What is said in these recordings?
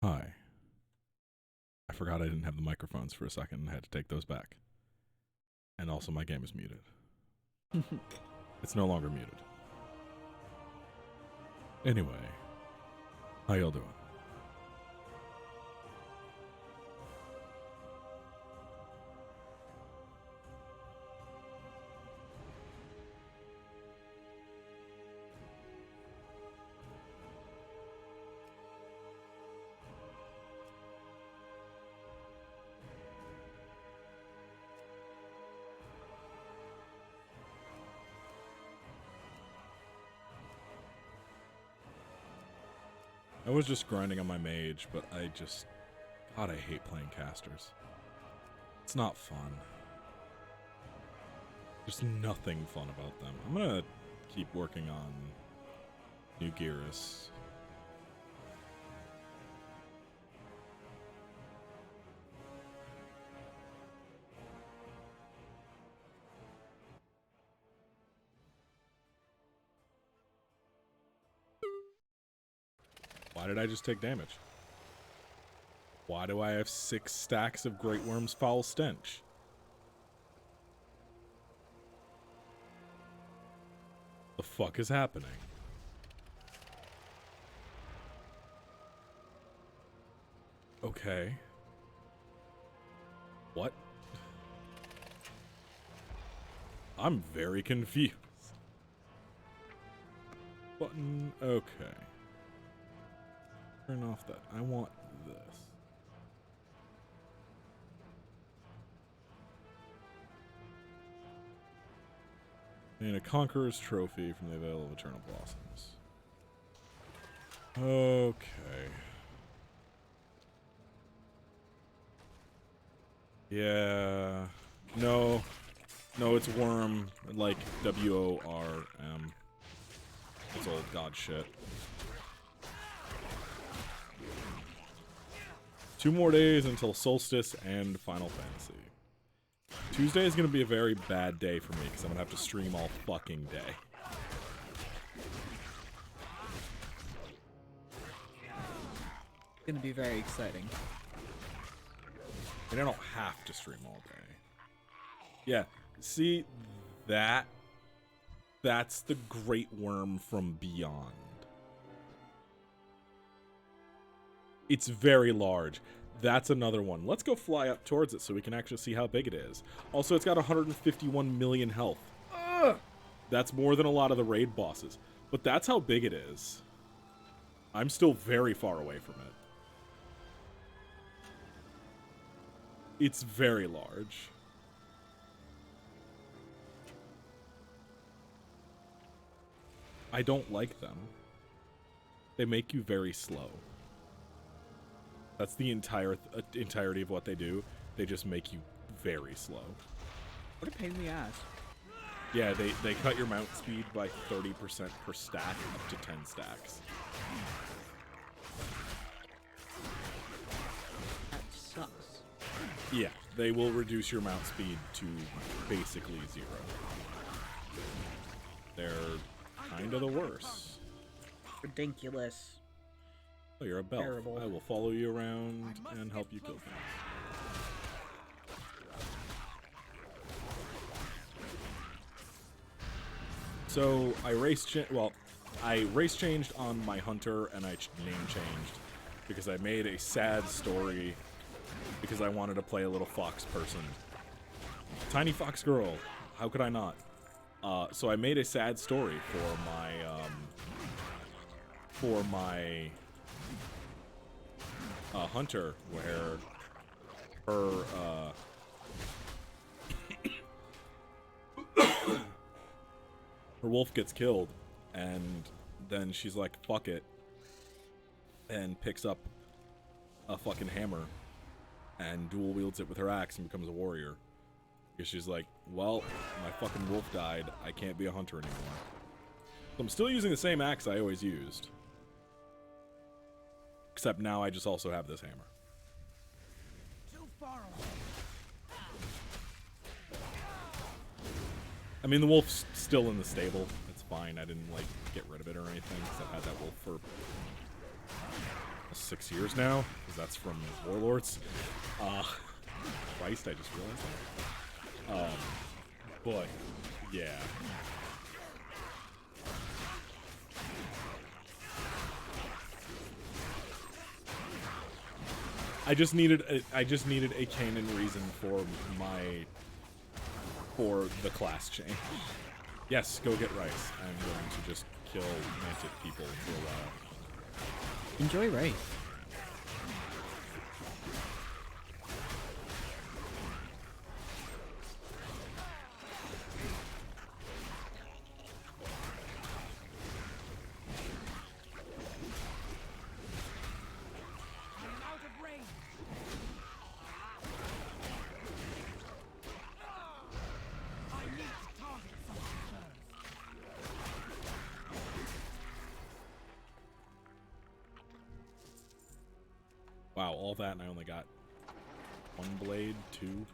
Hi. I forgot I didn't have the microphones for a second and had to take those back. And also my game is muted. It's no longer muted. Anyway, how y'all doing? I was just grinding on my mage, but God, I hate playing casters. It's not fun. There's nothing fun about them. I'm gonna keep working on New Gearus. Why did I just take damage? Why do I have 6 stacks of Great Worm's Foul Stench? The fuck is happening? Okay. What? I'm very confused. Button, okay. Turn off that. I want this. And a Conqueror's Trophy from the Veil of Eternal Blossoms. Okay. Yeah. No. No, it's Worm. Like W-O-R-M. It's old god shit. 2 more days until Solstice and Final Fantasy. Tuesday is going to be a very bad day for me because I'm going to have to stream all fucking day. It's going to be very exciting. And I don't have to stream all day. Yeah, see, that's the Great Worm from Beyond. It's very large. That's another one. Let's go fly up towards it so we can actually see how big it is. Also, it's got 151 million health. Ugh! That's more than a lot of the raid bosses. But that's how big it is. I'm still very far away from it. It's very large. I don't like them. They make you very slow. That's the entirety of what they do. They just make you very slow. What a pain in the ass. Yeah, they cut your mount speed by 30% per stack up to 10 stacks. That sucks. Yeah, they will reduce your mount speed to basically 0. They're kind of the worst. Ridiculous. Oh, you're a bell. Terrible. I will follow you around and help you kill things. So I race changed on my hunter and I name changed because I made a sad story because I wanted to play a little fox person. Tiny fox girl. How could I not? So I made a sad story for my hunter where her her wolf gets killed and then she's like fuck it and picks up a fucking hammer and dual wields it with her axe and becomes a warrior because she's like, well, my fucking wolf died, I can't be a hunter anymore. So I'm still using the same axe I always used. Except now I just also have this hammer. Too far away. I mean, the wolf's still in the stable. It's fine. I didn't, like, get rid of it or anything, because I've had that wolf for a almost 6 years now, because that's from Warlords. Christ, I just realized that. But, yeah. I just needed a canon reason for the class change. Yes, go get rice. I'm going to just kill mantic people for a while. Enjoy rice. Wow, all that and I only got one blade, two.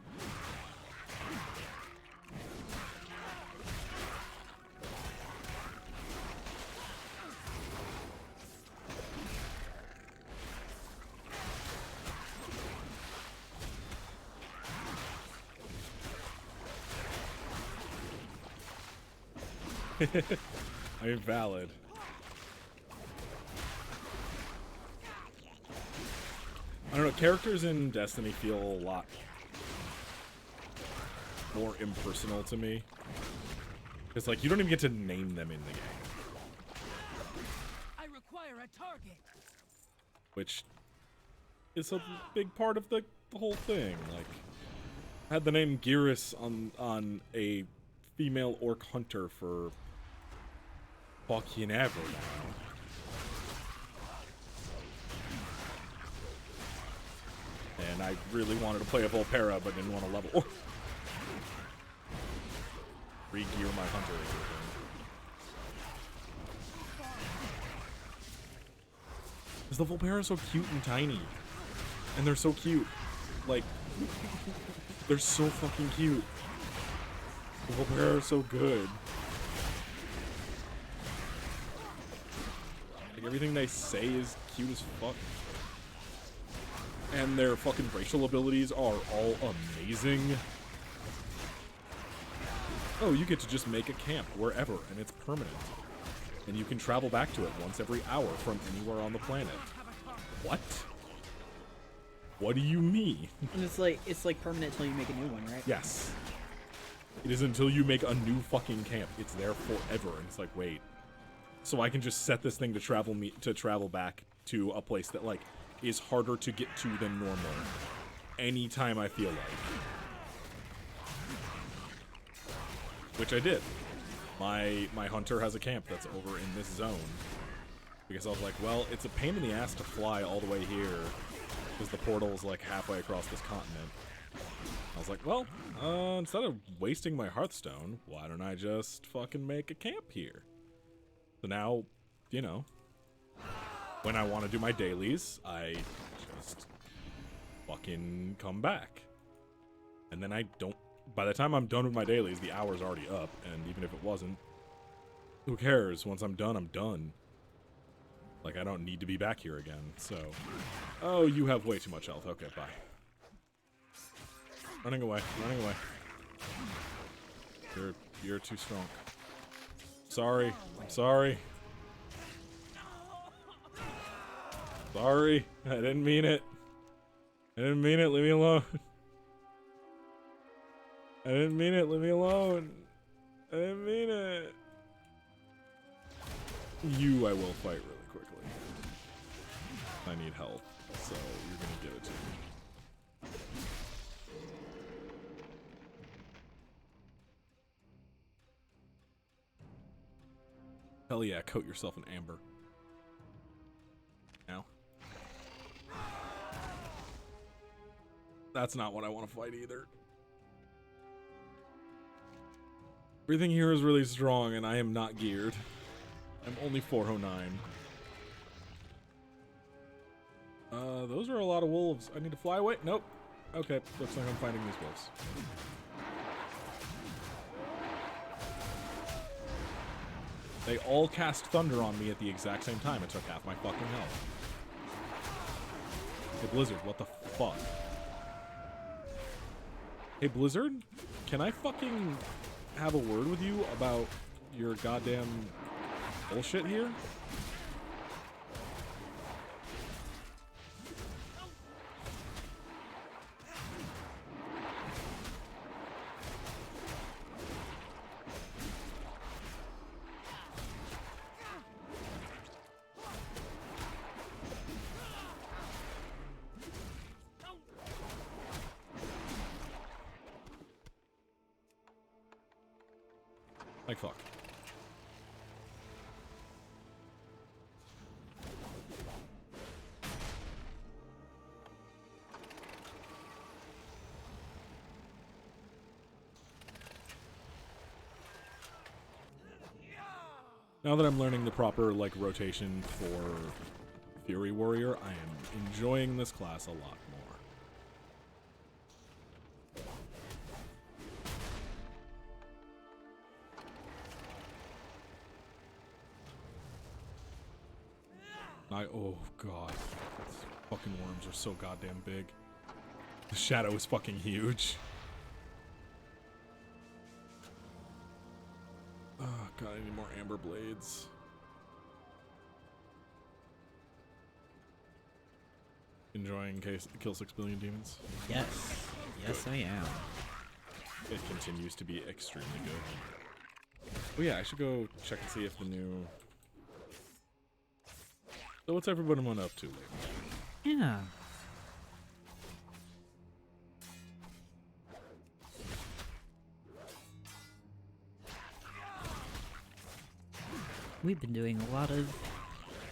I mean, valid. I don't know, characters in Destiny feel a lot more impersonal to me. It's like, you don't even get to name them in the game. I require a target. Which is a big part of the whole thing. Like, I had the name Gearus on a female orc hunter for fucking ever now. And I really wanted to play a Volpera, but didn't want to level. Re-gear my hunter. Because the Volpera are so cute and tiny. And they're so cute. Like, they're so fucking cute. The Volpera are so good. Like, everything they say is cute as fuck. And their fucking racial abilities are all amazing. Oh, you get to just make a camp wherever, and it's permanent. And you can travel back to it once every hour from anywhere on the planet. What? What do you mean? And it's like permanent until you make a new one, right? Yes. It is until you make a new fucking camp. It's there forever, and it's like, wait. So I can just set this thing to travel back to a place that, like, is harder to get to than normal anytime I feel like. Which I did. My hunter has a camp that's over in this zone. Because I was like, well, it's a pain in the ass to fly all the way here. Because the portal's like halfway across this continent. I was like, well, instead of wasting my Hearthstone, why don't I just fucking make a camp here? So now, you know, when I want to do my dailies, I just fucking come back. And then I don't... By the time I'm done with my dailies, the hour's already up. And even if it wasn't, who cares? Once I'm done, I'm done. Like, I don't need to be back here again, so... Oh, you have way too much health. Okay, bye. Running away. Running away. You're too strong. Sorry. I'm sorry. Sorry, I didn't mean it. I didn't mean it, leave me alone. I didn't mean it, leave me alone. I didn't mean it. You I will fight really quickly. I need help, so you're gonna give it to me. Hell yeah, coat yourself in amber. Now. That's not what I want to fight either. Everything here is really strong, and I am not geared. I'm only 409. Those are a lot of wolves. I need to fly away? Nope. Okay, looks like I'm fighting these wolves. They all cast thunder on me at the exact same time. It took half my fucking health. Hey, Blizzard, what the fuck? Hey, Blizzard, can I fucking have a word with you about your goddamn bullshit here? Like, fuck. Now that I'm learning the proper, like, rotation for Fury Warrior, I am enjoying this class a lot more. Oh god, these fucking worms are so goddamn big. The shadow is fucking huge. Oh god, I need more amber blades. Enjoying Kill 6 Billion Demons? Yes. Yes, I am. It continues to be extremely good. Oh yeah, I should go check and see if the new... So what's everyone up to lately? Yeah. We've been doing a lot of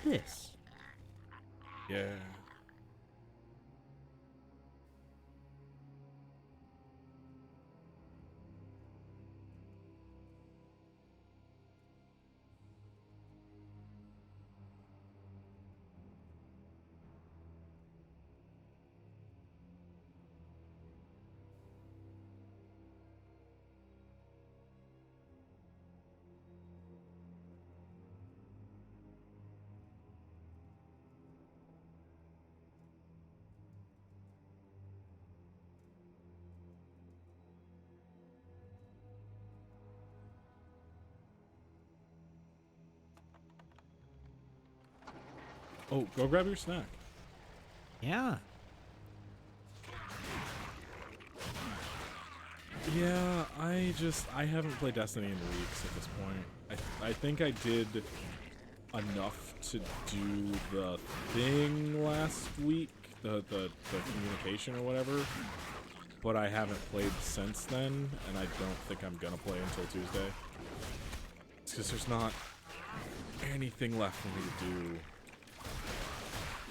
this. Yeah. Oh, go grab your snack. Yeah. Yeah, I haven't played Destiny in weeks at this point. I think I did enough to do the thing last week, the communication or whatever, but I haven't played since then, and I don't think I'm gonna play until Tuesday. It's because there's not anything left for me to do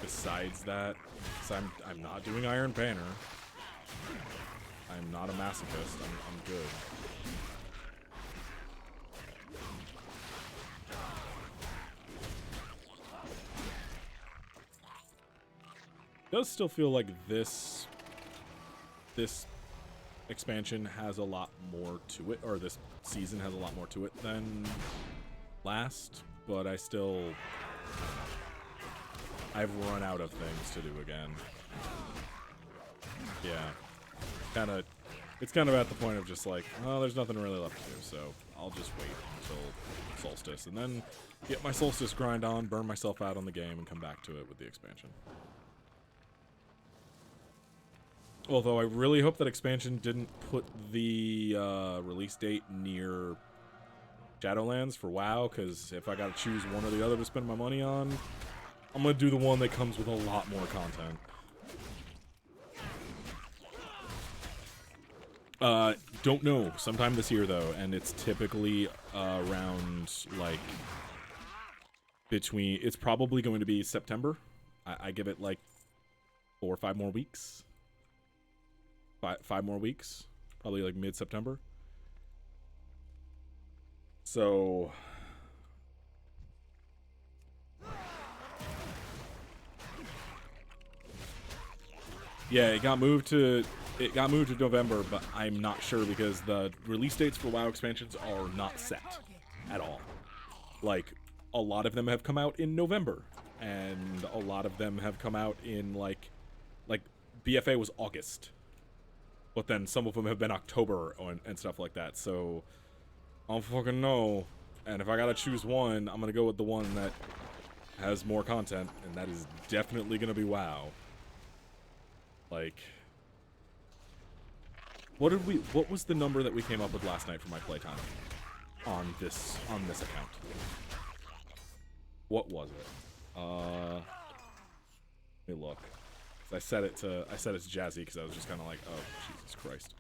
besides that. So I'm not doing Iron Banner. I'm not a masochist. I'm good. It does still feel like this expansion has a lot more to it, or this season has a lot more to it than last, but I've run out of things to do again. Yeah. It's kind of at the point of just like, oh, there's nothing really left to do, so I'll just wait until Solstice, and then get my Solstice grind on, burn myself out on the game, and come back to it with the expansion. Although I really hope that expansion didn't put the release date near Shadowlands for WoW, because if I gotta choose one or the other to spend my money on, I'm gonna do the one that comes with a lot more content. Don't know. Sometime this year, though, and it's typically around, like, between... It's probably going to be September. I give it, like, 4 or 5 more weeks. Five more weeks. Probably, like, mid-September. So... Yeah, it got moved to November, but I'm not sure because the release dates for WoW expansions are not set at all. Like, a lot of them have come out in November, and a lot of them have come out in, like, BFA was August, but then some of them have been October and stuff like that. So I don't fucking know. And if I gotta choose one, I'm gonna go with the one that has more content, and that is definitely gonna be WoW. Like, what was the number that we came up with last night for my playtime on this account? What was it? Let me look. I said it to Jazzy because I was just kind of like, oh Jesus Christ.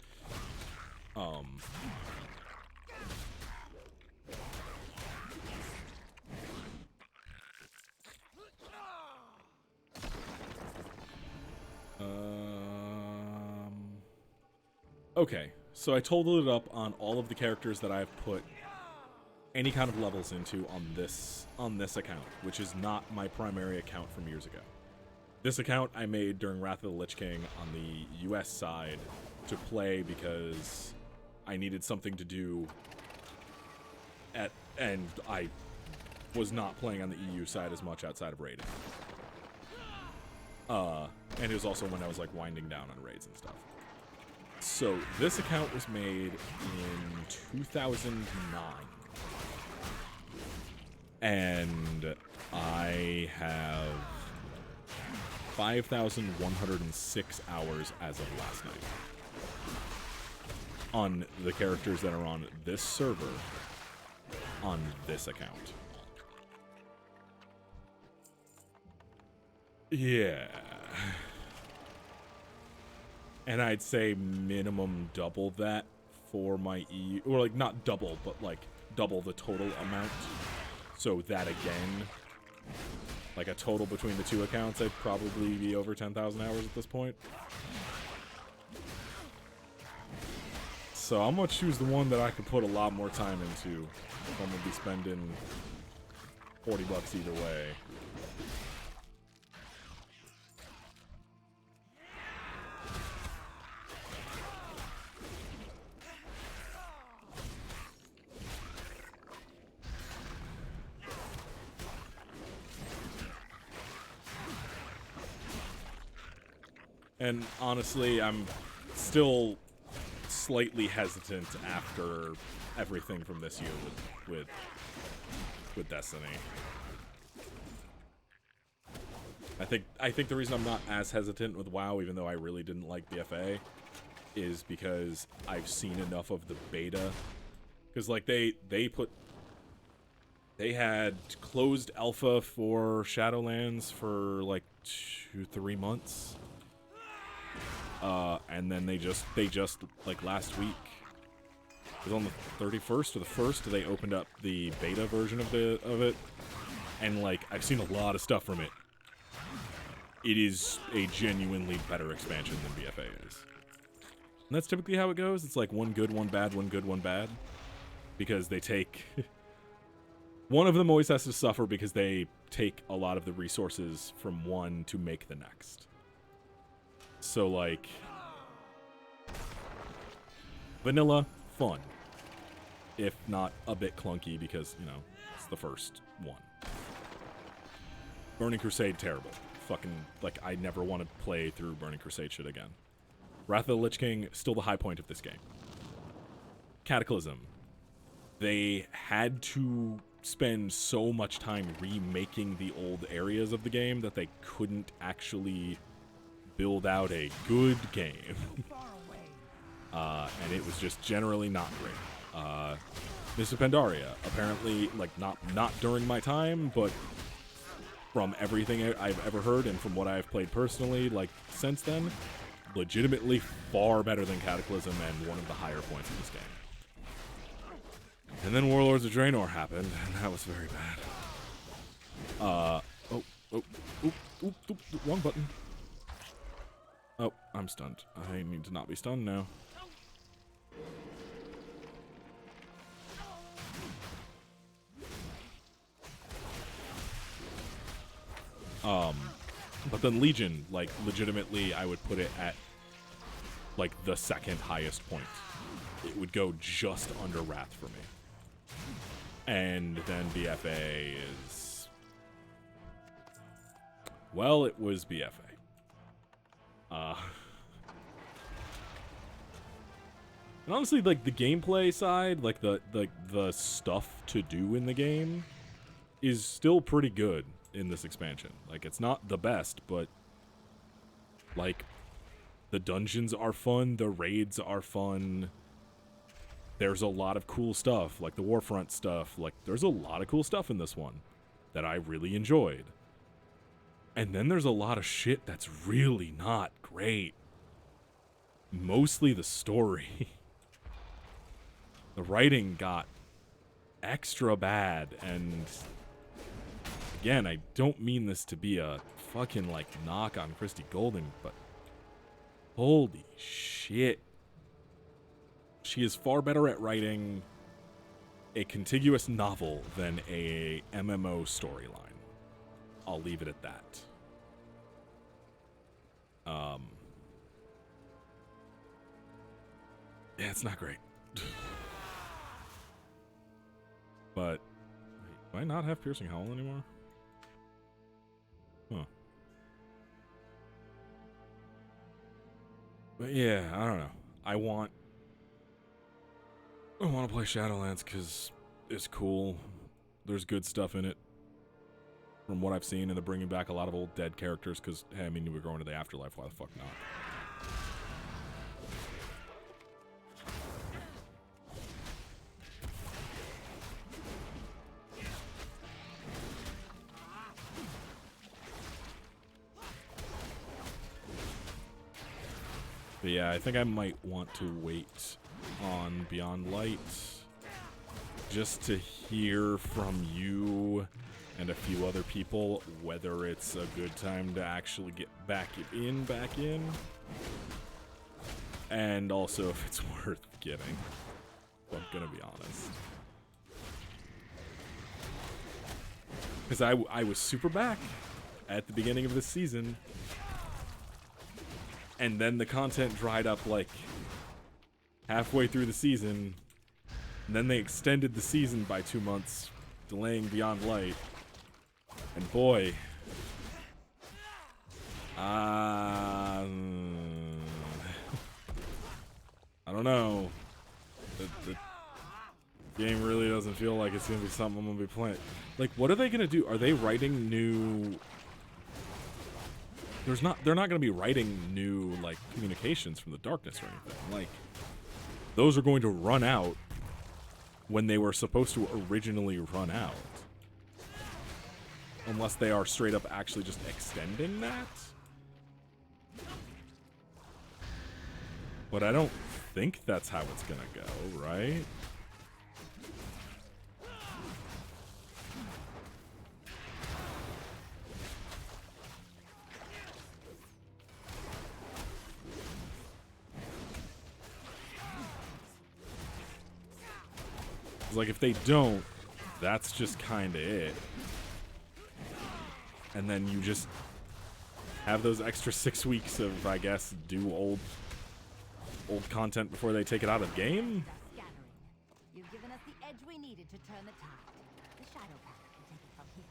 Okay, so I totaled it up on all of the characters that I've put any kind of levels into on this account, which is not my primary account from years ago. This account I made during Wrath of the Lich King on the US side to play because I needed something to do and I was not playing on the EU side as much outside of raiding. And it was also when I was like winding down on raids and stuff. So this account was made in 2009. And I have 5,106 hours as of last night on the characters that are on this server on this account. Yeah. And I'd say minimum double that for my EU, or like not double, but like double the total amount. So that again, like a total between the two accounts, I'd probably be over 10,000 hours at this point. So I'm gonna choose the one that I could put a lot more time into. I'm gonna be spending 40 bucks either way. And honestly, I'm still slightly hesitant after everything from this year with Destiny. I think the reason I'm not as hesitant with WoW, even though I really didn't like BFA, is because I've seen enough of the beta. Because like they had closed alpha for Shadowlands for like 2-3 months. And then they just like last week, it was on the 31st or the 1st, they opened up the beta version of it, and like I've seen a lot of stuff from it. It is a genuinely better expansion than BFA is. And that's typically how it goes. It's like one good, one bad, one good, one bad. Because they take... one of them always has to suffer because they take a lot of the resources from one to make the next. So, like... vanilla, fun. If not a bit clunky because, you know, it's the first one. Burning Crusade, terrible. Fucking, like, I never want to play through Burning Crusade shit again. Wrath of the Lich King, still the high point of this game. Cataclysm. They had to spend so much time remaking the old areas of the game that they couldn't actually build out a good game. And it was just generally not great. Mists of Pandaria, apparently, like, not during my time, but from everything I've ever heard and from what I've played personally, like, since then, legitimately far better than Cataclysm and one of the higher points of this game. And then Warlords of Draenor happened, and that was very bad. Wrong button. Oh, I'm stunned. I need to not be stunned now. But then Legion, like, legitimately, I would put it at, like, the second highest point. It would go just under Wrath for me. And then BFA is... well, it was BFA. And honestly, like the gameplay side, like the stuff to do in the game is still pretty good in this expansion. Like it's not the best, but like the dungeons are fun, the raids are fun. There's a lot of cool stuff, like the Warfront stuff. Like there's a lot of cool stuff in this one that I really enjoyed. And then there's a lot of shit that's really not great. Mostly the story. The writing got extra bad, and again, I don't mean this to be a fucking like knock on Christy Golden, but holy shit. She is far better at writing a contiguous novel than a MMO storyline. I'll leave it at that. Yeah, it's not great. But, wait, do I not have Piercing Howl anymore? Huh. But yeah, I don't know. I want to play Shadowlands because it's cool. There's good stuff in it. From what I've seen, and they're bringing back a lot of old dead characters because, hey, I mean, we're going to the afterlife. Why the fuck not? But yeah, I think I might want to wait on Beyond Light just to hear from you and a few other people whether it's a good time to actually get back in, and also if it's worth getting. If I'm gonna be honest. Because I was super back at the beginning of this season, and then the content dried up like halfway through the season, and then they extended the season by 2 months, delaying Beyond Light. And boy, I don't know. The game really doesn't feel like it's gonna be something I'm gonna be playing. Like, what are they gonna do? Are they writing new? They're not gonna be writing new like communications from the darkness or anything. Like, those are going to run out when they were supposed to originally run out. Unless they are straight up actually just extending that. But I don't think that's how it's gonna go, right? It's like if they don't, that's just kinda it. And then you just have those extra 6 weeks of, I guess, do old content before they take it out of game. Scattering. You've given us the edge we needed to turn the tide. The Shadow Pact will take it from here.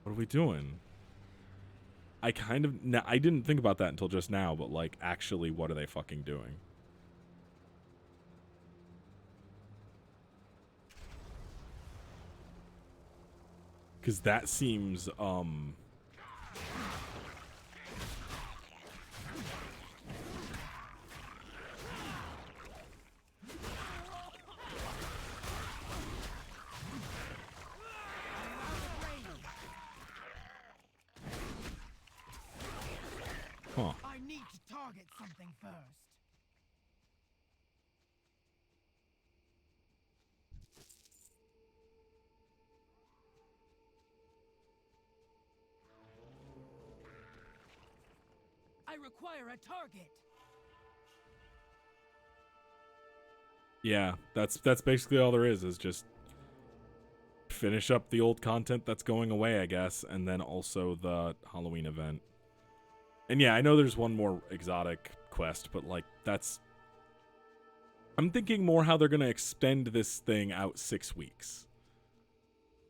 What are we doing? I didn't think about that until just now, but like, actually, what are they fucking doing? Because that seems, huh. I need to target something first. I require a target. Yeah, that's basically all there is just finish up the old content that's going away, I guess, and then also the Halloween event. And yeah, I know there's one more exotic quest, but like I'm thinking more how they're gonna extend this thing out 6 weeks.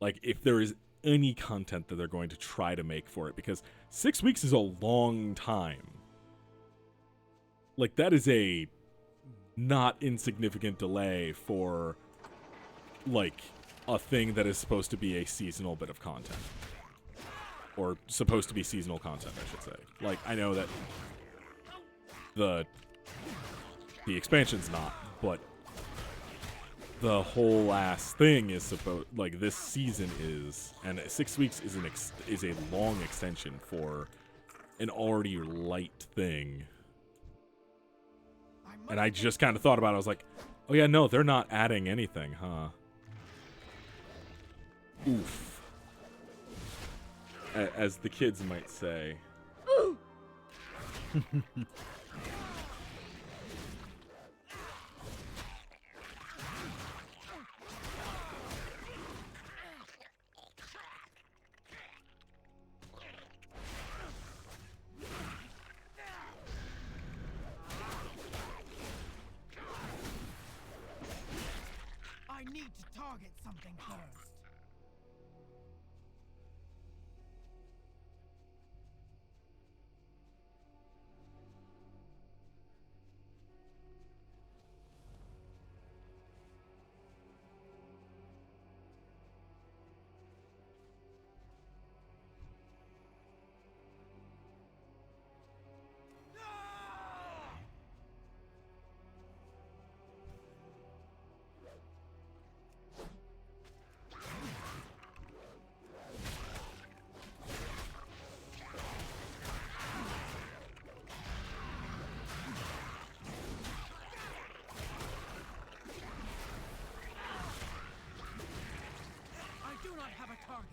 Like, if there is any content that they're going to try to make for it, because 6 weeks is a long time. Like, that is a not insignificant delay for, like, a thing that is supposed to be a seasonal bit of content. Or supposed to be seasonal content, I should say. Like, I know that the expansion's not, but the whole ass thing is supposed, like, this season is, and 6 weeks is a long extension for an already light thing. And I just kind of thought about it. I was like, oh yeah, no, they're not adding anything, huh? Oof. As the kids might say. I need to target something first. I do not have a target.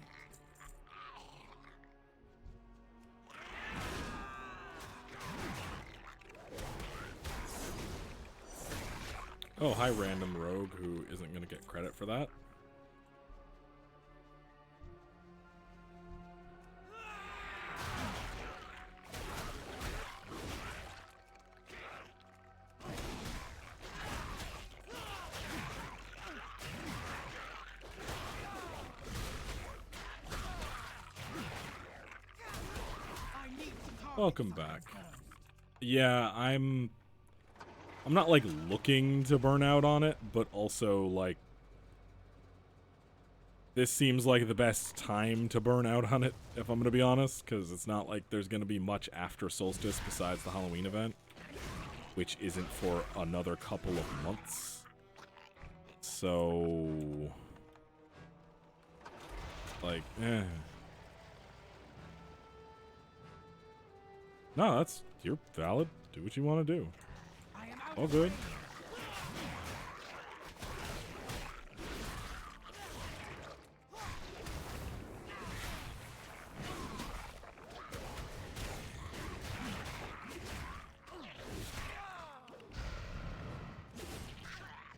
Oh, hi, random rogue who isn't going to get credit for that. I need to target Welcome something back. first. Yeah, I'm not, like, looking to burn out on it, but also, like, this seems like the best time to burn out on it, if I'm going to be honest, because it's not like there's going to be much after Solstice besides the Halloween event, which isn't for another couple of months. So, like, eh. No, you're valid. Do what you want to do. I am out All of good. range.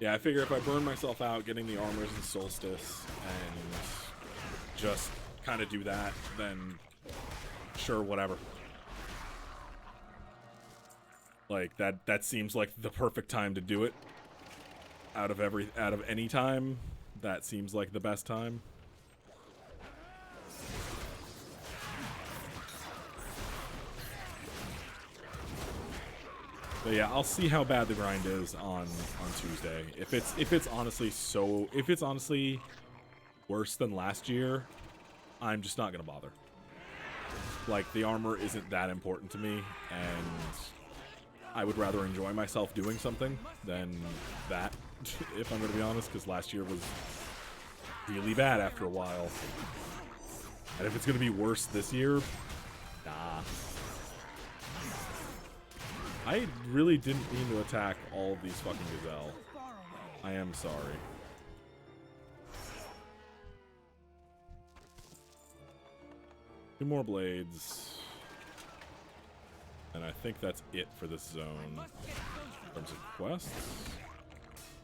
Yeah, I figure if I burn myself out getting the armors in Solstice and just kind of do that, then sure, whatever. Like, that seems like the perfect time to do it. Out of any time, that seems like the best time. But yeah, I'll see how bad the grind is on Tuesday. If it's honestly worse than last year, I'm just not gonna bother. Like, the armor isn't that important to me, and I would rather enjoy myself doing something than that, if I'm gonna be honest, because last year was really bad after a while. And if it's gonna be worse this year, nah. I really didn't mean to attack all of these fucking gazelle. Far away. I am sorry. Two more blades. And I think that's it for this I zone. must get In closer. terms of quests?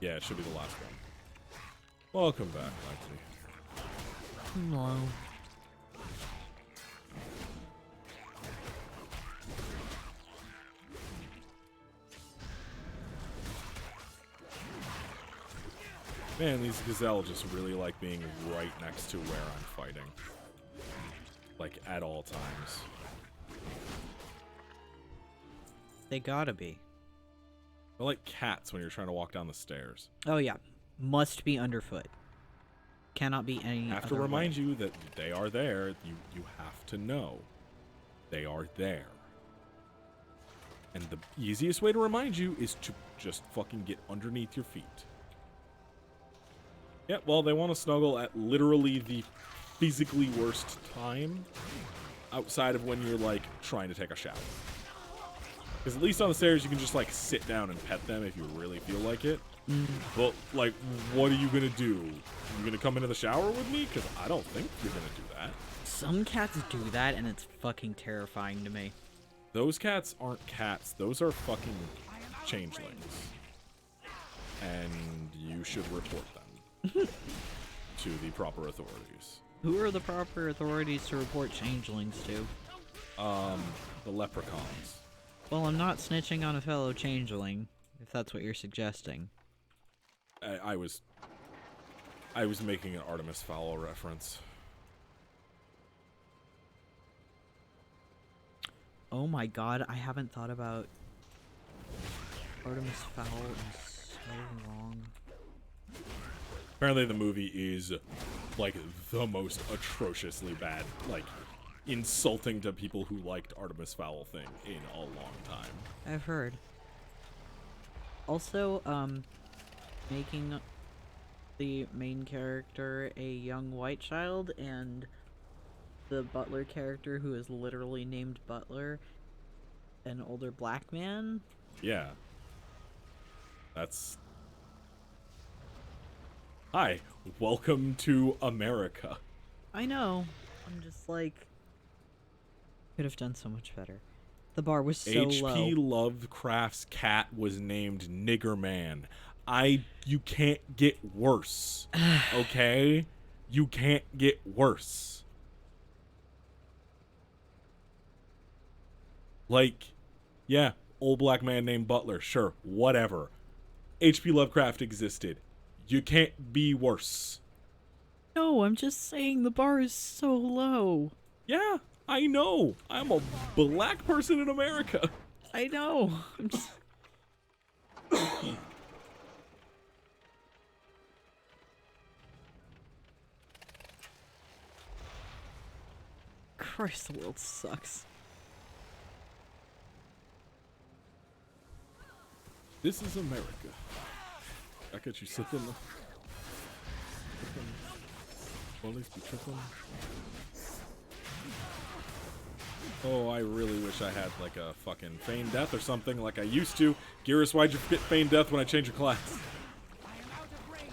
Yeah, it should be the last one. Welcome back, Lexi. Hello. Man, these gazelle just really like being right next to where I'm fighting. like at all times. They gotta be. They're like cats when you're trying to walk down the stairs. Oh yeah, must be underfoot. Cannot be any I have to other remind way. you that they are there. You have to know they are there. And the easiest way to remind you is to just fucking get underneath your feet. Yeah, well, they want to snuggle at literally the physically worst time outside of when you're, like, trying to take a shower. Because at least on the stairs, you can just, like, sit down and pet them if you really feel like it. But, like, what are you going to do? You going to come into the shower with me? Because I don't think you're going to do that. Some cats do that, and it's fucking terrifying to me. Those cats aren't cats. Those are fucking changelings. And you should report them to the proper authorities. Who are the proper authorities to report changelings to? The leprechauns. Well, I'm not snitching on a fellow changeling, if that's what you're suggesting. I was making an Artemis Fowl reference. Oh my god, I haven't thought about Artemis Fowl in so long. Apparently the movie is, like, the most atrociously bad, like, insulting to people who liked Artemis Fowl thing in a long time. I've heard. Also, making the main character a young white child and the butler character, who is literally named Butler, an older black man. Yeah. That's... Hi, welcome to America. I know. I'm just like, could have done so much better. The bar was so H.P. low. Lovecraft's cat was named Nigger Man. You can't get worse. Okay? You can't get worse. Like, yeah, old black man named Butler, sure, whatever. H.P. Lovecraft existed. You can't be worse. No, I'm just saying the bar is so low. Yeah, I know. I'm a black person in America. I know. I'm just... Christ, the world sucks. This is America. I got you sipping. Bullies be tripping. Oh, I really wish I had like a fucking feign death or something like I used to. Gearus, why'd you fit feign death when I change your class? I am out of range.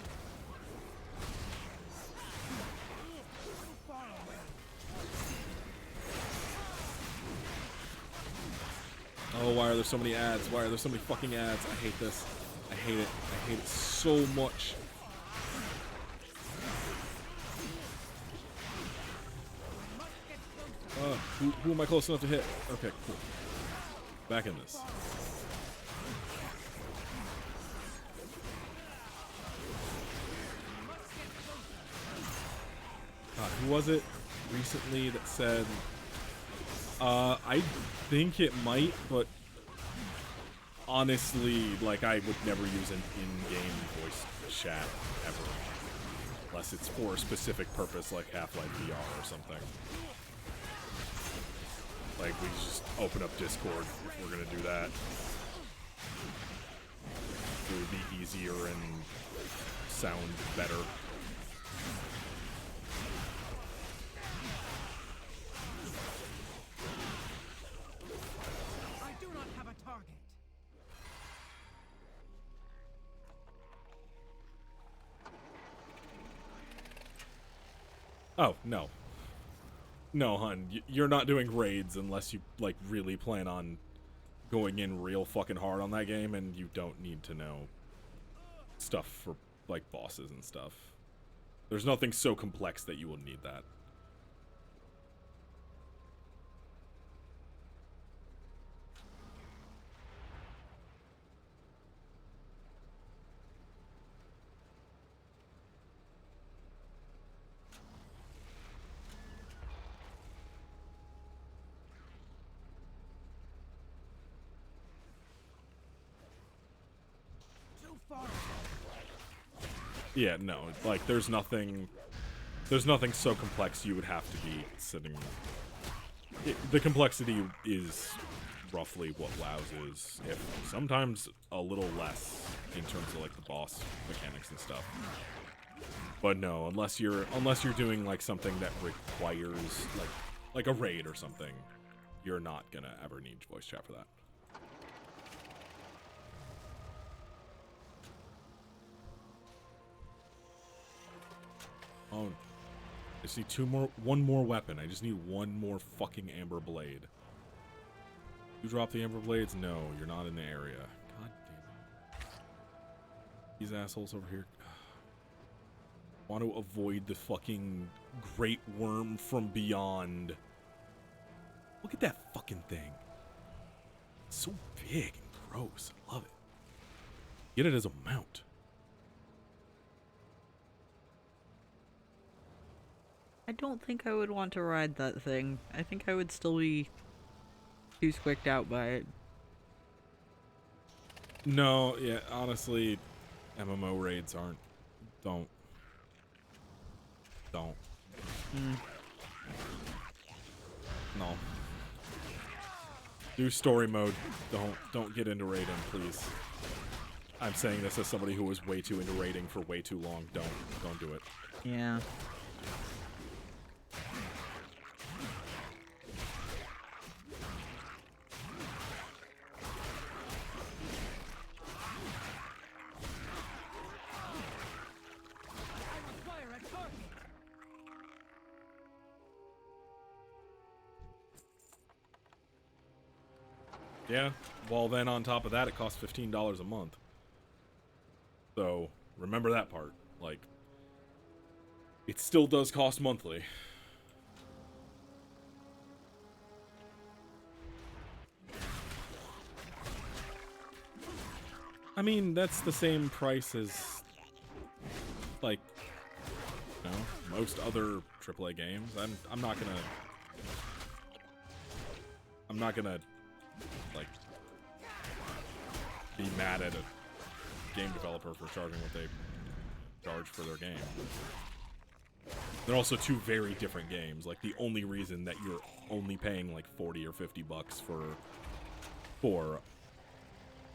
Too far away. Oh, why are there so many ads? Why are there so many fucking ads? I hate this. I hate it. I hate it so much. Who am I close enough to hit? Okay, cool. Back in this. Who was it recently that said, I think it might, but honestly, like, I would never use an in-game voice chat ever. Unless it's for a specific purpose, like Half-Life VR or something. Like, we just open up Discord if we're gonna do that. It would be easier and sound better. I do not have a target. Oh, no. No, hun, you're not doing raids unless you, like, really plan on going in real fucking hard on that game, and you don't need to know stuff for, like, bosses and stuff. There's nothing so complex that you will need that. Yeah, no, like there's nothing so complex you would have to be sitting. The complexity is roughly what WoW's is, if sometimes a little less in terms of like the boss mechanics and stuff. But no, unless you're doing like something that requires like a raid or something, you're not gonna ever need voice chat for that. Oh, I just need one more weapon. I just need one more fucking amber blade. You drop the amber blades? No, you're not in the area. God damn it. These assholes over here want to avoid the fucking great worm from beyond. Look at that fucking thing. It's so big and gross. I love it. Get it as a mount. I don't think I would want to ride that thing. I think I would still be too squicked out by it. No, yeah, honestly, MMO raids aren't. Don't. No. Do story mode. Don't get into raiding, please. I'm saying this as somebody who was way too into raiding for way too long. Don't do it. Yeah. Yeah, well then on top of that, it costs $15 a month. So, remember that part. Like, it still does cost monthly. I mean, that's the same price as, like, you know, most other AAA games. I'm not gonna like be mad at a game developer for charging what they charge for their game. They're also two very different games. Like, the only reason that you're only paying like 40 or 50 bucks for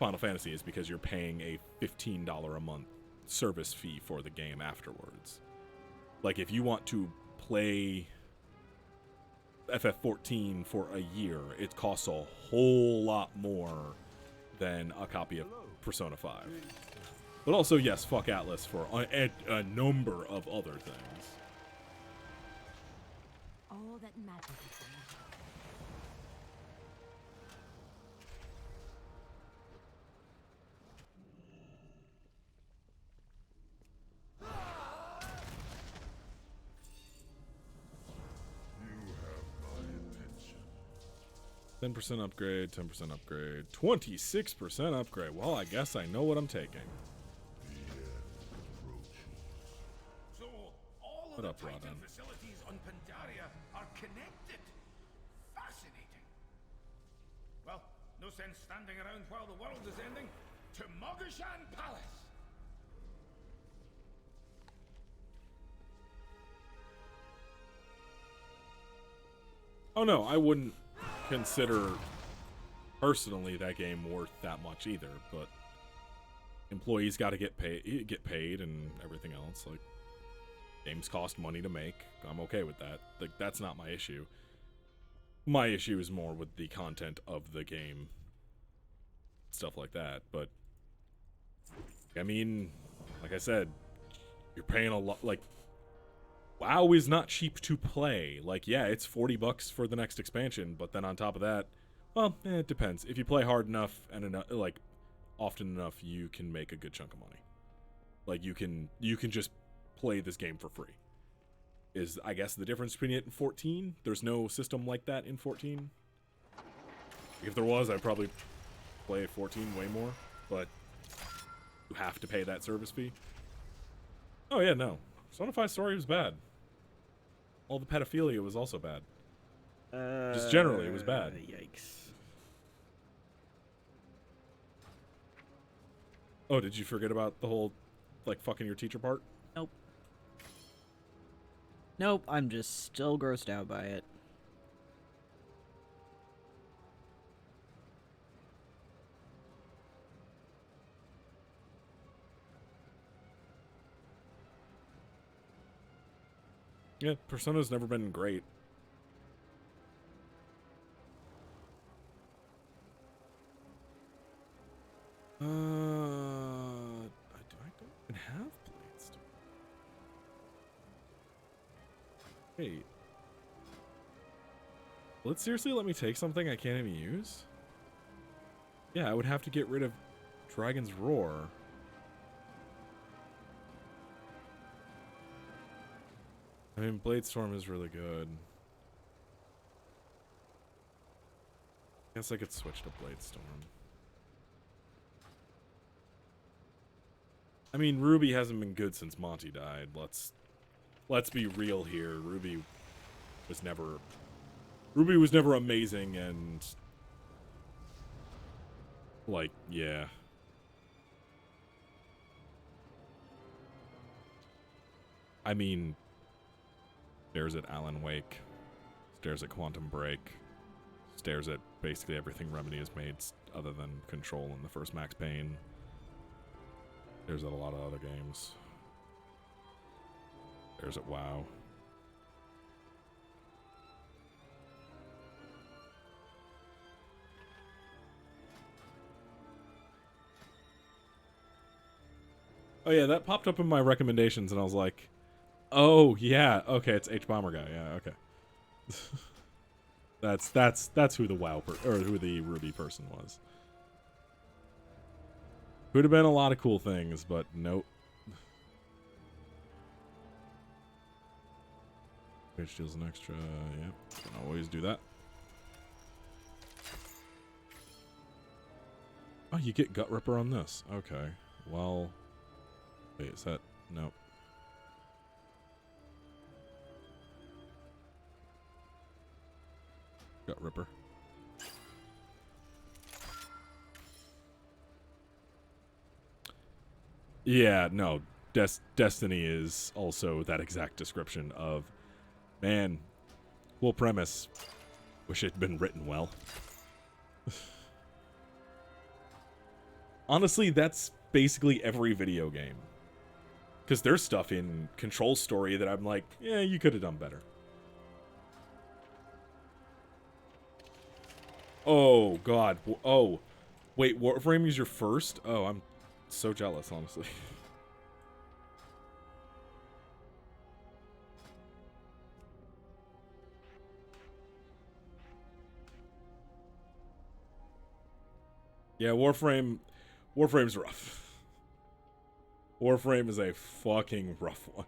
Final Fantasy is because you're paying a $15 a month service fee for the game afterwards. Like, if you want to play FF14 for a year, it costs a whole lot more than a copy of Persona 5. But also, yes, fuck Atlas for a number of other things. All that matters is the matter. You have my attention. 10% upgrade, 10% upgrade, 26% upgrade. Well, I guess I know what I'm taking. The end approaches. So, all What of up, the Titan Rodin? facilities on Pandaria are connected. Fascinating. Well, no sense standing around while the world is ending. To Mogashan Palace. Oh no, I wouldn't consider personally that game worth that much either, but employees got to get paid and everything else. Like, games cost money to make. I'm okay with that. Like, that's not my issue. My issue is more with the content of the game, stuff like that. But I mean, like I said, you're paying a lot. Like, WoW is not cheap to play. Like, yeah, it's 40 bucks for the next expansion, but then on top of that, well, it depends. If you play hard enough and enough, like, often enough, you can make a good chunk of money. Like, you can just play this game for free. Is, I guess, the difference between it and 14. There's no system like that in 14. If there was, I'd probably play 14 way more, but you have to pay that service fee. Oh yeah, no. Persona 5 story was bad. All the pedophilia was also bad. Just generally, it was bad. Yikes. Oh, did you forget about the whole, like, fucking your teacher part? Nope, I'm just still grossed out by it. Yeah, Persona's never been great. I don't even have blades. Wait. Will it seriously let me take something I can't even use? Yeah, I would have to get rid of Dragon's Roar. I mean, Bladestorm is really good. Guess I could switch to Bladestorm. I mean, Ruby hasn't been good since Monty died. Let's be real here. Ruby was never amazing, and like, yeah. I mean, stares at Alan Wake, stares at Quantum Break, stares at basically everything Remedy has made other than Control in the first Max Payne. Stares at a lot of other games. Stares at WoW. Oh yeah, that popped up in my recommendations, and I was like, "Oh yeah, okay, it's H-Bomber guy. Yeah, okay." that's who the WoW or who the Ruby person was. Could have been a lot of cool things, but nope. Which deals an extra. Yep, can always do that. Oh, you get Gut Ripper on this. Okay, well. Wait, is that... Nope. Gut Ripper. Yeah, no. Destiny is also that exact description of, man, cool premise. Wish it'd been written well. Honestly, that's basically every video game. Because there's stuff in Control story that I'm like, yeah, you could have done better. Oh, God. Oh, wait, Warframe is your first? Oh, I'm so jealous, honestly. Yeah, Warframe's rough. Warframe is a fucking rough one.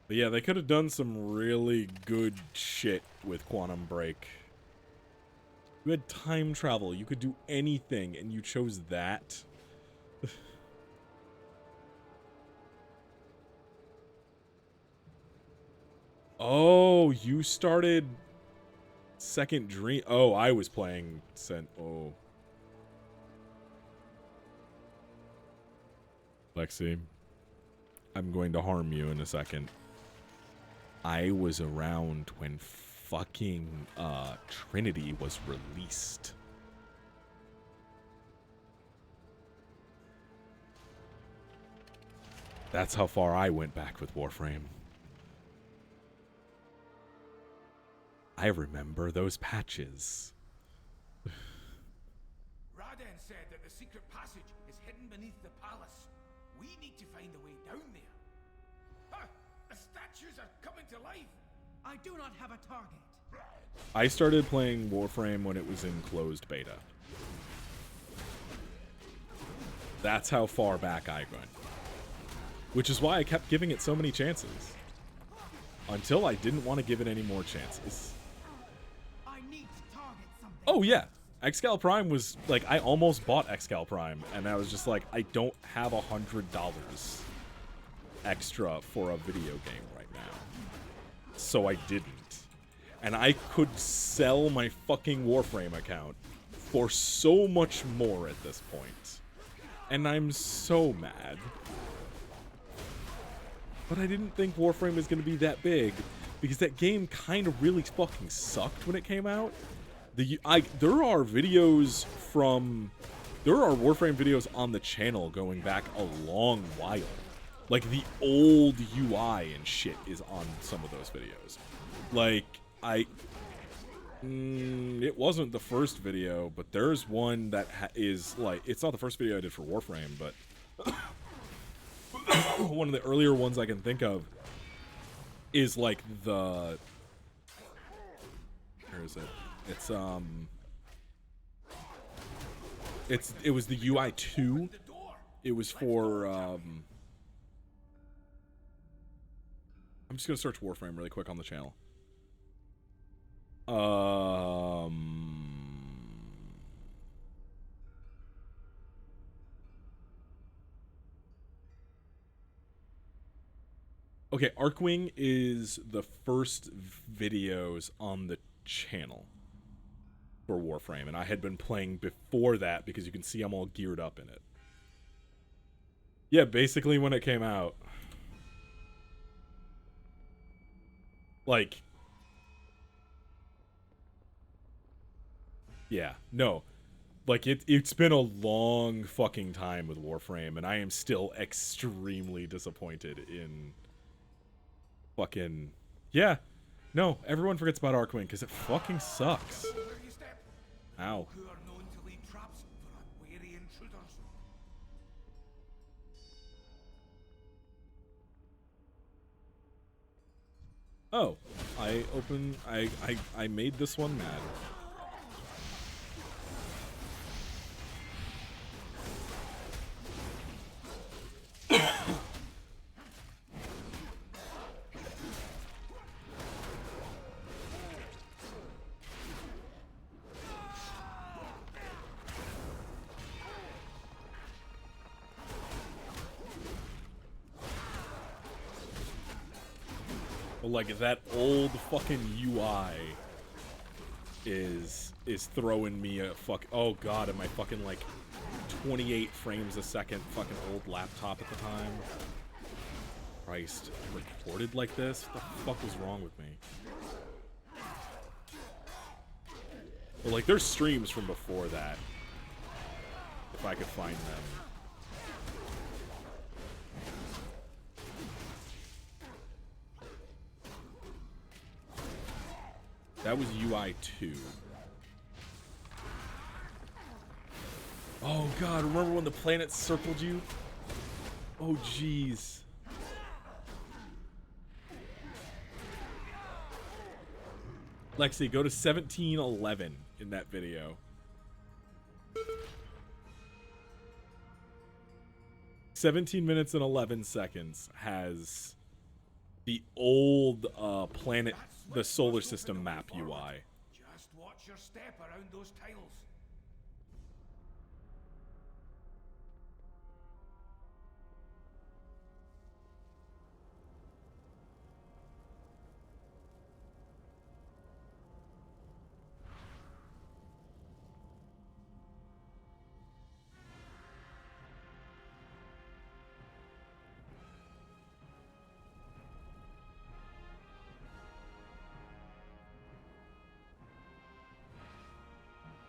But yeah, they could have done some really good shit with Quantum Break. You had time travel. You could do anything, and you chose that. Oh, you started Second Dream. Oh, I was playing Oh. Lexi, I'm going to harm you in a second. I was around when fucking Trinity was released. That's how far I went back with Warframe. I remember those patches. Raden said that the secret passage is hidden beneath the palace. We need to find a way down there. Ah, the statues are coming to life. I do not have a target. I started playing Warframe when it was in closed beta. That's how far back I went. Which is why I kept giving it so many chances. Until I didn't want to give it any more chances. I need to target something. Oh yeah, Excal Prime was like, I almost bought Excal Prime, and I was just like, I don't have $100 extra for a video game right now, so I didn't. And I could sell my fucking Warframe account for so much more at this point. And I'm so mad. But I didn't think Warframe was going to be that big, because that game kind of really fucking sucked when it came out. There are videos from... There are Warframe videos on the channel going back a long while. Like, the old UI and shit is on some of those videos. Like, it wasn't the first video, but there's one that is, like... It's not the first video I did for Warframe, but... one of the earlier ones I can think of is, like, the... Where is it? It was the UI 2. It was for I'm just gonna search Warframe really quick on the channel. Okay, Arcwing is the first videos on the channel for Warframe, and I had been playing before that because you can see I'm all geared up in it. Yeah, basically when it came out. Like, yeah, no. Like, it's been a long fucking time with Warframe, and I am still extremely disappointed in fucking... Yeah, no, everyone forgets about Arcwing, because it fucking sucks. Ow. Who are known to leave traps for unwary intruders. Oh, I made this one mad. Like, that old fucking UI is throwing me a oh god, and my fucking, like, 28 frames a second fucking old laptop at the time. Christ, recorded like this? What the fuck was wrong with me? Well, like, there's streams from before that, if I could find them. That was UI 2. Oh god, remember when the planets circled you? Oh jeez. Lexi, go to 1711 in that video. "17 minutes and 11 seconds has the old planet, the solar system map UI. Just watch your step around those tiles.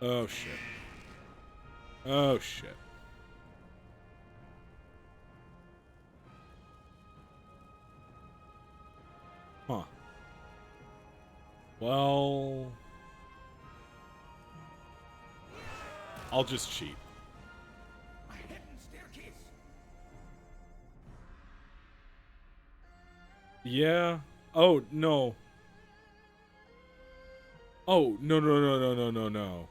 Oh shit. Oh shit. Huh. Well, I'll just cheat. A hidden staircase. Yeah. Oh, no. Oh, no, no, no, no, no, no, no.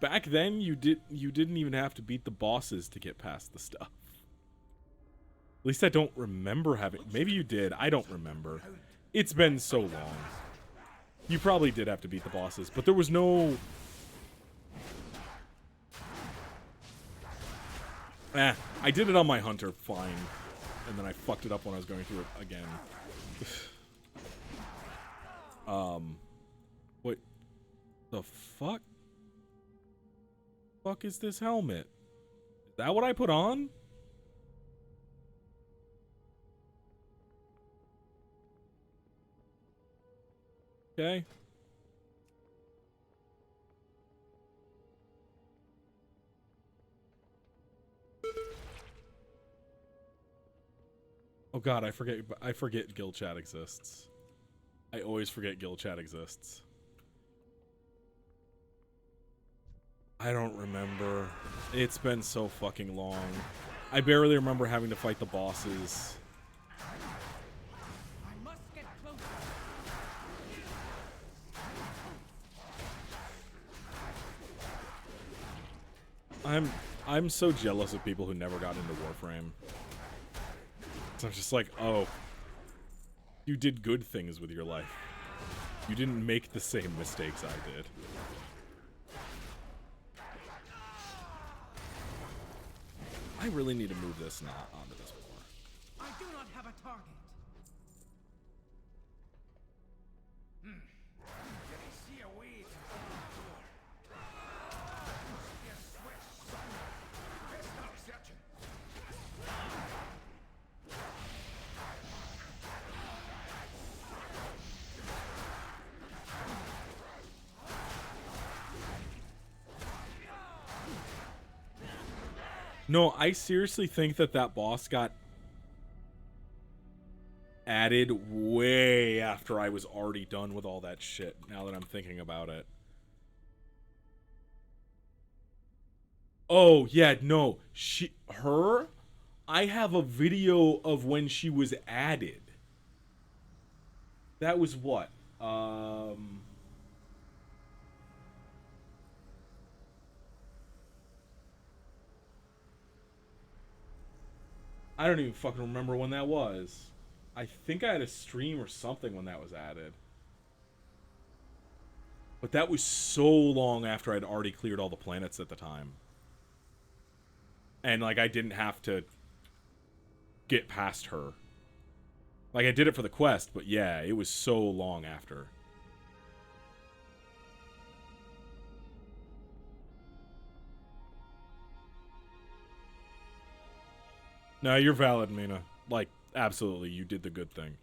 Back then, you didn't even have to beat the bosses to get past the stuff. At least I don't remember having... Maybe you did. I don't remember. It's been so long. You probably did have to beat the bosses, but there was no... I did it on my hunter fine, and then I fucked it up when I was going through it again. Wait, The fuck? Fuck is this helmet? Is that what I put on? Okay. Oh god, I forget guild chat exists. I always forget guild chat exists. I don't remember. It's been so fucking long. I barely remember having to fight the bosses. I must get closer. I'm so jealous of people who never got into Warframe. So I'm just like, oh, you did good things with your life. You didn't make the same mistakes I did. I really need to move this not onto this floor. I do not have a target. Did he see a way to open the door? See a switch somewhere. Let's start searching. No, I seriously think that boss got added way after I was already done with all that shit, now that I'm thinking about it. Oh, yeah, no. I have a video of when she was added. That was what? I don't even fucking remember when that was. I think I had a stream or something when that was added. But that was so long after I'd already cleared all the planets at the time. And, like, I didn't have to get past her. Like, I did it for the quest, but yeah, it was so long after. No, you're valid, Mina. Like, absolutely, you did the good thing.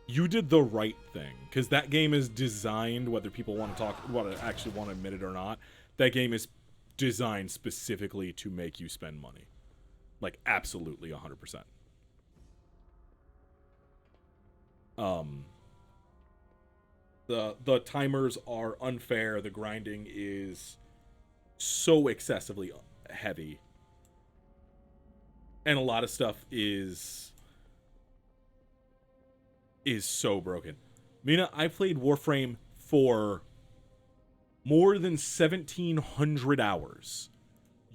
You did the right thing. Because that game is designed, whether people want to actually want to admit it or not, that game is designed specifically to make you spend money. Like, absolutely 100%. The timers are unfair. The grinding is so excessively heavy. And a lot of stuff is so broken. Mina, I played Warframe for more than 1,700 hours.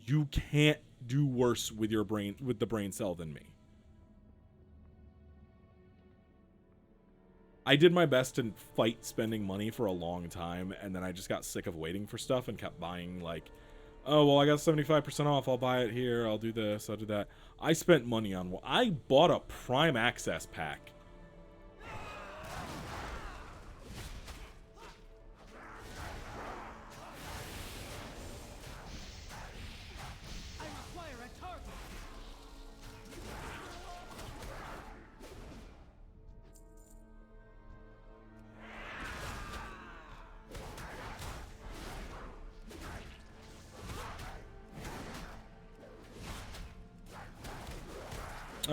You can't do worse with your brain, with the brain cell, than me. I did my best to fight spending money for a long time, and then I just got sick of waiting for stuff and kept buying, like, oh, well, I got 75% off. I'll buy it here. I'll do this. I'll do that. I spent money on... I bought a Prime Access pack. I require a target.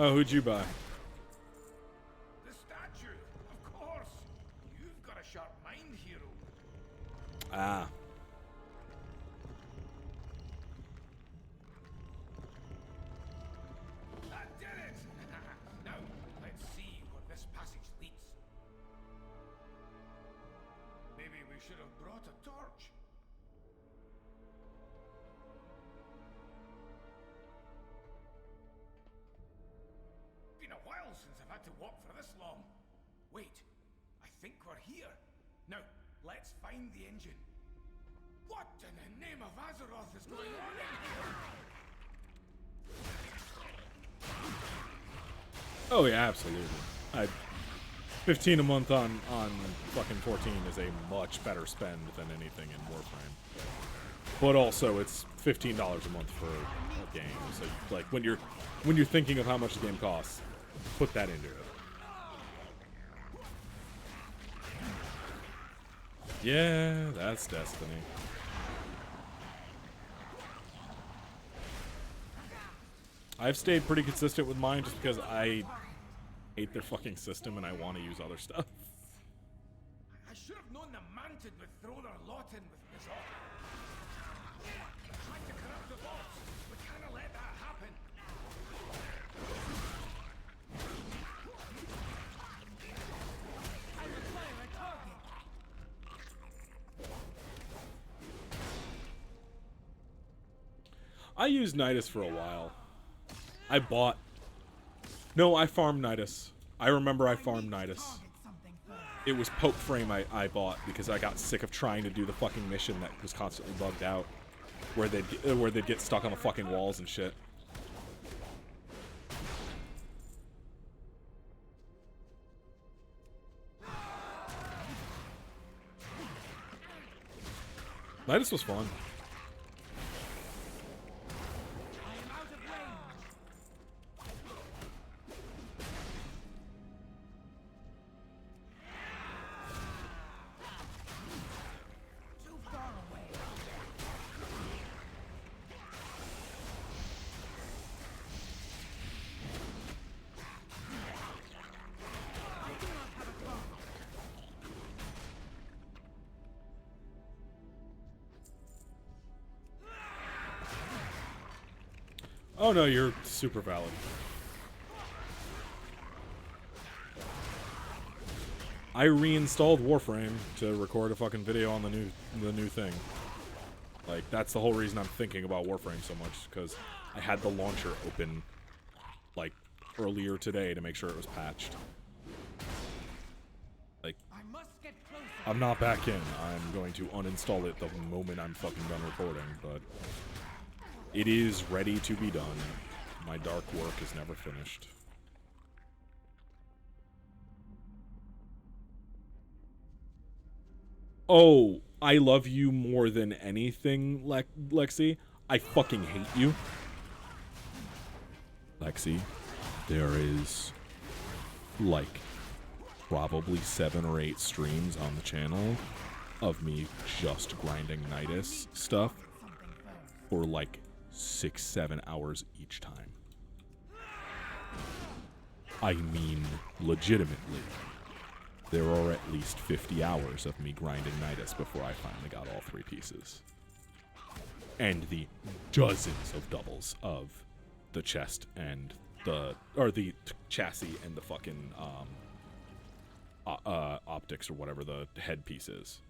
Oh, who'd you buy? The statue, of course. You've got a sharp mind, hero. Ah. That did it! Now, let's see where this passage leads. Maybe we should have brought a torch. Been a while since I've had to walk for this long. Wait, I think we're here. Now, let's find the engine. What in the name of Azeroth is going on in here? Oh, yeah, absolutely. $15 a month on fucking 14 is a much better spend than anything in Warframe. But also, it's $15 a month for a game. So, like, when you're thinking of how much the game costs, put that into it. Yeah, that's Destiny. I've stayed pretty consistent with mine just because I hate their fucking system and I want to use other stuff. I should have known the Mantid would throw their lot in with Bizarre. Tried to corrupt the vaults. We can't let that happen. I require a target. I used Nidus for a while. I farmed Nidus. I remember I farmed Nidus. Target something first. It was Poke Frame I bought because I got sick of trying to do the fucking mission that was constantly bugged out, where they'd get stuck on the fucking walls and shit. Nidus was fun. I am out of range. Too far away. I do not have a target. Oh no, you're super valid. I reinstalled Warframe to record a fucking video on the new thing. Like, that's the whole reason I'm thinking about Warframe so much, because I had the launcher open, like, earlier today to make sure it was patched. Like, I must get closer. I'm not back in. I'm going to uninstall it the moment I'm fucking done recording, but it is ready to be done. My dark work is never finished. Oh, I love you more than anything, Lexi. I fucking hate you. Lexi, there is, like, probably 7 or 8 streams on the channel of me just grinding Nidus stuff for, like, 6-7 hours each time. I mean, legitimately. There are at least 50 hours of me grinding Nidus before I finally got all 3 pieces. And the dozens of doubles of the chest and the chassis and the fucking optics or whatever the head piece is.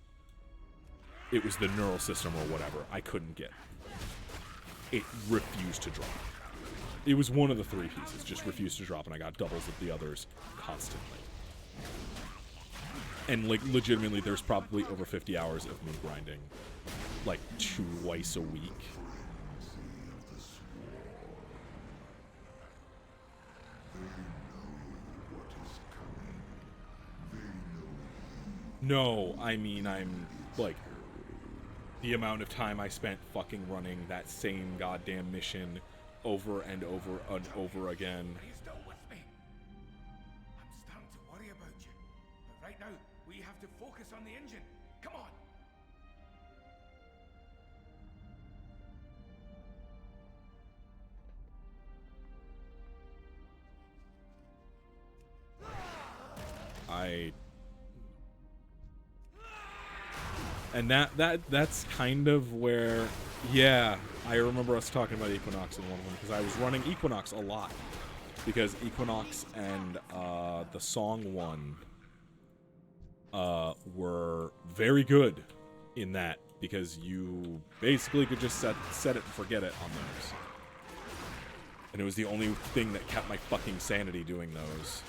It was the neural system or whatever. I couldn't get. It refused to drop. It was one of the 3 pieces, just refused to drop, and I got doubles of the others constantly. And, like, legitimately, there's probably over 50 hours of me grinding, like, twice a week. No, I mean, I'm, like, the amount of time I spent fucking running that same goddamn mission over and over and over again. Are you still with me? I'm starting to worry about you. But right now, we have to focus on the engine. Come on. And that's kind of where, yeah, I remember us talking about Equinox in one of them, because I was running Equinox a lot. Because Equinox and the Song one were very good in that, because you basically could just set it and forget it on those. And it was the only thing that kept my fucking sanity doing those.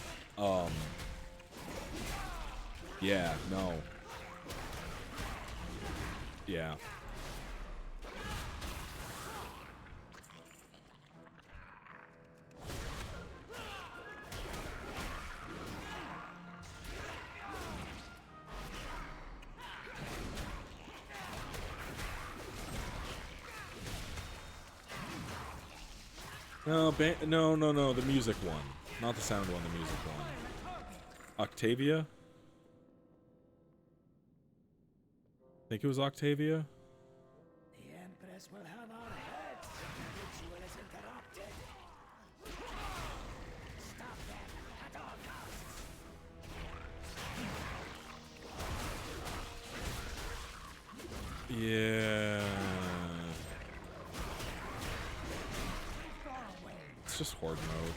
Yeah, no. Yeah. No, no, the music one. Not the sound one, the music one. Octavia? I think it was Octavia? The Empress will have our heads if the ritual is interrupted. Stop them at all costs. Yeah. It's just horde mode.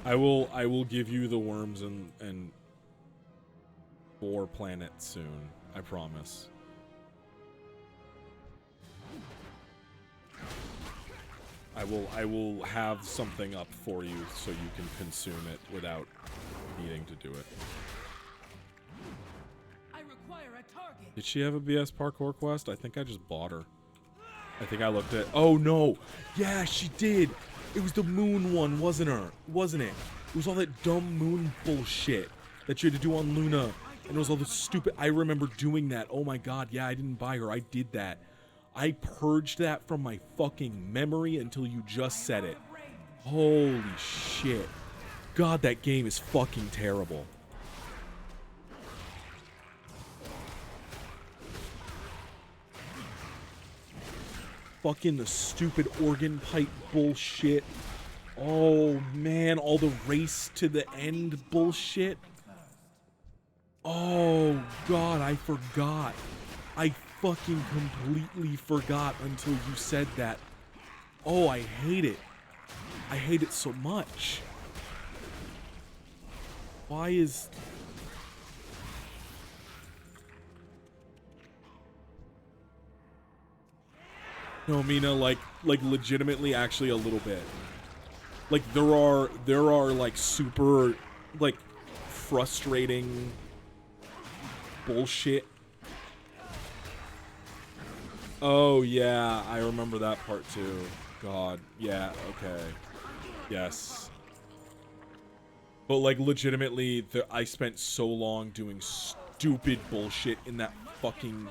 I will give you the worms and 4 planets soon. I promise. I will have something up for you so you can consume it without needing to do it. I require a target. Did she have a BS parkour quest? I think I just bought her. I think I looked at... Oh, no. Yeah, she did. It was the moon one, wasn't it? It was all that dumb moon bullshit that you had to do on Luna. And it was all the stupid... I remember doing that. Oh, my God. Yeah, I didn't buy her. I did that. I purged that from my fucking memory until you just said it. Holy shit. God, that game is fucking terrible. Fucking the stupid organ pipe bullshit. Oh man, all the race to the end bullshit. Oh God, I forgot. I fucking completely forgot until you said that. Oh, I hate it. I hate it so much. Why is... No, Mina, like legitimately actually a little bit. Like there are like super like frustrating bullshit. Oh yeah, I remember that part too. God, yeah, okay. Yes. But like legitimately I spent so long doing stupid bullshit in that fucking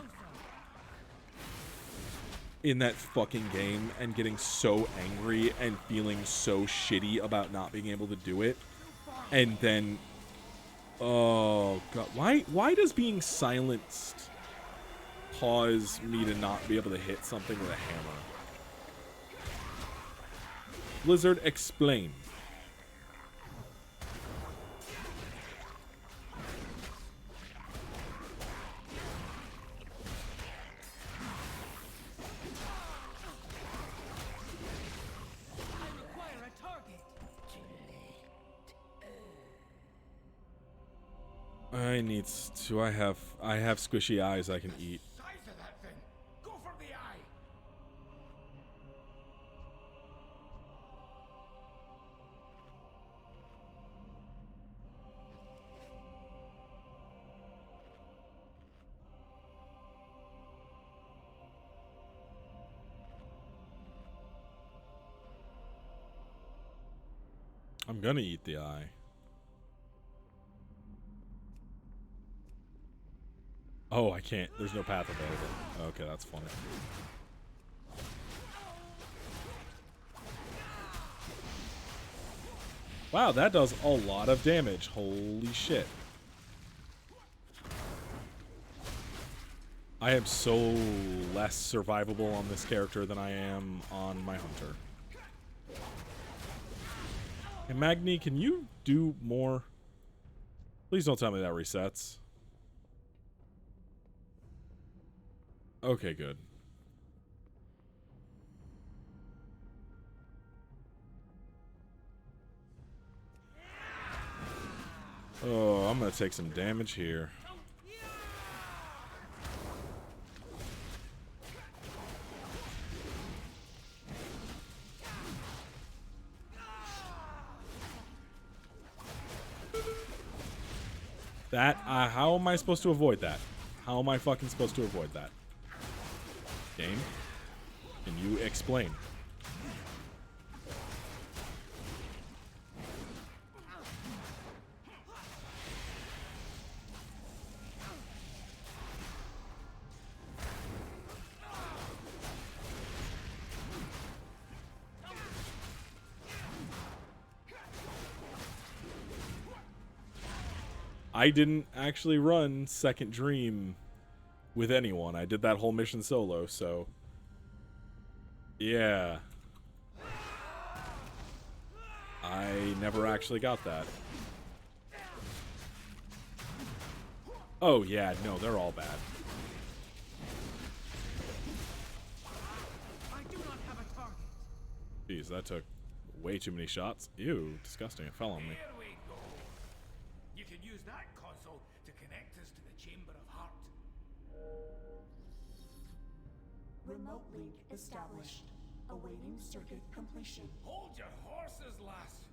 game and getting so angry and feeling so shitty about not being able to do it. And then, oh God, why does being silenced cause me to not be able to hit something with a hammer? Blizzard, explain. I need to. I have squishy eyes I can eat. Size of that thing. Go for the eye. I'm gonna eat the eye. Oh, I can't. There's no path available. Okay, that's funny. Wow, that does a lot of damage. Holy shit. I am so less survivable on this character than I am on my hunter. Hey, Magni, can you do more? Please don't tell me that resets. Okay, good. Oh, I'm gonna take some damage here. That, how am I supposed to avoid that? How am I fucking supposed to avoid that? Game? Can you explain? I didn't actually run Second Dream with anyone. I did that whole mission solo, so yeah. I never actually got that. Oh yeah, no, they're all bad. I do not have a target. Jeez, that took way too many shots. Ew, disgusting. It fell on me. Here we go. You can use that console to connect us to the Chamber of Heart. Remote link established. Awaiting circuit completion. Hold your horses, lass.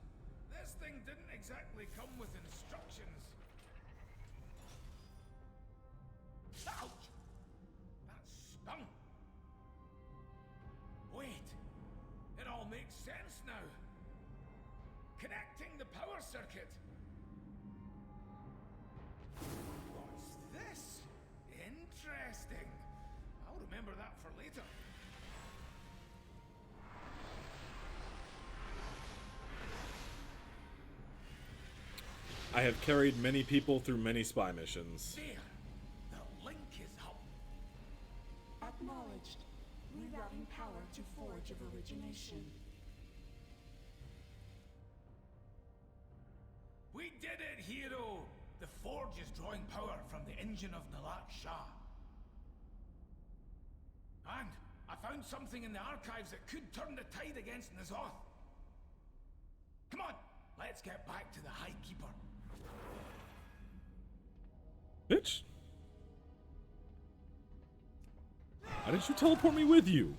This thing didn't exactly come with instructions. Ouch! That stung. Wait. It all makes sense now. Connecting the power circuit. What's this? Interesting. I'll remember that for later. I have carried many people through many spy missions. There. The link is up. Acknowledged. Rerouting power to Forge of Origination. We did it, hero! The Forge is drawing power from the engine of Nalat Shah. And I found something in the archives that could turn the tide against Nazoth. Come on, let's get back to the High Keeper. Bitch. Why didn't you teleport me with you?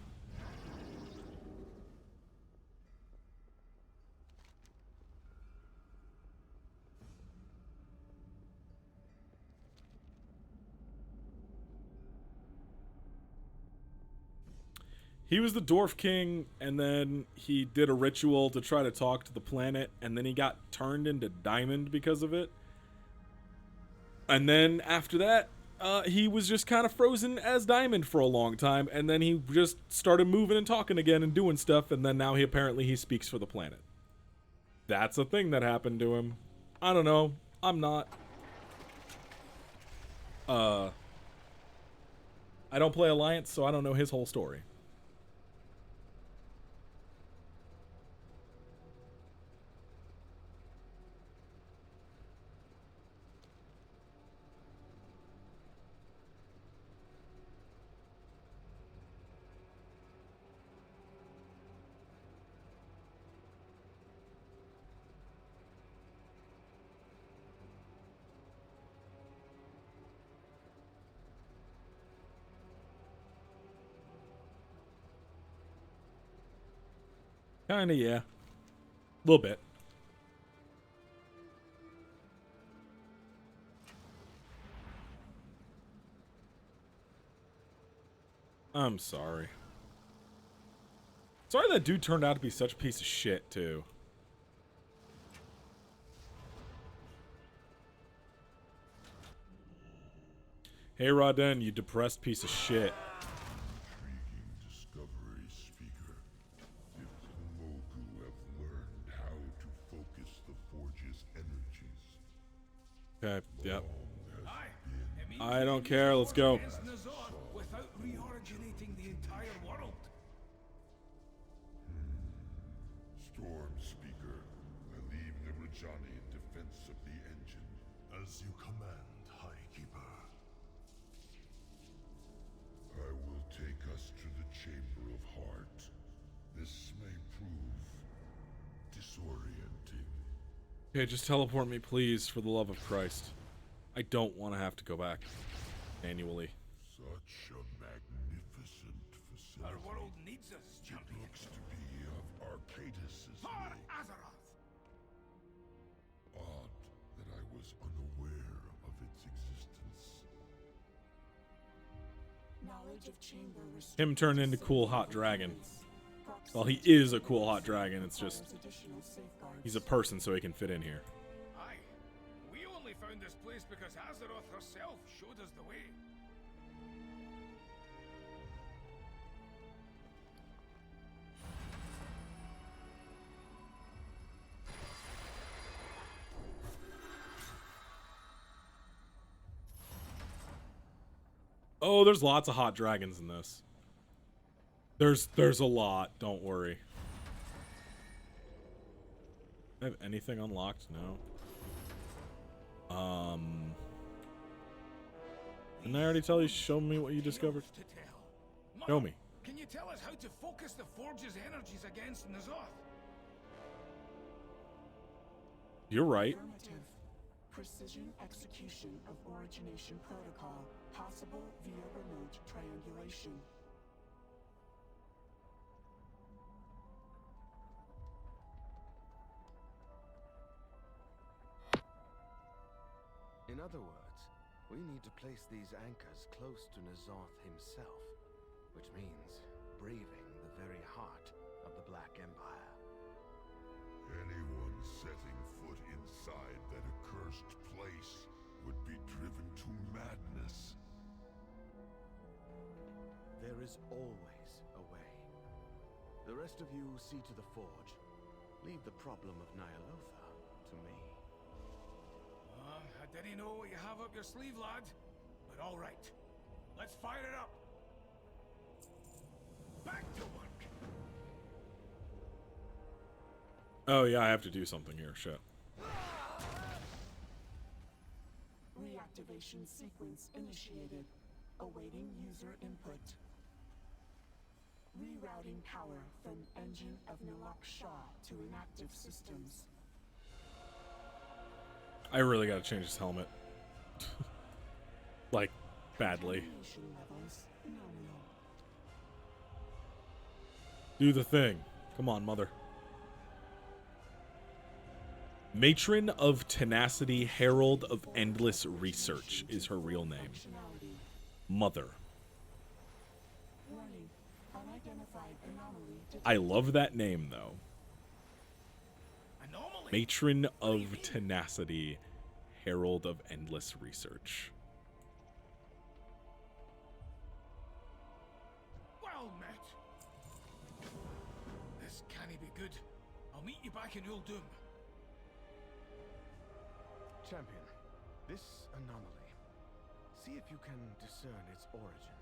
He was the Dwarf King, and then he did a ritual to try to talk to the planet, and then he got turned into Diamond because of it. And then after that, he was just kind of frozen as Diamond for a long time, and then he just started moving and talking again and doing stuff, and then now he speaks for the planet. That's a thing that happened to him. I don't know. I'm not. I don't play Alliance, so I don't know his whole story. Kinda, yeah. A little bit. I'm sorry. Sorry that dude turned out to be such a piece of shit, too. Hey, Rodden, you depressed piece of shit. Intriguing discovery, Speaker. If Kumogu have learned how to focus the Forge's energies, Okay, yep. long Aye. has It means I we don't can care, use let's Forge go. against Nazoth without reoriginating the entire world. Storm Speaker, I leave the Rajani in defense of the engine. As you command, High Keeper. I will take us to the Chamber of Heart. This may prove disorienting. Okay, just teleport me, please, for the love of Christ. I don't want to have to go back annually. Such a magnificent facility. Our world needs us, It champion. looks to be of Arcadis' For make. Azeroth! Odd that I was unaware of its existence. Knowledge of chamber Him turned into cool hot dragon. Proximity Well, he is a cool hot dragon, it's just requires additional safeguards. he's a person, so he can fit in here. Aye. We only found this place because Azeroth herself showed us the way. Oh, there's lots of hot dragons in this. There's a lot, don't worry. I have anything unlocked? No. Didn't I already tell you, show me what you discovered? Show me. Can you tell us how to focus the Forge's energies against Nazoth? You're right. Affirmative. Precision execution of origination protocol, possible via remote triangulation. In other words, we need to place these anchors close to Nazoth himself, which means braving the very heart of the Black Empire. Anyone setting foot inside that accursed place would be driven to madness. There is always a way. The rest of you see to the Forge. Leave the problem of Nyalotha to me. I didn't know what you have up your sleeve, lad. But all right, let's fire it up. Back to work. Oh yeah, I have to do something here. Shit. Reactivation sequence initiated. Awaiting user input. Rerouting power from engine of Nalak Shah to inactive systems. I really gotta change this helmet. Like, badly. Contamination levels nominal. Do the thing. Come on, mother. Matron of Tenacity, Herald of Endless Research is her real name. Functionality. Mother. Warning. Unidentified anomaly detected. I love that name, though. Anomaly. Matron of Tenacity, Herald of Endless Research. Well met. This can't be good. I'll meet you back in Uldum. Champion, this anomaly. See if you can discern its origin.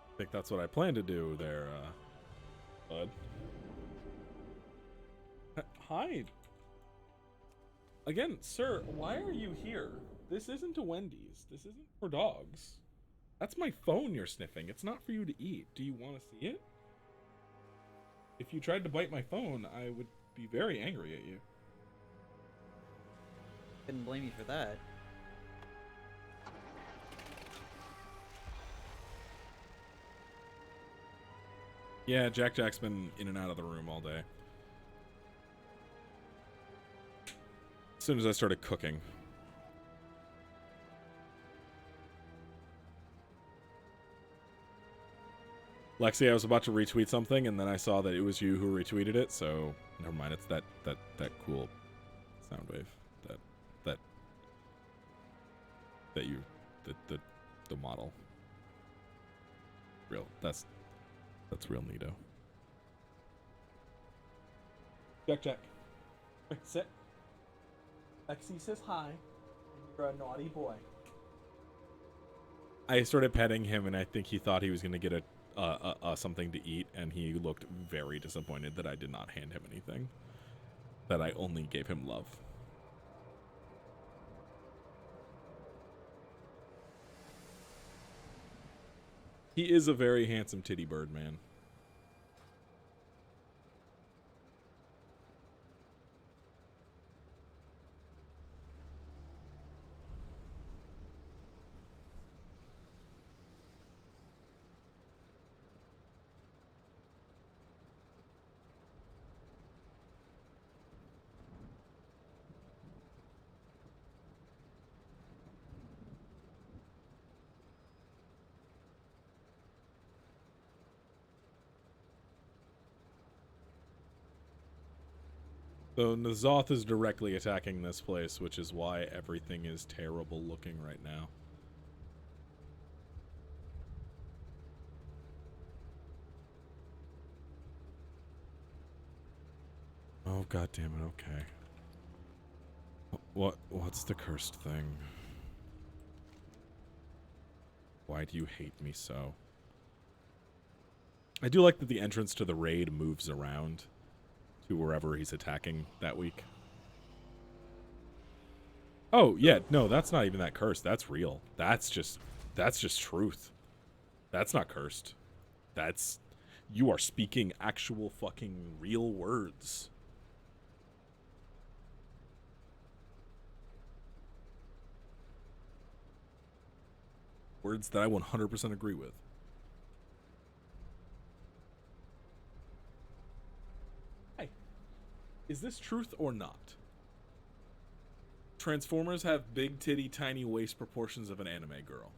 I think that's what I plan to do there, bud. Hi. Again, sir, why are you here? This isn't a Wendy's. This isn't for dogs. That's my phone you're sniffing. It's not for you to eat. Do you want to see it? If you tried to bite my phone, I would be very angry at you. Couldn't blame you for that. Yeah, Jack's been in and out of the room all day. As soon as I started cooking. Lexi, I was about to retweet something, and then I saw that it was you who retweeted it, so never mind. It's that cool sound wave. The model. Real. That's real neato. Jack. Sit. Lexi says hi. You're a naughty boy. I started petting him, and I think he thought he was going to get a something to eat, and he looked very disappointed that I did not hand him anything. That I only gave him love. He is a very handsome titty bird, man. So Nazoth is directly attacking this place, which is why everything is terrible looking right now. Oh, god damn it, okay. What's the cursed thing? Why do you hate me so? I do like that the entrance to the raid moves around to wherever he's attacking that week. Oh, yeah, no, that's not even that cursed. That's real. That's just truth. That's not cursed. That's... You are speaking actual fucking real words. Words that I 100% agree with. Hey, is this truth or not? Transformers have big titty, tiny waist proportions of an anime girl.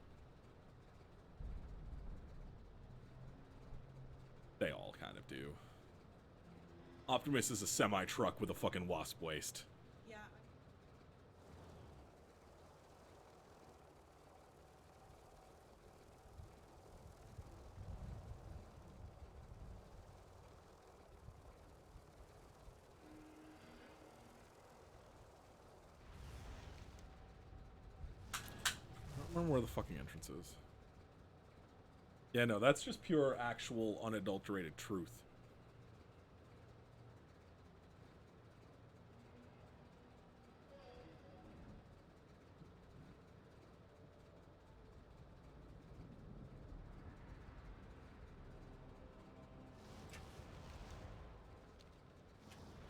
They all kind of do. Optimus is a semi-truck with a fucking wasp waist. Yeah. I don't remember where the fucking entrance is. Yeah, no, that's just pure, actual, unadulterated truth.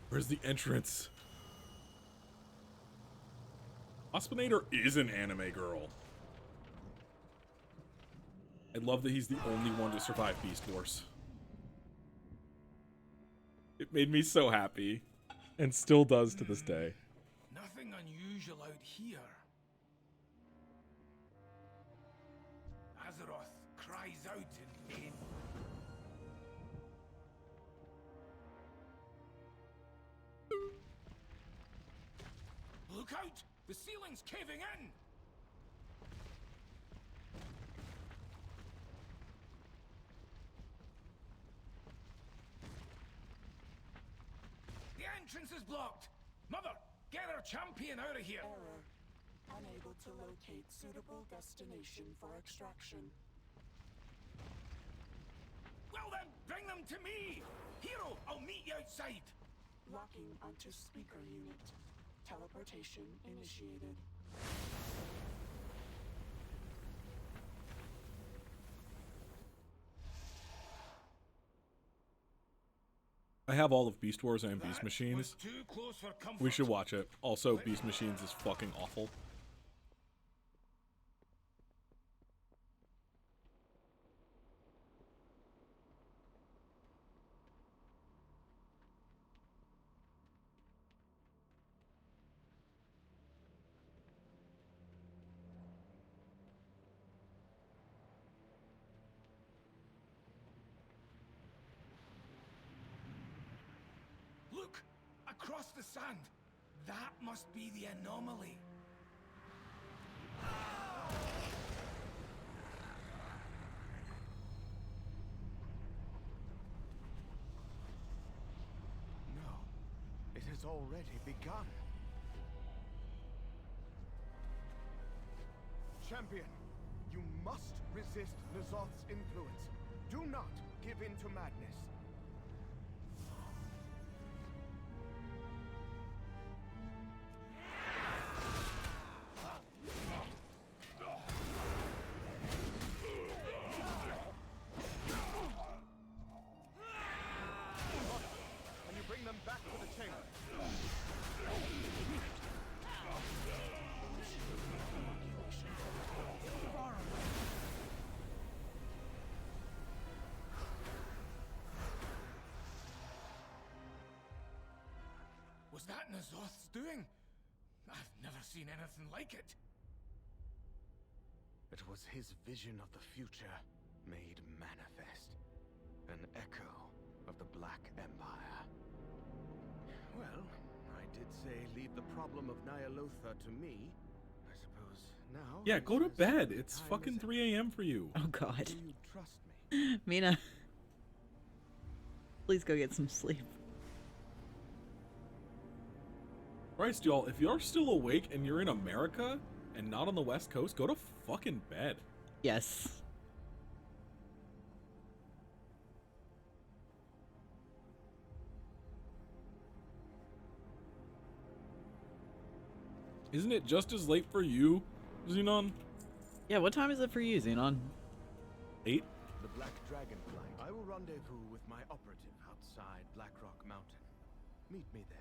Where's the entrance? Waspinator is an anime girl. I love that he's the only one to survive Beast Wars. It made me so happy. And still does to this day. Nothing unusual out here. Azeroth cries out in pain. Look out! The ceiling's caving in! The entrance is blocked! Mother, get our champion out of here! Error. Unable to locate suitable destination for extraction. Well then, bring them to me! Hero, I'll meet you outside! Locking onto speaker unit. Teleportation initiated. I have all of Beast Wars and Beast That Machines. was too close for comfort. We should watch it. Also, Beast Machines is fucking awful. Look! Across the sand! That must be the anomaly. No, it has already begun. Champion, you must resist N'Zoth's influence. Do not give in to madness. Can you bring them back to the chamber? Was that N'Zoth's doing? I've never seen anything like it. It was his vision of the future made manifest. An echo of the Black Empire. Well, I did say leave the problem of Nyalotha to me. I suppose now... Yeah, go to it's as bed. good It's time fucking as 3 a.m. for you. Oh god. Do you trust me? Mina. Please go get some sleep. Christ, y'all, if you're still awake and you're in America and not on the West Coast, go to fucking bed. Yes. Isn't it just as late for you, Xenon? Yeah, what time is it for you, Xenon? 8? The Black Dragonflight. I will rendezvous with my operative outside Blackrock Mountain. Meet me there.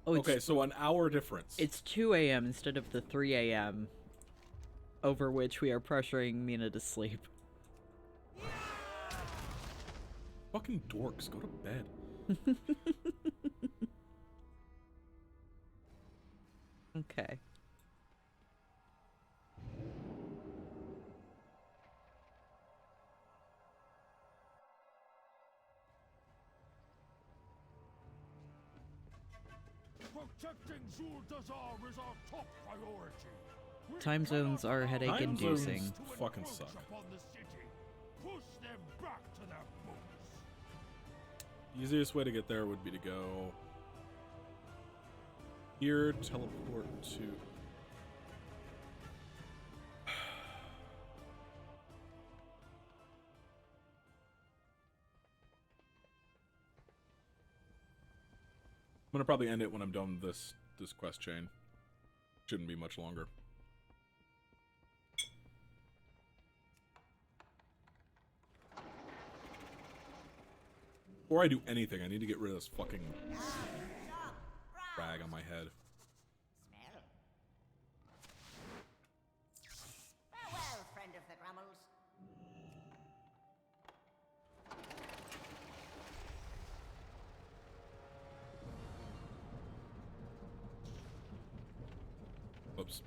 Oh, Okay, so an hour difference. It's 2 a.m. instead of the 3 a.m. over which we are pressuring Mina to sleep. Fucking dorks, go to bed. Okay. Protecting Zul'Dazar is our top priority. We Time zones cannot are allow headache Time inducing. zones to fucking encroach suck. upon the city. Push them back to their boats. Easiest way to get there would be to go here, teleport to... I'm gonna probably end it when I'm done with this quest chain. Shouldn't be much longer. Before I do anything, I need to get rid of this fucking rag on my head. Smell. Farewell, friend of the Grummels. Oops.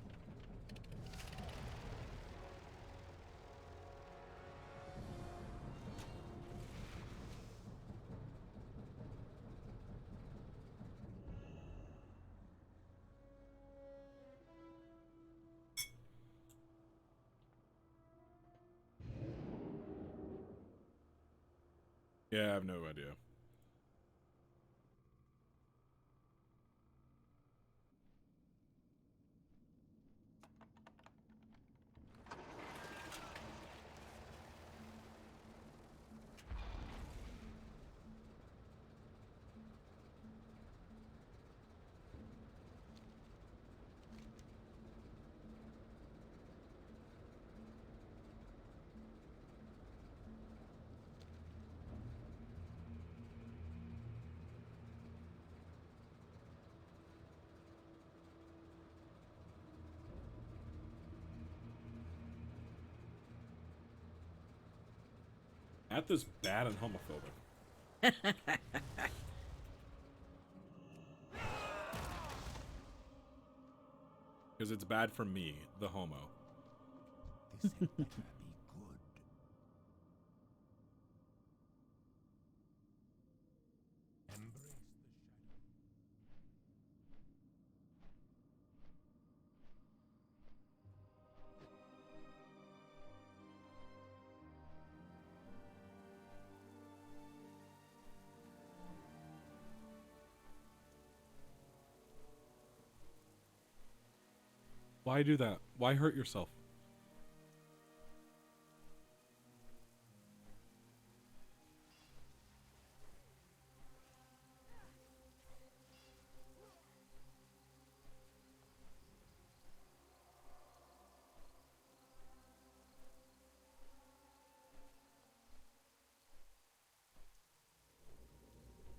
Yeah, I have no idea. At this bad and homophobic. Because it's bad for me, the homo. This had better be good. Embrace the shadow. Why do that? Why hurt yourself?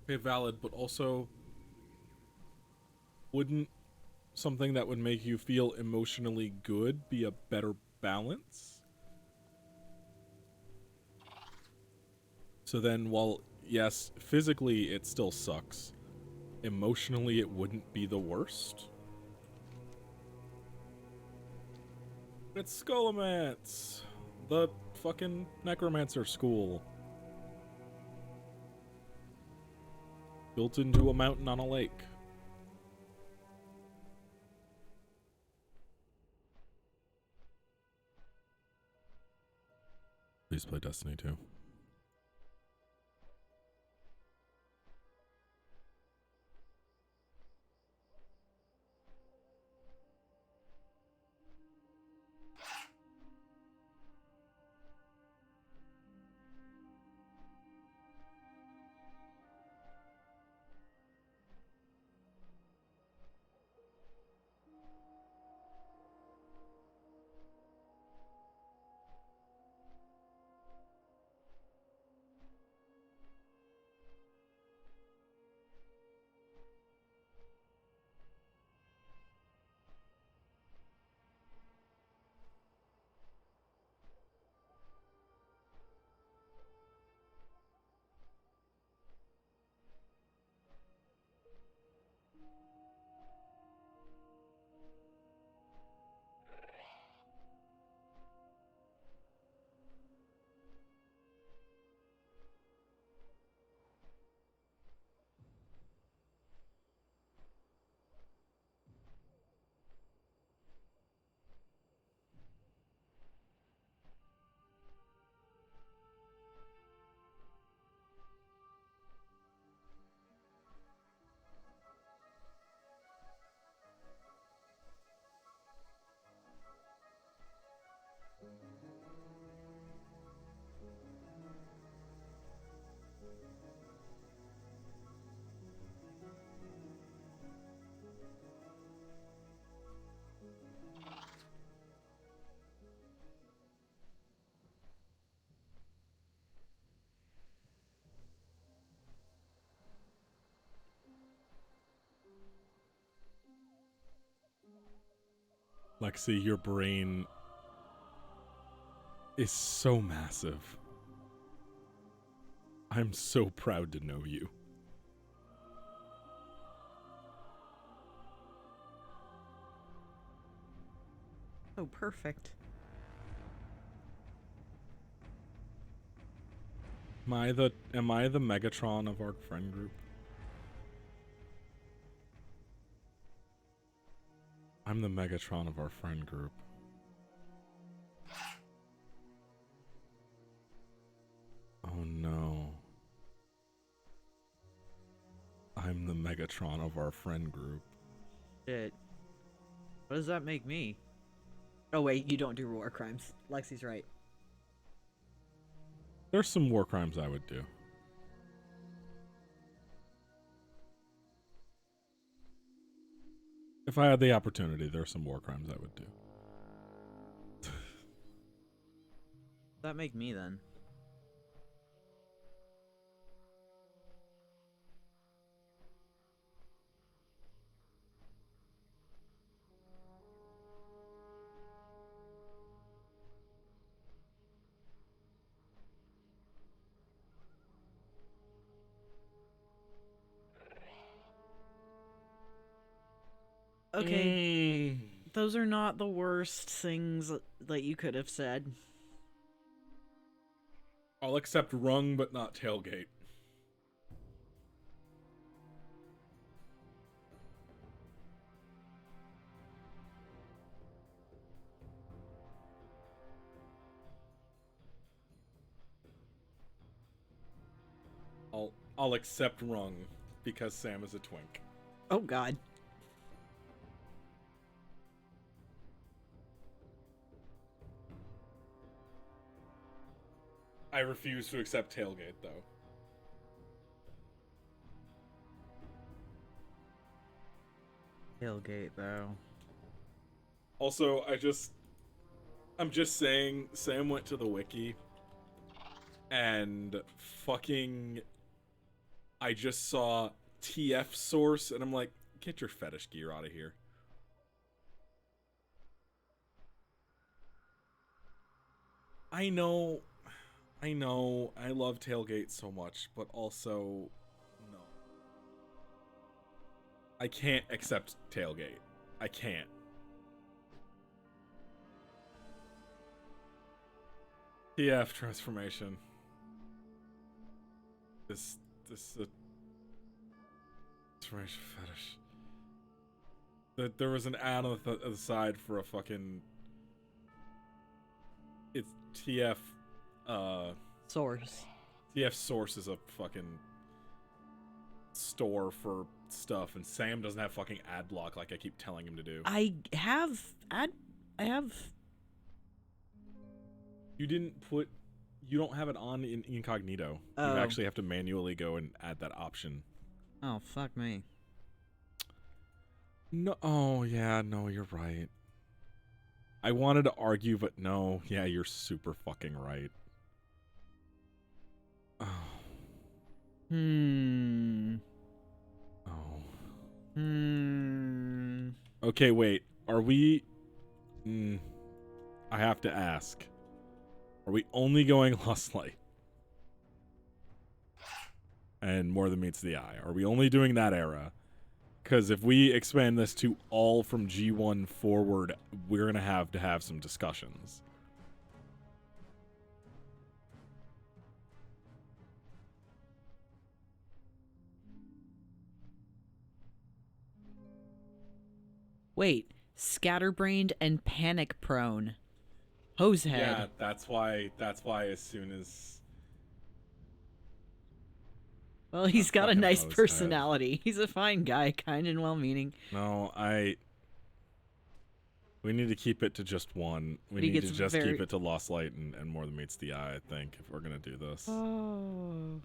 Okay, valid, but also wouldn't something that would make you feel emotionally good be a better balance? So then, while, yes, physically it still sucks, emotionally it wouldn't be the worst? It's Skullomance! The fucking necromancer school. Built into a mountain on a lake. Please play Destiny 2. Lexi, your brain is so massive. I'm so proud to know you. Oh, perfect. Am I the Megatron of our friend group? I'm the Megatron of our friend group. Oh no. I'm the Megatron of our friend group. Shit. What does that make me? Oh wait, you don't do war crimes. Lexi's right. There's some war crimes I would do. If I had the opportunity, there's some war crimes I would do. What does that make me then? Okay, those are not the worst things that you could have said. I'll accept rung, but not tailgate. I'll accept rung because Sam is a twink. Oh god. I refuse to accept tailgate though. Tailgate though. Also, I'm just saying, Sam went to the wiki and fucking I just saw TF source and I'm like, get your fetish gear out of here. I know, I love tailgate so much, but also, no. I can't accept tailgate. I can't. TF transformation. This transformation fetish. There was an ad on the side for a fucking. It's TF. Source. TF Source is a fucking store for stuff, and Sam doesn't have fucking ad block like I keep telling him to do. I have. You didn't put. You don't have it on in incognito. Oh. You actually have to manually go and add that option. Oh, fuck me. No. Oh, yeah. No, you're right. I wanted to argue, but no. Yeah, you're super fucking right. Oh. Oh. Okay, wait. Are we... I have to ask. Are we only going Lost Light? And More Than Meets the Eye? Are we only doing that era? Because if we expand this to all from G1 forward, we're going to have some discussions. Wait, scatterbrained and panic prone. Hosehead. Yeah, that's why as soon as... Well, he's got a fucking nice Hosehead. personality. He's a fine guy, kind and well-meaning. No, we need to keep it to just one. We But he need to gets just very- keep it to Lost Light and More Than Meets the Eye, I think, if we're going to do this. Oh.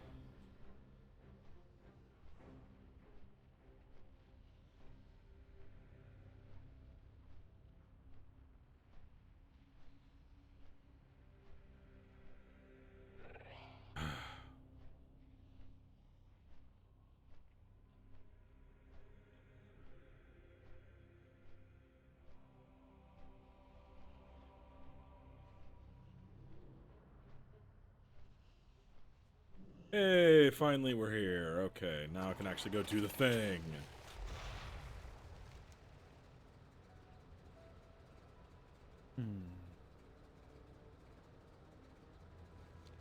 Hey, finally we're here. Okay, now I can actually go do the thing.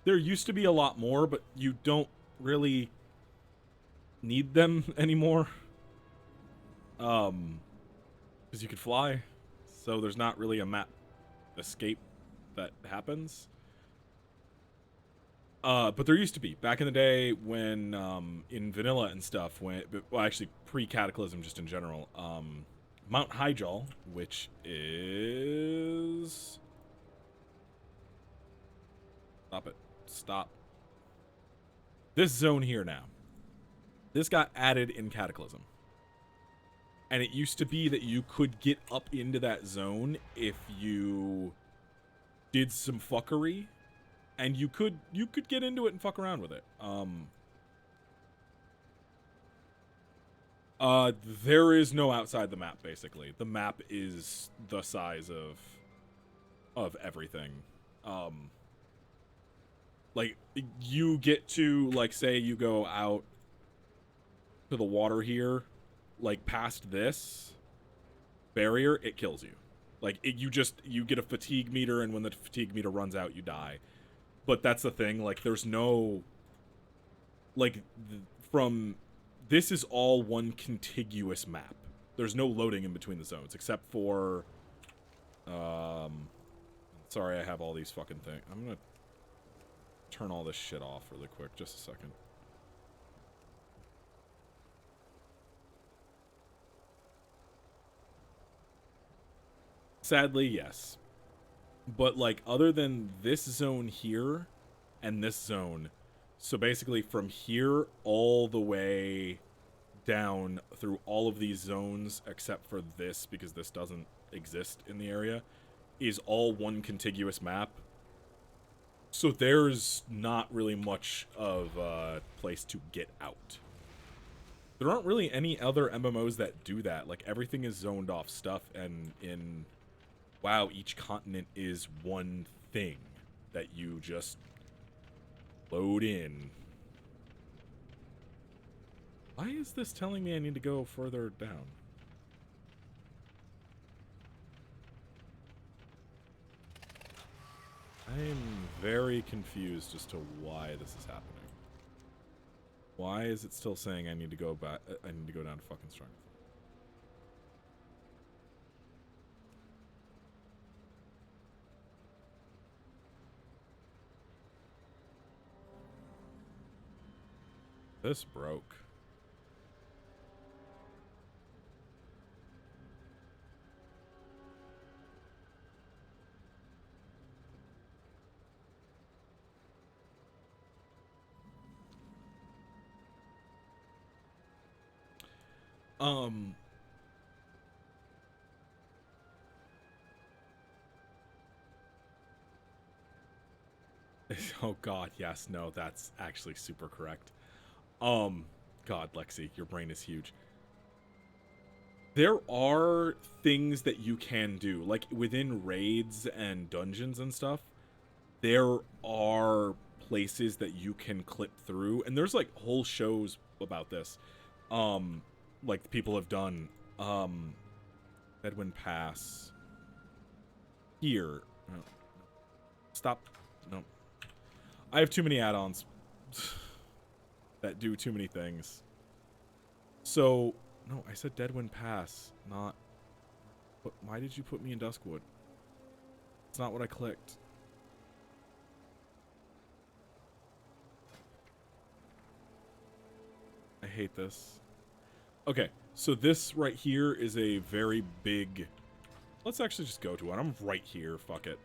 There used to be a lot more, but you don't really need them anymore. Because you could fly, so there's not really a map escape that happens. But there used to be back in the day when in vanilla and stuff, when well, actually pre-Cataclysm, just in general, Mount Hyjal, which is stop this zone here now. This got added in Cataclysm. And it used to be that you could get up into that zone if you did some fuckery, and you could get into it and fuck around with it. There is no outside the map, basically. The map is the size of everything. Like, you get to, like, say you go out to the water here, like, past this barrier, it kills you. Like, you get a fatigue meter, and when the fatigue meter runs out, you die. But that's the thing, like, there's no, like, this is all one contiguous map. There's no loading in between the zones, except for, sorry, I have all these fucking things. I'm gonna turn all this shit off really quick, just a second. Sadly, yes. But, like, other than this zone here and this zone, so basically from here all the way down through all of these zones, except for this, because this doesn't exist in the area, is all one contiguous map. So there's not really much of a place to get out. There aren't really any other MMOs that do that. Like, everything is zoned off stuff, and in WoW, each continent is one thing that you just load in. Why is this telling me I need to go further down? I am very confused as to why this is happening. Why is it still saying I need to go back? I need to go down to fucking strength. This broke. Oh god, yes, no, that's actually super correct. God, Lexi, your brain is huge. There are things that you can do, like within raids and dungeons and stuff. There are places that you can clip through, and there's like whole shows about this. Like people have done Bedouin Pass here. Oh, stop. No. I have too many add-ons that do too many things. So, no, I said Deadwind Pass, not... But why did you put me in Duskwood? It's not what I clicked. I hate this. Okay, so this right here is a very big... Let's actually just go to it. I'm right here, fuck it.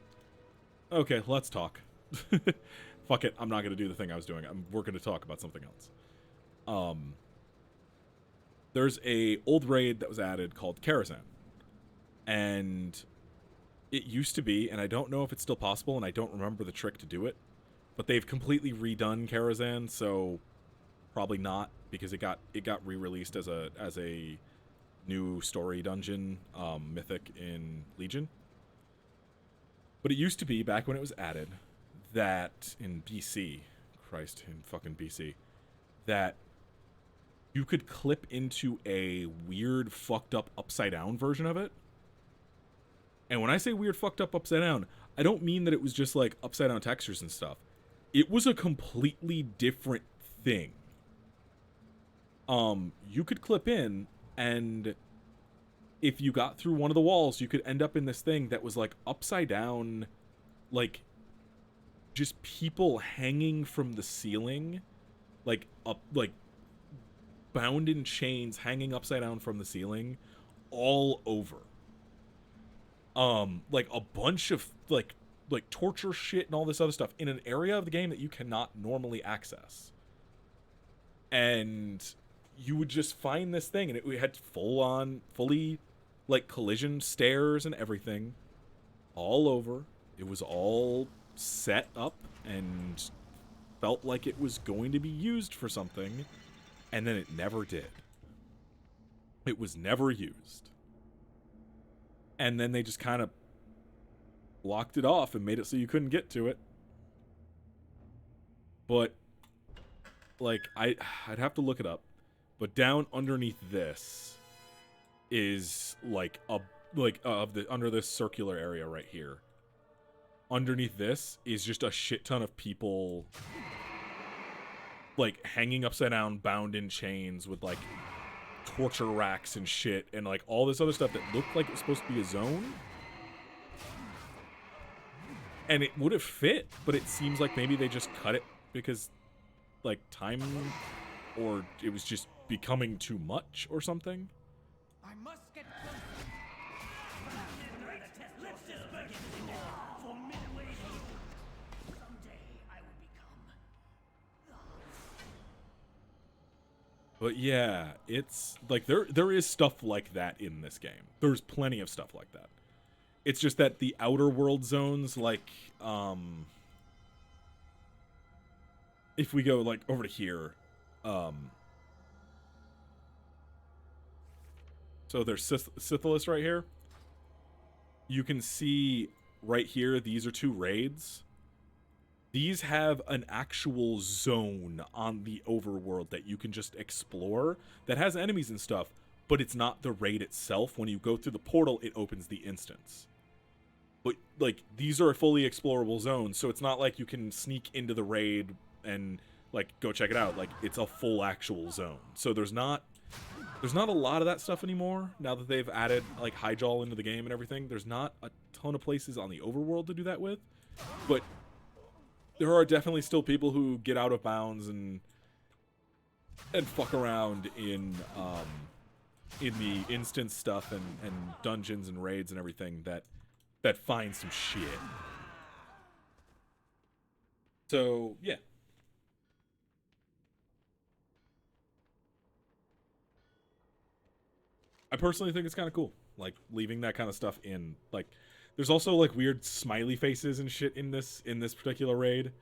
Okay, let's talk. Fuck it, I'm not going to do the thing I was doing. We're going to talk about something else. There's a old raid that was added called Karazhan. And it used to be, and I don't know if it's still possible, and I don't remember the trick to do it, but they've completely redone Karazhan, so probably not, because it got re-released as a new story dungeon, mythic in Legion. But it used to be, back when it was added, that in BC, Christ, in fucking BC, that you could clip into a weird, fucked up, upside down version of it. And when I say weird, fucked up, upside down, I don't mean that it was just like upside down textures and stuff. It was a completely different thing. You could clip in, and if you got through one of the walls, you could end up in this thing that was like upside down, like just people hanging from the ceiling, like up, like bound in chains, hanging upside down from the ceiling, all over. Like a bunch of like torture shit and all this other stuff in an area of the game that you cannot normally access. And you would just find this thing, and it had fully like collision stairs and everything all over. It was all set up and felt like it was going to be used for something, and then it never did. It was never used. And then they just kind of blocked it off and made it so you couldn't get to it. But like I'd have to look it up. But down underneath this is like under this circular area right here. Underneath this is just a shit ton of people like hanging upside down, bound in chains with like torture racks and shit, and like all this other stuff that looked like it was supposed to be a zone. And it would have fit, but it seems like maybe they just cut it because like time, or it was just becoming too much or something. I must get closer. Let's just make it for midway. Someday I will become. But yeah, it's like there is stuff like that in this game. There's plenty of stuff like that. It's just that the outer world zones, like if we go like over to here, so there's Syphilis right here. You can see right here, these are two raids. These have an actual zone on the overworld that you can just explore that has enemies and stuff, but it's not the raid itself. When you go through the portal, it opens the instance. But like these are fully explorable zones, so it's not like you can sneak into the raid and like go check it out. Like it's a full actual zone. So there's not a lot of that stuff anymore now that they've added like Hyjal into the game and everything. There's not a ton of places on the overworld to do that with, but there are definitely still people who get out of bounds and fuck around in the instance stuff and dungeons and raids and everything that find some shit. So yeah. I personally think it's kind of cool, like leaving that kind of stuff in. Like, there's also like weird smiley faces and shit in this particular raid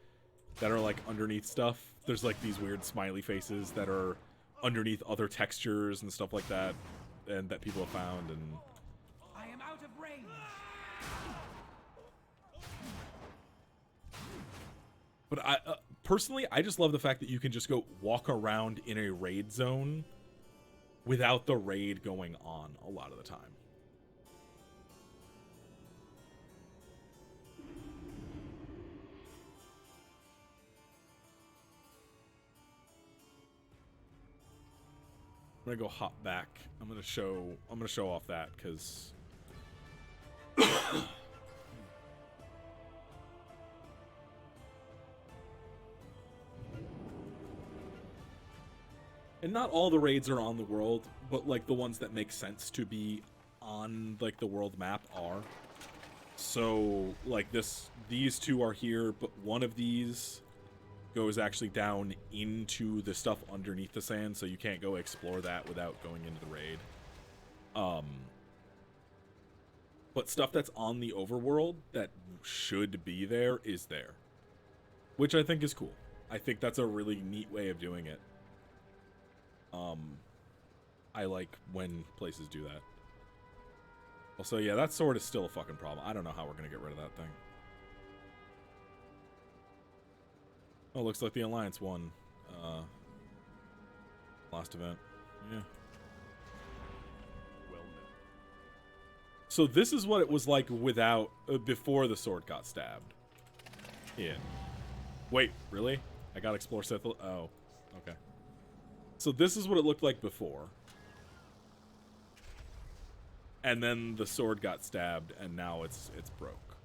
that are like underneath stuff. There's like these weird smiley faces that are underneath other textures and stuff like that, and that people have found. And I am out of range. but I personally, I just love the fact that you can just go walk around in a raid zone without the raid going on a lot of the time. I'm gonna go hop back. I'm gonna show off that because and not all the raids are on the world, but like the ones that make sense to be on like the world map are. So like these two are here, but one of these goes actually down into the stuff underneath the sand, so you can't go explore that without going into the raid. But stuff that's on the overworld that should be there is there, which I think is cool. I think that's a really neat way of doing it. I like when places do that. Also, yeah, that sword is still a fucking problem. I don't know how we're gonna get rid of that thing. Oh, looks like the Alliance won. Last event. Yeah. Well met. So this is what it was like without, before the sword got stabbed. Yeah. Wait, really? I gotta explore Sith. Oh, okay. So this is what it looked like before. And then the sword got stabbed, and now it's broke.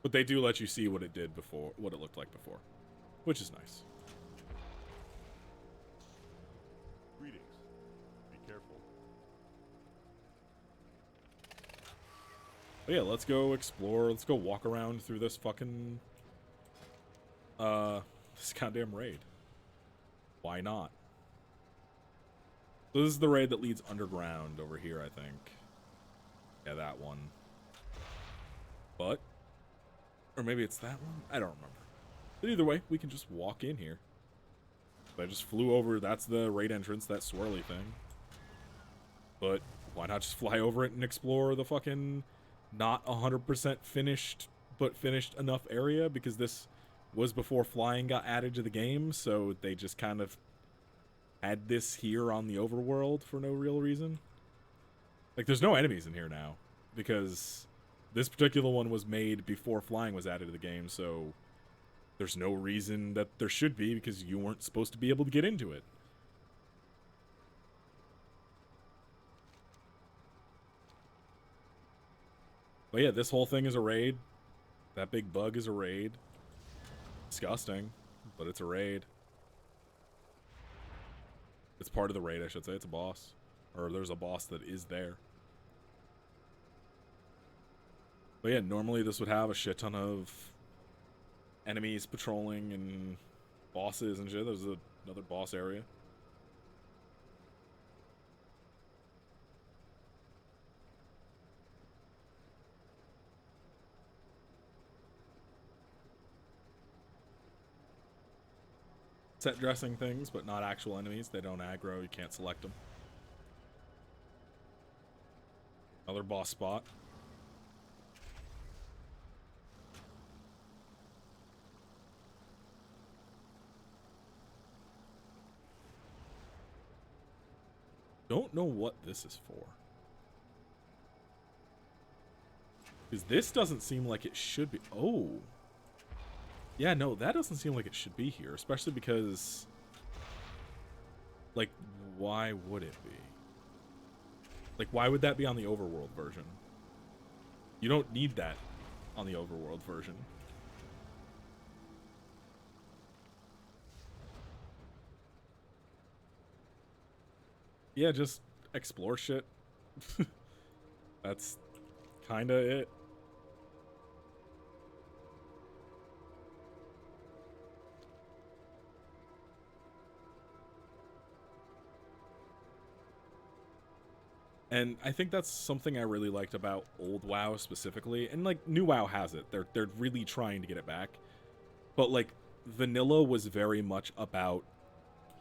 But they do let you see what it did before, what it looked like before, which is nice. Greetings. Be careful. But yeah, let's go explore. Let's go walk around through this fucking this goddamn raid. Why not? So this is the raid that leads underground over here, I think. Yeah, that one. But, or maybe it's that one? I don't remember. But either way, we can just walk in here. I just flew over, that's the raid entrance, that swirly thing. But why not just fly over it and explore the fucking not 100% finished, but finished enough area? Because this was before flying got added to the game, so they just kind of had this here on the overworld for no real reason. Like, there's no enemies in here now, because this particular one was made before flying was added to the game, so there's no reason that there should be, because you weren't supposed to be able to get into it. But yeah, this whole thing is a raid. That big bug is a raid. Disgusting, but it's a raid. It's part of the raid, I should say. It's a boss. Or there's a boss that is there. But yeah, normally this would have a shit ton of enemies patrolling and bosses and shit. There's another boss area. Set dressing things, but not actual enemies. They don't aggro. You can't select them. Another boss spot. Don't know what this is for. Because this doesn't seem like it should be. Oh. Yeah, no, that doesn't seem like it should be here. Especially because, like, why would it be? Like, why would that be on the overworld version? You don't need that on the overworld version. Yeah, just explore shit. That's kinda it. And I think that's something I really liked about old WoW specifically, and like new WoW has it. They're really trying to get it back. But like vanilla was very much about,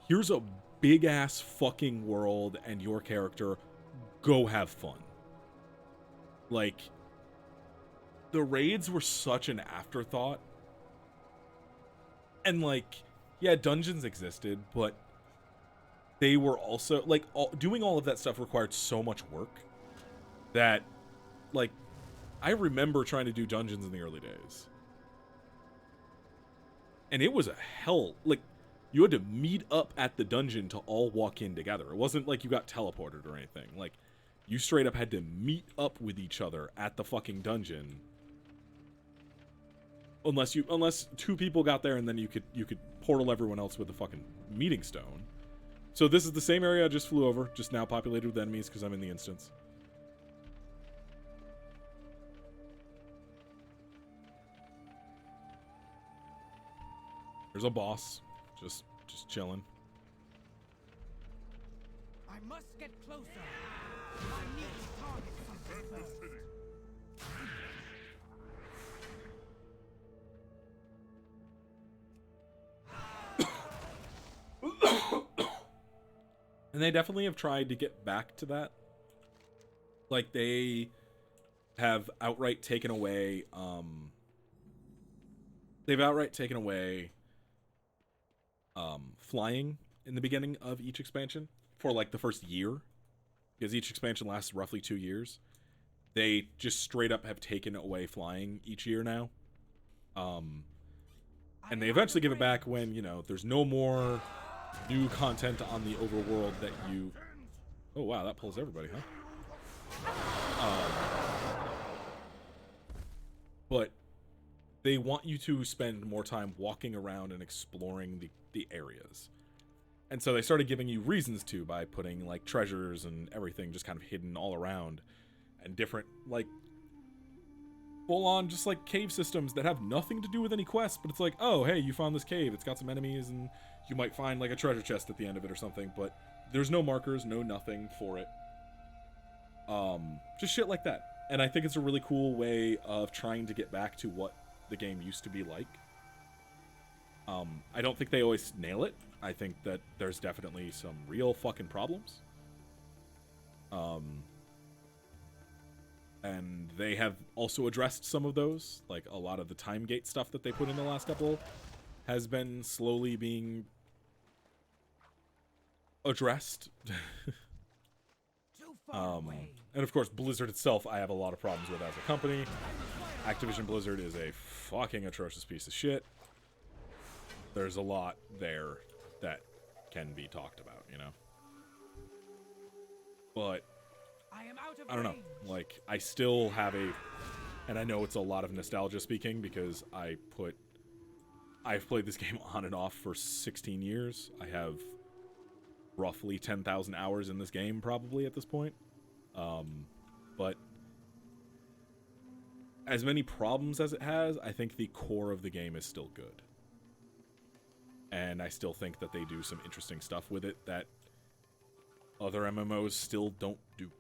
here's a big ass fucking world and your character, go have fun. Like, the raids were such an afterthought. And like, yeah, dungeons existed, but they were also like doing all of that stuff required so much work that, like, I remember trying to do dungeons in the early days, and it was a hell. Like, you had to meet up at the dungeon to all walk in together. It wasn't like you got teleported or anything. Like, you straight up had to meet up with each other at the fucking dungeon. Unless two people got there, and then you could portal everyone else with the fucking meeting stone. So this is the same area I just flew over, just now populated with enemies because I'm in the instance. There's a boss, just chilling. I must get closer. I need to target something first. And they definitely have tried to get back to that. Like, they have outright taken away, flying in the beginning of each expansion for like the first year, because each expansion lasts roughly 2 years. They just straight up have taken away flying each year now. And they eventually give it back when, you know, there's no more new content on the overworld that you... Oh, wow, that pulls everybody, huh? But they want you to spend more time walking around and exploring the areas. And so they started giving you reasons to by putting, like, treasures and everything just kind of hidden all around. And different, like, full-on just, like, cave systems that have nothing to do with any quests. But it's like, oh, hey, you found this cave. It's got some enemies, and you might find, like, a treasure chest at the end of it or something. But there's no markers, no nothing for it. Just shit like that. And I think it's a really cool way of trying to get back to what the game used to be like. I don't think they always nail it. I think that there's definitely some real fucking problems. And they have also addressed some of those. Like, a lot of the time gate stuff that they put in the last couple has been slowly being addressed. And of course, Blizzard itself, I have a lot of problems with as a company. Activision Blizzard is a fucking atrocious piece of shit. There's a lot there that can be talked about, you know? But I don't know. Like, I still have and I know it's a lot of nostalgia speaking because I've played this game on and off for 16 years. I have roughly 10,000 hours in this game probably at this point. But as many problems as it has, I think the core of the game is still good. And I still think that they do some interesting stuff with it that other MMOs still don't do.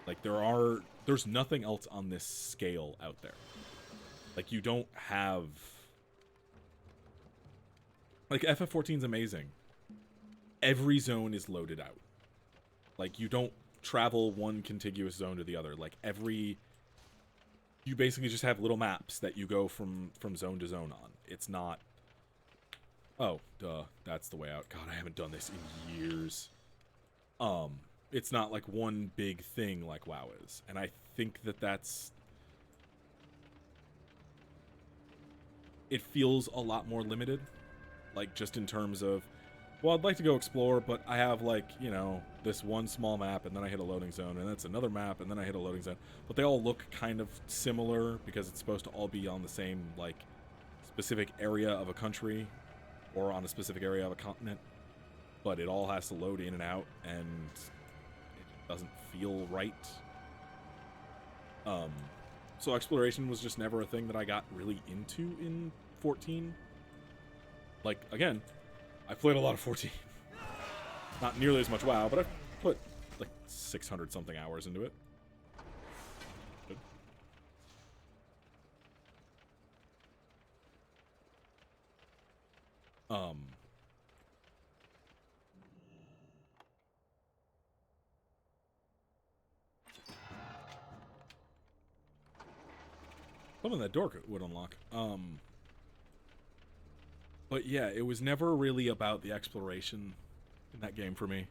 Like, there's nothing else on this scale out there. Like, you don't have... Like, FF14's amazing. Every zone is loaded out. Like, you don't travel one contiguous zone to the other. Like, you basically just have little maps that you go from zone to zone on. It's not... Oh, duh, that's the way out. God, I haven't done this in years. It's not like one big thing like WoW is. And I think that's... It feels a lot more limited. Like, just in terms of... Well, I'd like to go explore, but I have, like, you know, this one small map, and then I hit a loading zone, and that's another map, and then I hit a loading zone. But they all look kind of similar, because it's supposed to all be on the same, like, specific area of a country, or on a specific area of a continent. But it all has to load in and out, and it doesn't feel right. So exploration was just never a thing that I got really into in 14. Like, again... I played a lot of 14. Not nearly as much WoW, but I've put like 600 something hours into it. Good. Something that door would unlock. But yeah, it was never really about the exploration in that game for me.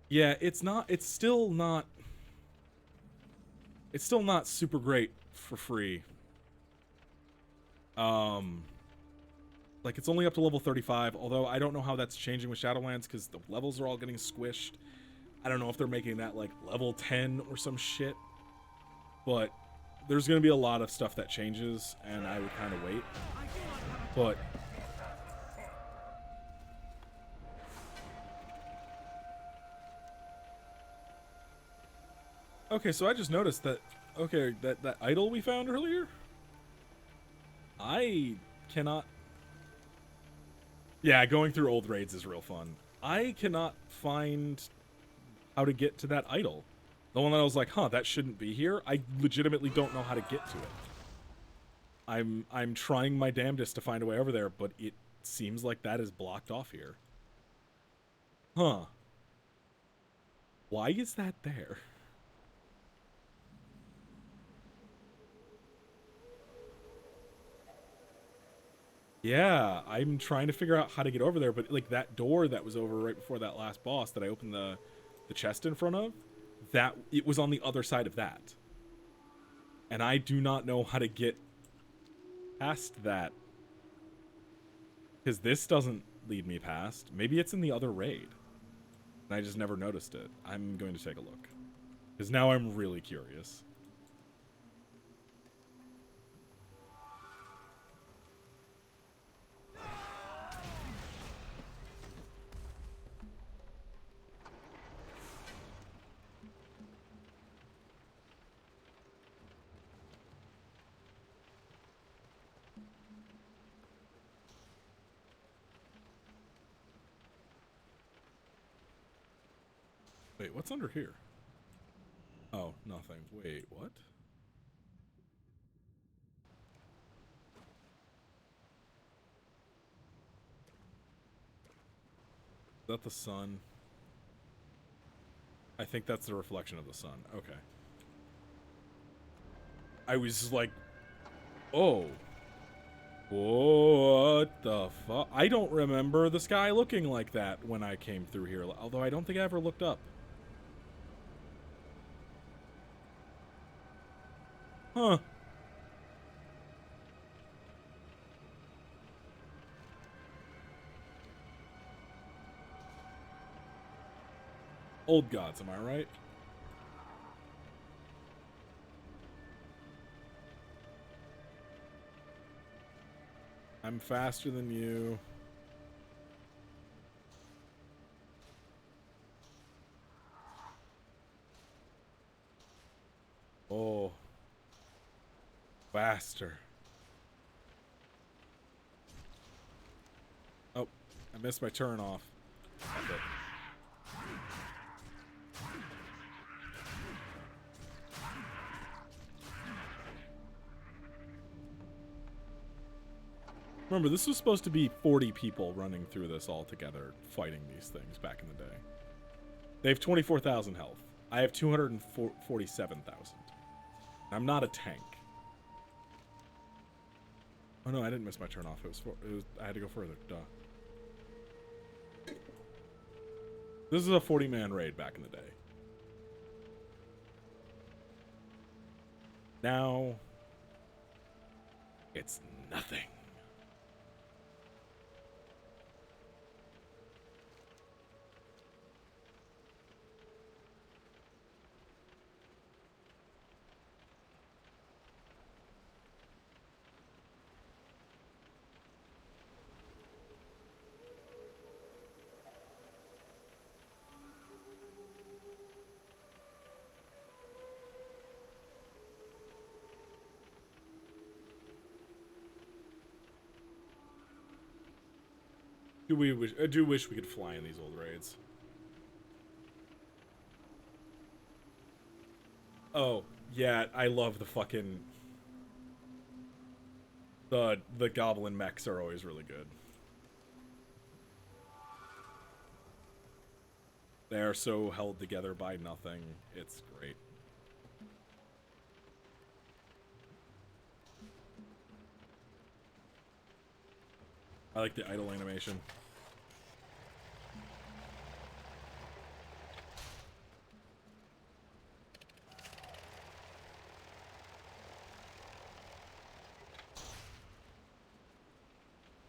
Yeah, it's still not super great for free. Like, it's only up to level 35, although I don't know how that's changing with Shadowlands because the levels are all getting squished. I don't know if they're making that like level 10 or some shit. But there's going to be a lot of stuff that changes, and I would kind of wait. But okay, so I just noticed that that idol we found earlier, I cannot... Yeah, going through old raids is real fun. I cannot find how to get to that idol. The one that I was like, huh, that shouldn't be here. I legitimately don't know how to get to it. I'm trying my damnedest to find a way over there, but it seems like that is blocked off here. Huh. Why is that there? Yeah, I'm trying to figure out how to get over there, but like that door that was over right before that last boss that I opened the chest in front of, that it was on the other side of that. And I do not know how to get past that. Because this doesn't lead me past. Maybe it's in the other raid. And I just never noticed it. I'm going to take a look. Because now I'm really curious. Wait, what's under here? Oh, nothing. Wait, what? Is that the sun? I think that's the reflection of the sun. Okay. I was like, oh. What the fuck? I don't remember the sky looking like that when I came through here. Although I don't think I ever looked up. Huh. Old gods, am I right? I'm faster than you. Oh. Faster. Oh, I missed my turn off. Okay. Remember, this was supposed to be 40 people running through this all together, fighting these things back in the day. They have 24,000 health. I have 247,000. I'm not a tank. Oh no, I didn't miss my turn off. I had to go further. Duh. This is a 40-man raid back in the day. Now, it's nothing. I do wish we could fly in these old raids. Oh, yeah, I love the fucking... The goblin mechs are always really good. They are so held together by nothing. It's great. I like the idle animation.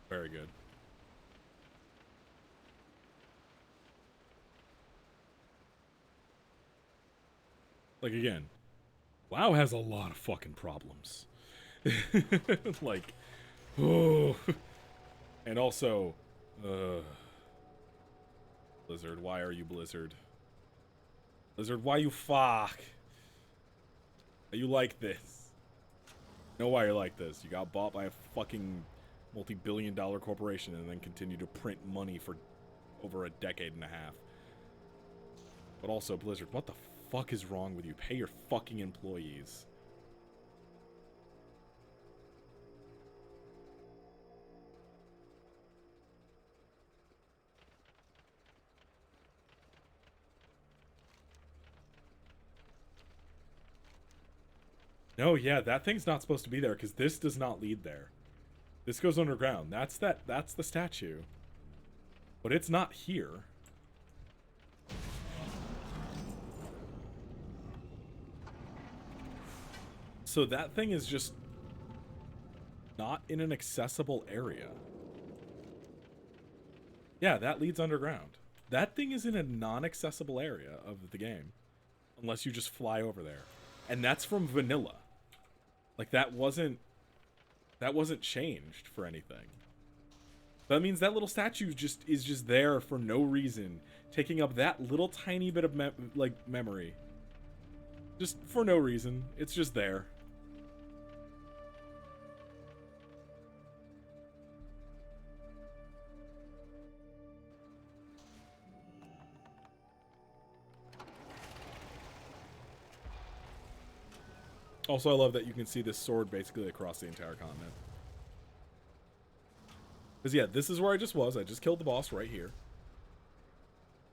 Very good. Like, again, WoW has a lot of fucking problems. Like, oh. And also, Blizzard, why are you Blizzard? Blizzard, why you fuck? Are you like this? You know why you're like this. You got bought by a fucking multi-billion-dollar corporation and then continue to print money for over a decade and a half. But also, Blizzard, what the fuck is wrong with you? Pay your fucking employees. No, yeah, that thing's not supposed to be there because this does not lead there. This goes underground. That's the statue. But it's not here. So that thing is just not in an accessible area. Yeah, that leads underground. That thing is in a non-accessible area of the game. Unless you just fly over there. And that's from vanilla. Like, that wasn't changed for anything. That means that little statue is just there for no reason, taking up that little tiny bit of memory. Just for no reason. It's just there. Also, I love that you can see this sword basically across the entire continent. Because, yeah, this is where I just was. I just killed the boss right here.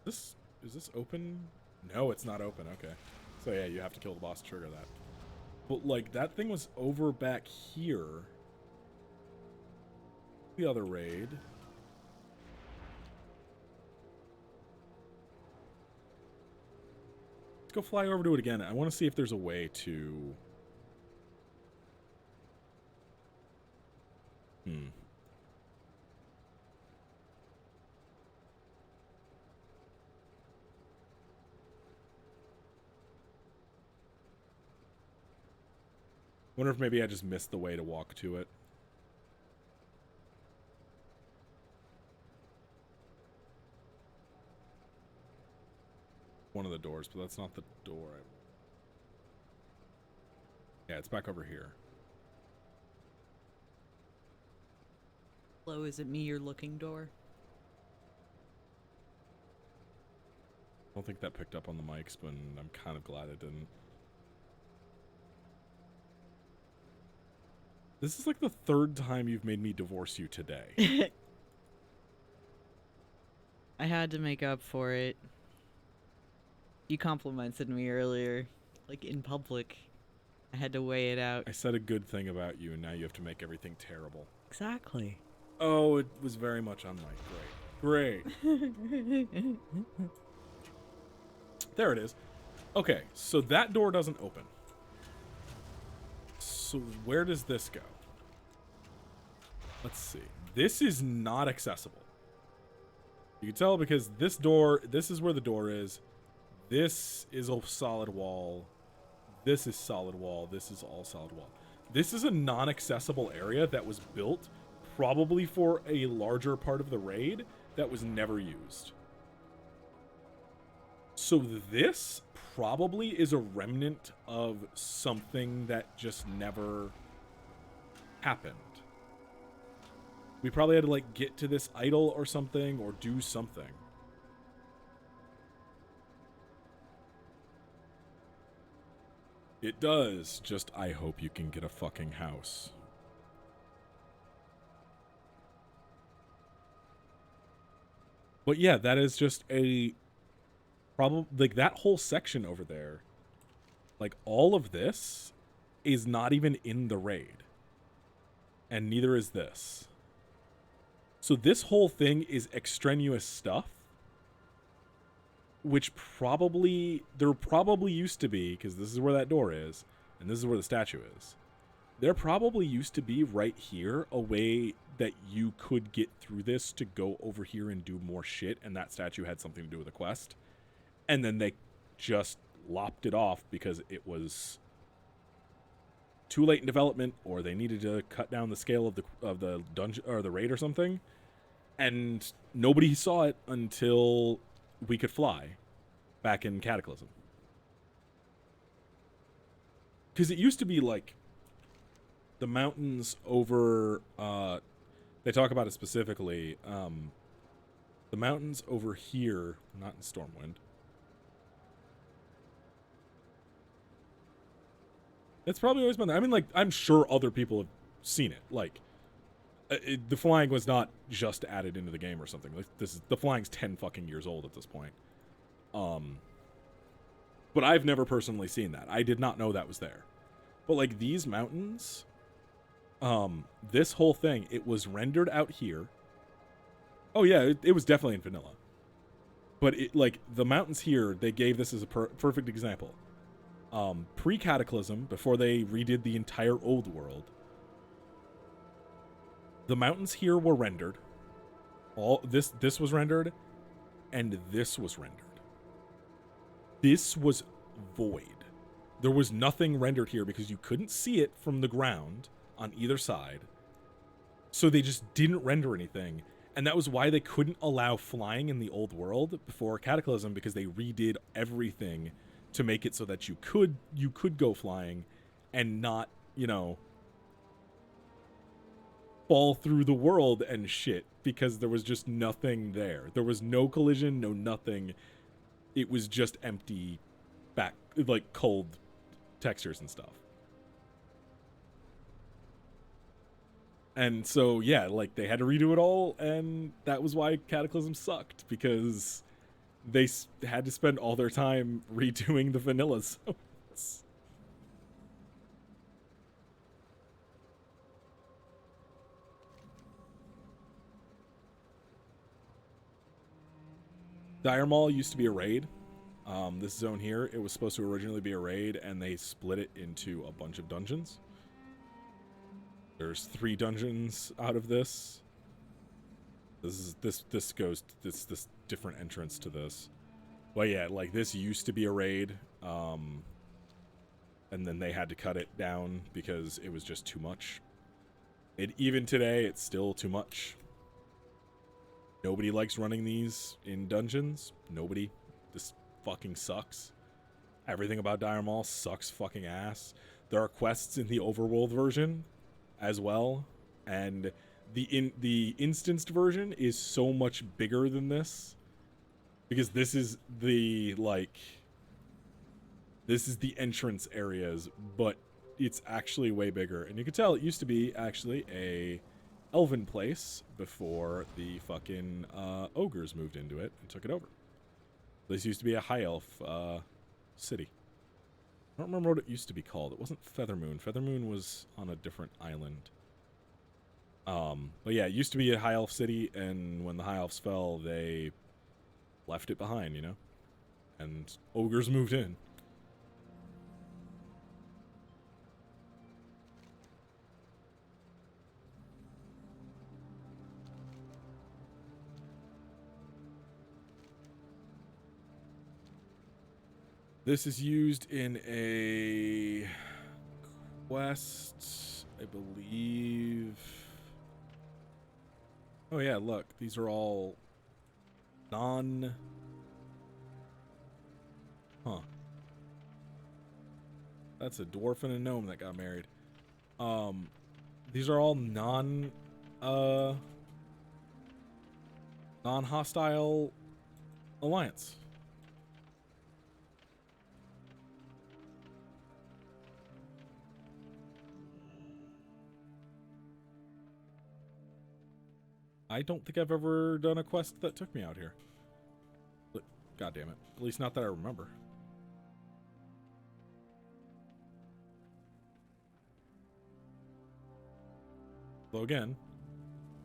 Is this open? No, it's not open. Okay. So, yeah, you have to kill the boss to trigger that. But, like, that thing was over back here. The other raid. Let's go fly over to it again. I want to see if there's a way to... Wonder if maybe I just missed the way to walk to it. One of the doors, but that's not the door. Yeah, it's back over here. Hello, is it me you're looking, door? I don't think that picked up on the mics, but I'm kind of glad it didn't. This is like the third time you've made me divorce you today. I had to make up for it. You complimented me earlier, like in public. I had to weigh it out. I said a good thing about you, and now you have to make everything terrible. Exactly. Oh, it was very much on mic. Great. There it is. Okay, so that door doesn't open. So where does this go? Let's see. This is not accessible. You can tell because this is where the door is. This is a solid wall. This is solid wall. This is all solid wall. This is a non-accessible area that was built probably for a larger part of the raid that was never used. So this probably is a remnant of something that just never happened. We probably had to like get to this idol or something or do something. It does. Just I hope you can get a fucking house. But yeah, that is just a problem. Like that whole section over there, like all of this is not even in the raid. And neither is this. So this whole thing is extraneous stuff, which there probably used to be, because this is where that door is, and this is where the statue is. There probably used to be right here a way that you could get through this to go over here and do more shit, and that statue had something to do with the quest. And then they just lopped it off because it was too late in development, or they needed to cut down the scale of the dungeon or the raid or something, and nobody saw it until we could fly back in Cataclysm. Because it used to be like the mountains over they talk about it specifically, the mountains over here, not in Stormwind. It's probably always been there. I mean, like, I'm sure other people have seen it. Like, the flying was not just added into the game or something. Like, the flying's 10 fucking years old at this point. But I've never personally seen that. I did not know that was there. But, like, these mountains This whole thing, it was rendered out here. Oh yeah, it was definitely in vanilla. But it, like, the mountains here, they gave this as a perfect example. Pre-Cataclysm, before they redid the entire old world, the mountains here were rendered. All this was rendered, and this was rendered. This was void. There was nothing rendered here because you couldn't see it from the ground on either side. So they just didn't render anything. And that was why they couldn't allow flying in the old world before Cataclysm, because they redid everything to make it so that you could go flying and not, you know, fall through the world and shit, because there was just nothing there. There was no collision, no nothing. It was just empty, back, like, cold textures and stuff. And so, yeah, like, they had to redo it all, and that was why Cataclysm sucked, because they had to spend all their time redoing the vanilla zones. Dire Maul used to be a raid. This zone here, it was supposed to originally be a raid, and they split it into a bunch of dungeons. There's 3 dungeons out of this. This different entrance to this. Well, yeah, like, this used to be a raid, and then they had to cut it down because it was just too much. Even today, it's still too much. Nobody likes running these in dungeons. Nobody. This fucking sucks. Everything about Dire Maul sucks fucking ass. There are quests in the overworld version as well, and the instanced version is so much bigger than this, because this is the, like, this is the entrance areas, but it's actually way bigger. And you can tell it used to be actually a elven place before the fucking ogres moved into it and took it over. This used to be a high elf city. I don't remember what it used to be called. It wasn't Feathermoon. Feathermoon was on a different island. But yeah, it used to be a high elf city, and when the high elves fell, they left it behind, you know? And ogres moved in. This is used in a quest, I believe. Oh yeah, look, these are all non... Huh. That's a dwarf and a gnome that got married. These are all non-hostile alliance. I don't think I've ever done a quest that took me out here. But, God damn it. At least not that I remember. Though again,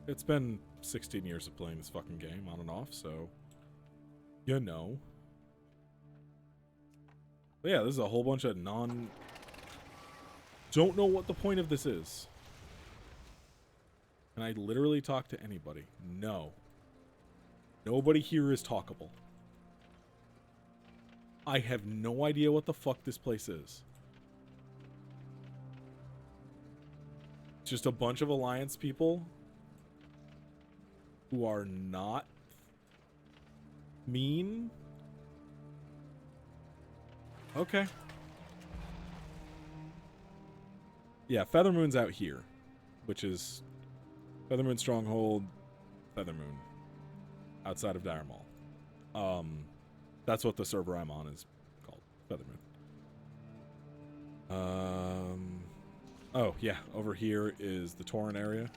it's been 16 years of playing this fucking game on and off, so you know. But yeah, this is a whole bunch of don't know what the point of this is. Can I literally talk to anybody? No. Nobody here is talkable. I have no idea what the fuck this place is. It's just a bunch of Alliance people who are not mean. Okay. Yeah, Feathermoon's out here, which is Feathermoon Stronghold, Feathermoon, outside of Dire Maul. That's what the server I'm on is called, Feathermoon. Oh yeah, over here is the Tauren area.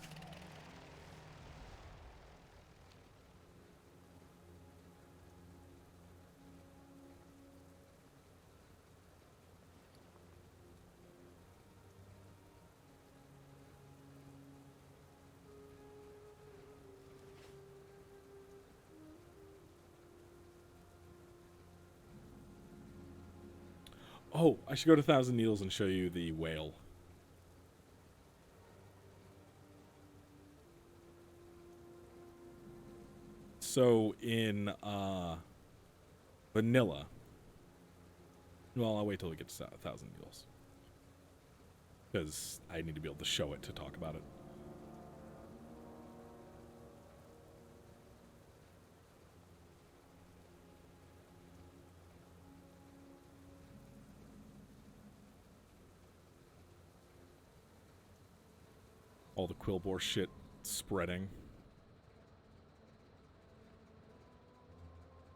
Oh, I should go to Thousand Needles and show you the whale. So in vanilla, well, I'll wait till we get to Thousand Needles because I need to be able to show it to talk about it. All the Quillbore shit spreading.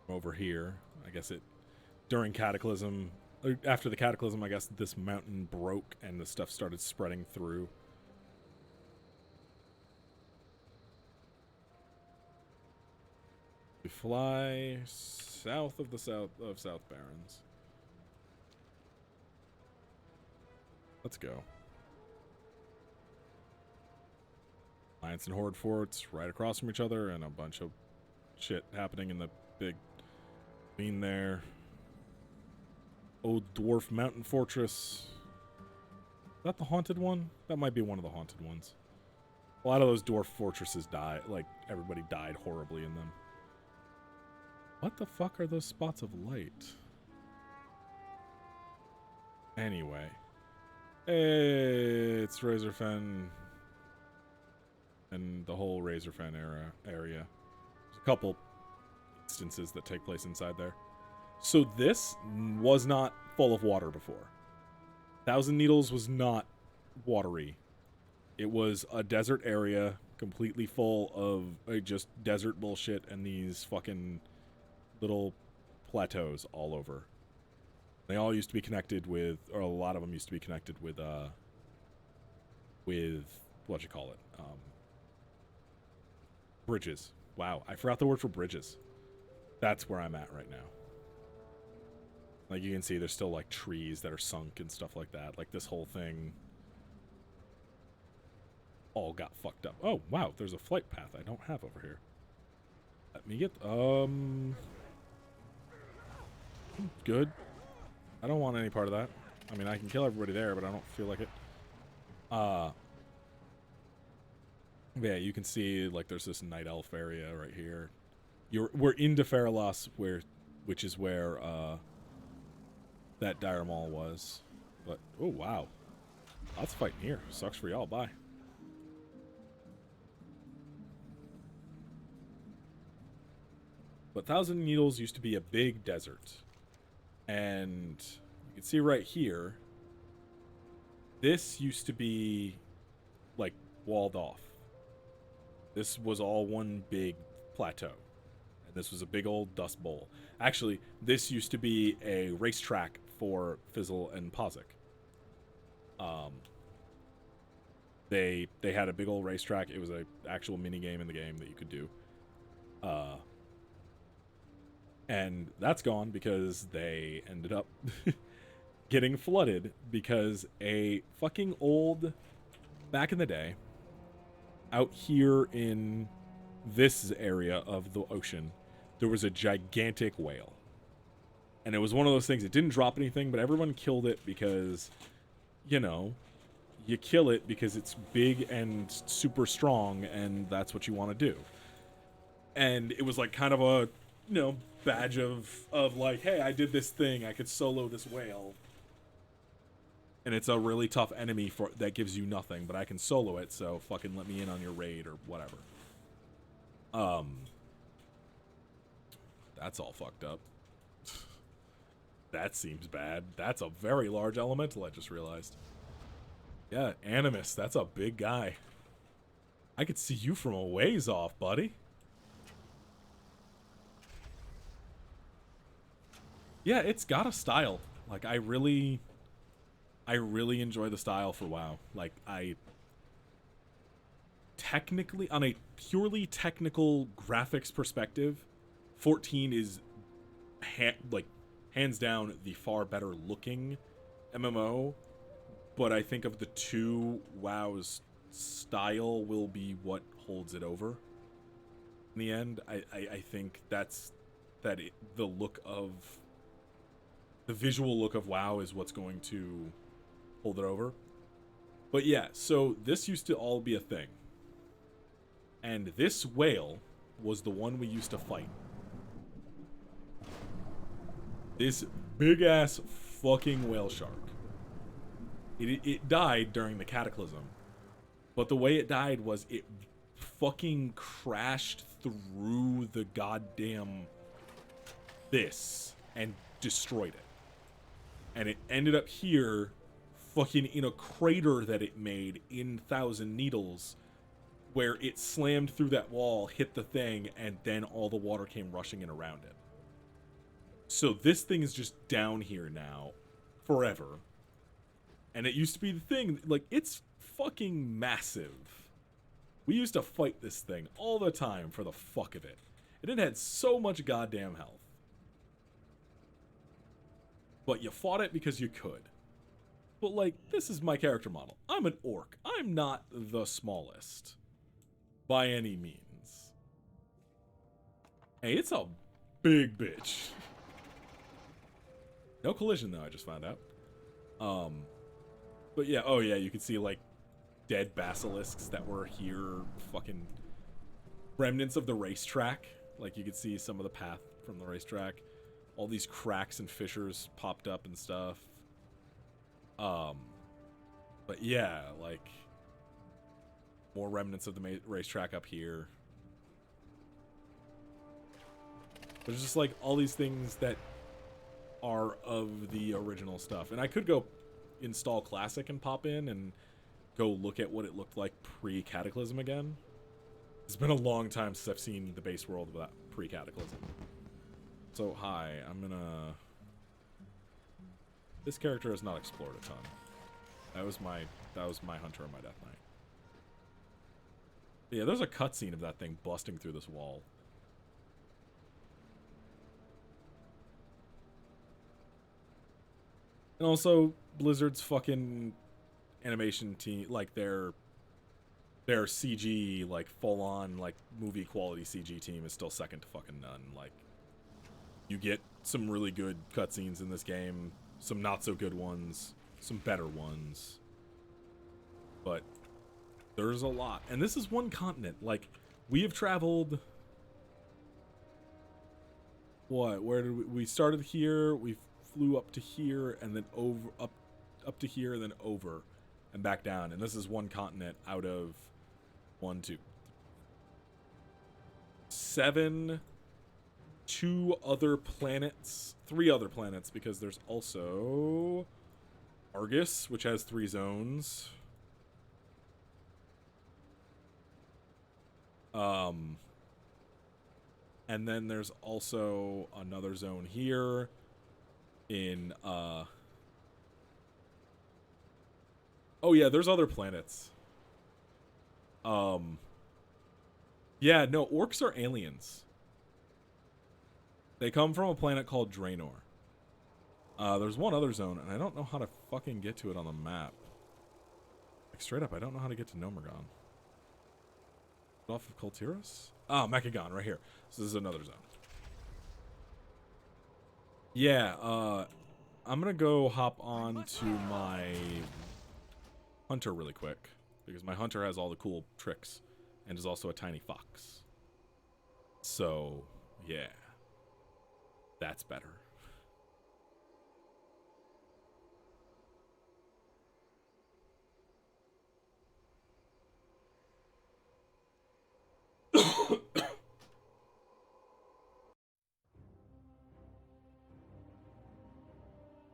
Over here, I guess it, during Cataclysm, after the Cataclysm, I guess this mountain broke and the stuff started spreading through. We fly south of the South Barrens. Let's go. Alliance and Horde forts right across from each other, and a bunch of shit happening in the big queen there. Old Dwarf Mountain Fortress. Is that the haunted one? That might be one of the haunted ones. A lot of those dwarf fortresses died, like, everybody died horribly in them. What the fuck are those spots of light? Anyway. It's Razorfen and the whole Razorfen area. There's a couple instances that take place inside there. So this was not full of water before. Thousand Needles was not watery. It was a desert area completely full of just desert bullshit and these fucking little plateaus all over. They all used to be connected with, or a lot of them used to be connected with what you call it, bridges. Wow, I forgot the word for bridges. That's where I'm at right now. Like, you can see there's still, like, trees that are sunk and stuff like that. Like, this whole thing all got fucked up. Oh, wow, there's a flight path I don't have over here. Let me get, good. I don't want any part of that. I mean, I can kill everybody there, but I don't feel like it. Yeah, you can see, like, there's this night elf area right here. We're into Faralos, which is where, that Dire Maul was. But, oh, wow. Lots of fighting here. Sucks for y'all. Bye. But Thousand Needles used to be a big desert. And you can see right here, this used to be, like, walled off. This was all one big plateau. And this was a big old dust bowl. Actually, this used to be a racetrack for Fizzle and Pozic. They had a big old racetrack. It was an actual mini game in the game that you could do. And that's gone because they ended up getting flooded because a fucking old, back in the day, out here in this area of the ocean, there was a gigantic whale. And it was one of those things, it didn't drop anything, but everyone killed it because, you know, you kill it because it's big and super strong, and that's what you want to do. And it was like kind of a, you know, badge of like, hey, I did this thing, I could solo this whale. And it's a really tough enemy that gives you nothing, but I can solo it, so fucking let me in on your raid or whatever. That's all fucked up. That seems bad. That's a very large elemental, I just realized. Yeah, Animus, that's a big guy. I could see you from a ways off, buddy. Yeah, it's got a style. Like, I really enjoy the style for WoW. Like, technically, on a purely technical graphics perspective, 14 is, hands down, the far better looking MMO. But I think of the two, WoW's style will be what holds it over. In the end, I think the look of the visual look of WoW is what's going to hold it over. But yeah, so this used to all be a thing. And this whale was the one we used to fight. This big-ass fucking whale shark. It died during the cataclysm. But the way it died was it fucking crashed through the goddamn this and destroyed it. And it ended up here fucking in a crater that it made in Thousand Needles, where it slammed through that wall, hit the thing, and then all the water came rushing in around it. So this thing is just down here now forever. And it used to be the thing, like, it's fucking massive. We used to fight this thing all the time for the fuck of it. And it had so much goddamn health. But you fought it because you could. But, like, this is my character model. I'm an orc. I'm not the smallest. By any means. Hey, it's a big bitch. No collision, though, I just found out. But yeah, oh yeah, you can see, like, dead basilisks that were here, fucking remnants of the racetrack. Like, you could see some of the path from the racetrack. All these cracks and fissures popped up and stuff. But yeah, like, more remnants of the racetrack up here. There's just, like, all these things that are of the original stuff. And I could go install Classic and pop in and go look at what it looked like pre-Cataclysm again. It's been a long time since I've seen the base world without pre-Cataclysm. So, hi, I'm gonna... This character has not explored a ton. That was my hunter on my Death Knight. But yeah, there's a cutscene of that thing busting through this wall. And also, Blizzard's fucking animation team, like, their CG, like, full-on, like, movie quality CG team is still second to fucking none. Like, you get some really good cutscenes in this game, some not so good ones, some better ones. But there's a lot. And this is one continent. Like, we have traveled... What? Where did we started here, we flew up to here, and then over, up to here, and then over, and back down. And this is one continent out of 1, 2, 7, 2 other planets, 3 other planets, because there's also Argus, which has 3 zones. And then there's also another zone here in, oh yeah, there's other planets. Yeah, no, orcs are aliens. They come from a planet called Draenor. There's one other zone, and I don't know how to fucking get to it on the map. Like, straight up, I don't know how to get to Nomergon. Off of Kultiras? Ah, Mechagon, right here. So this is another zone. Yeah, I'm gonna go hop on to my hunter really quick, because my hunter has all the cool tricks, and is also a tiny fox. So, yeah. That's better.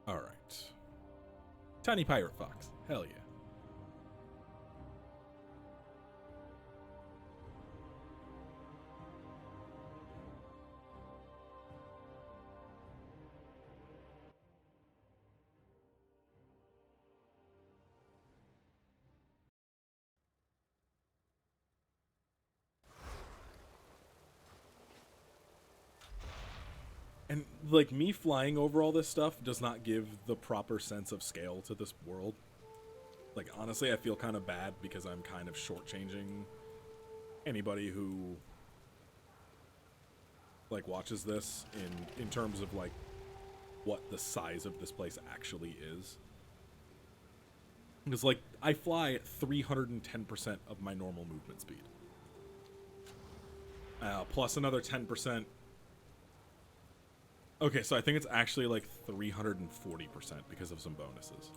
Alright. Tiny pirate fox. Hell yeah. And, like, me flying over all this stuff does not give the proper sense of scale to this world. Like, honestly, I feel kind of bad because I'm kind of shortchanging anybody who, like, watches this in terms of, like, what the size of this place actually is. Because, like, I fly at 310% of my normal movement speed. Plus another 10%. Okay, so I think it's actually like 340% because of some bonuses.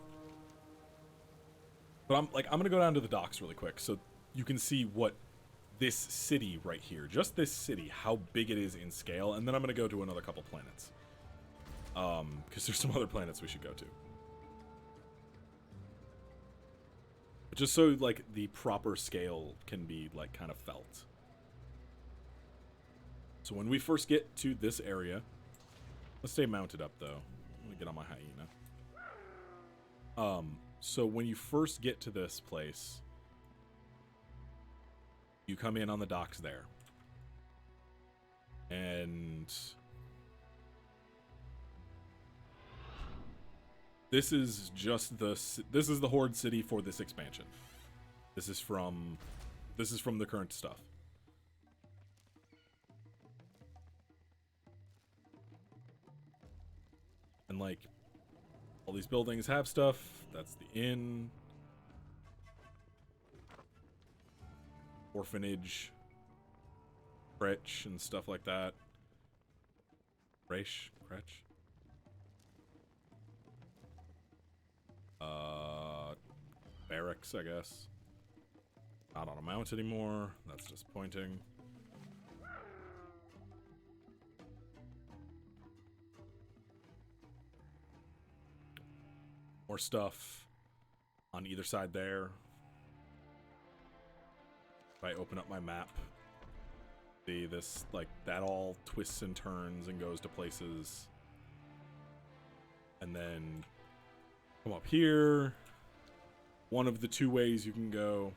But I'm going to go down to the docks really quick so you can see what this city right here, just this city, how big it is in scale. And then I'm going to go to another couple planets. Because there's some other planets we should go to. But just so, like, the proper scale can be, like, kind of felt. So when we first get to this area, let's stay mounted up, though. Let me get on my hyena. So when you first get to this place, you come in on the docks there. And this is just this is the Horde City for this expansion. This is from the current stuff. And, like, all these buildings have stuff. That's the inn. Orphanage. Crèche and stuff like that. Crèche? Barracks, I guess. Not on a mount anymore. That's disappointing. More stuff on either side there. If I open up my map, see this, like, that all twists and turns and goes to places. And then come up here. One of the two ways you can go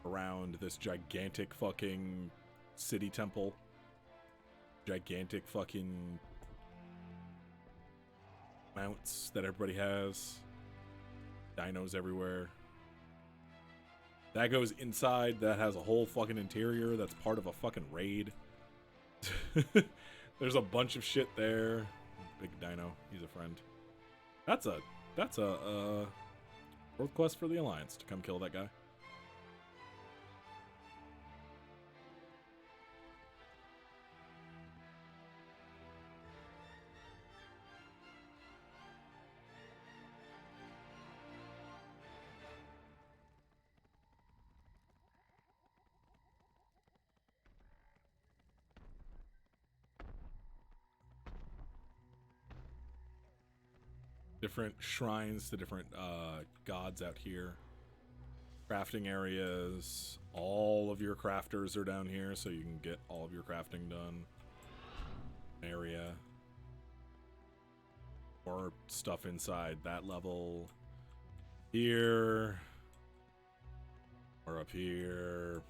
around this gigantic fucking city temple. Gigantic fucking mounts that everybody has. Dinos everywhere. That goes inside. That has a whole fucking interior. That's part of a fucking raid. There's a bunch of shit there. Big dino. He's a friend. That's a world quest for the Alliance to come kill that guy. Different shrines to different gods out here. Crafting areas. All of your crafters are down here, so you can get all of your crafting done. Area. More stuff inside that level. Here. Or up here.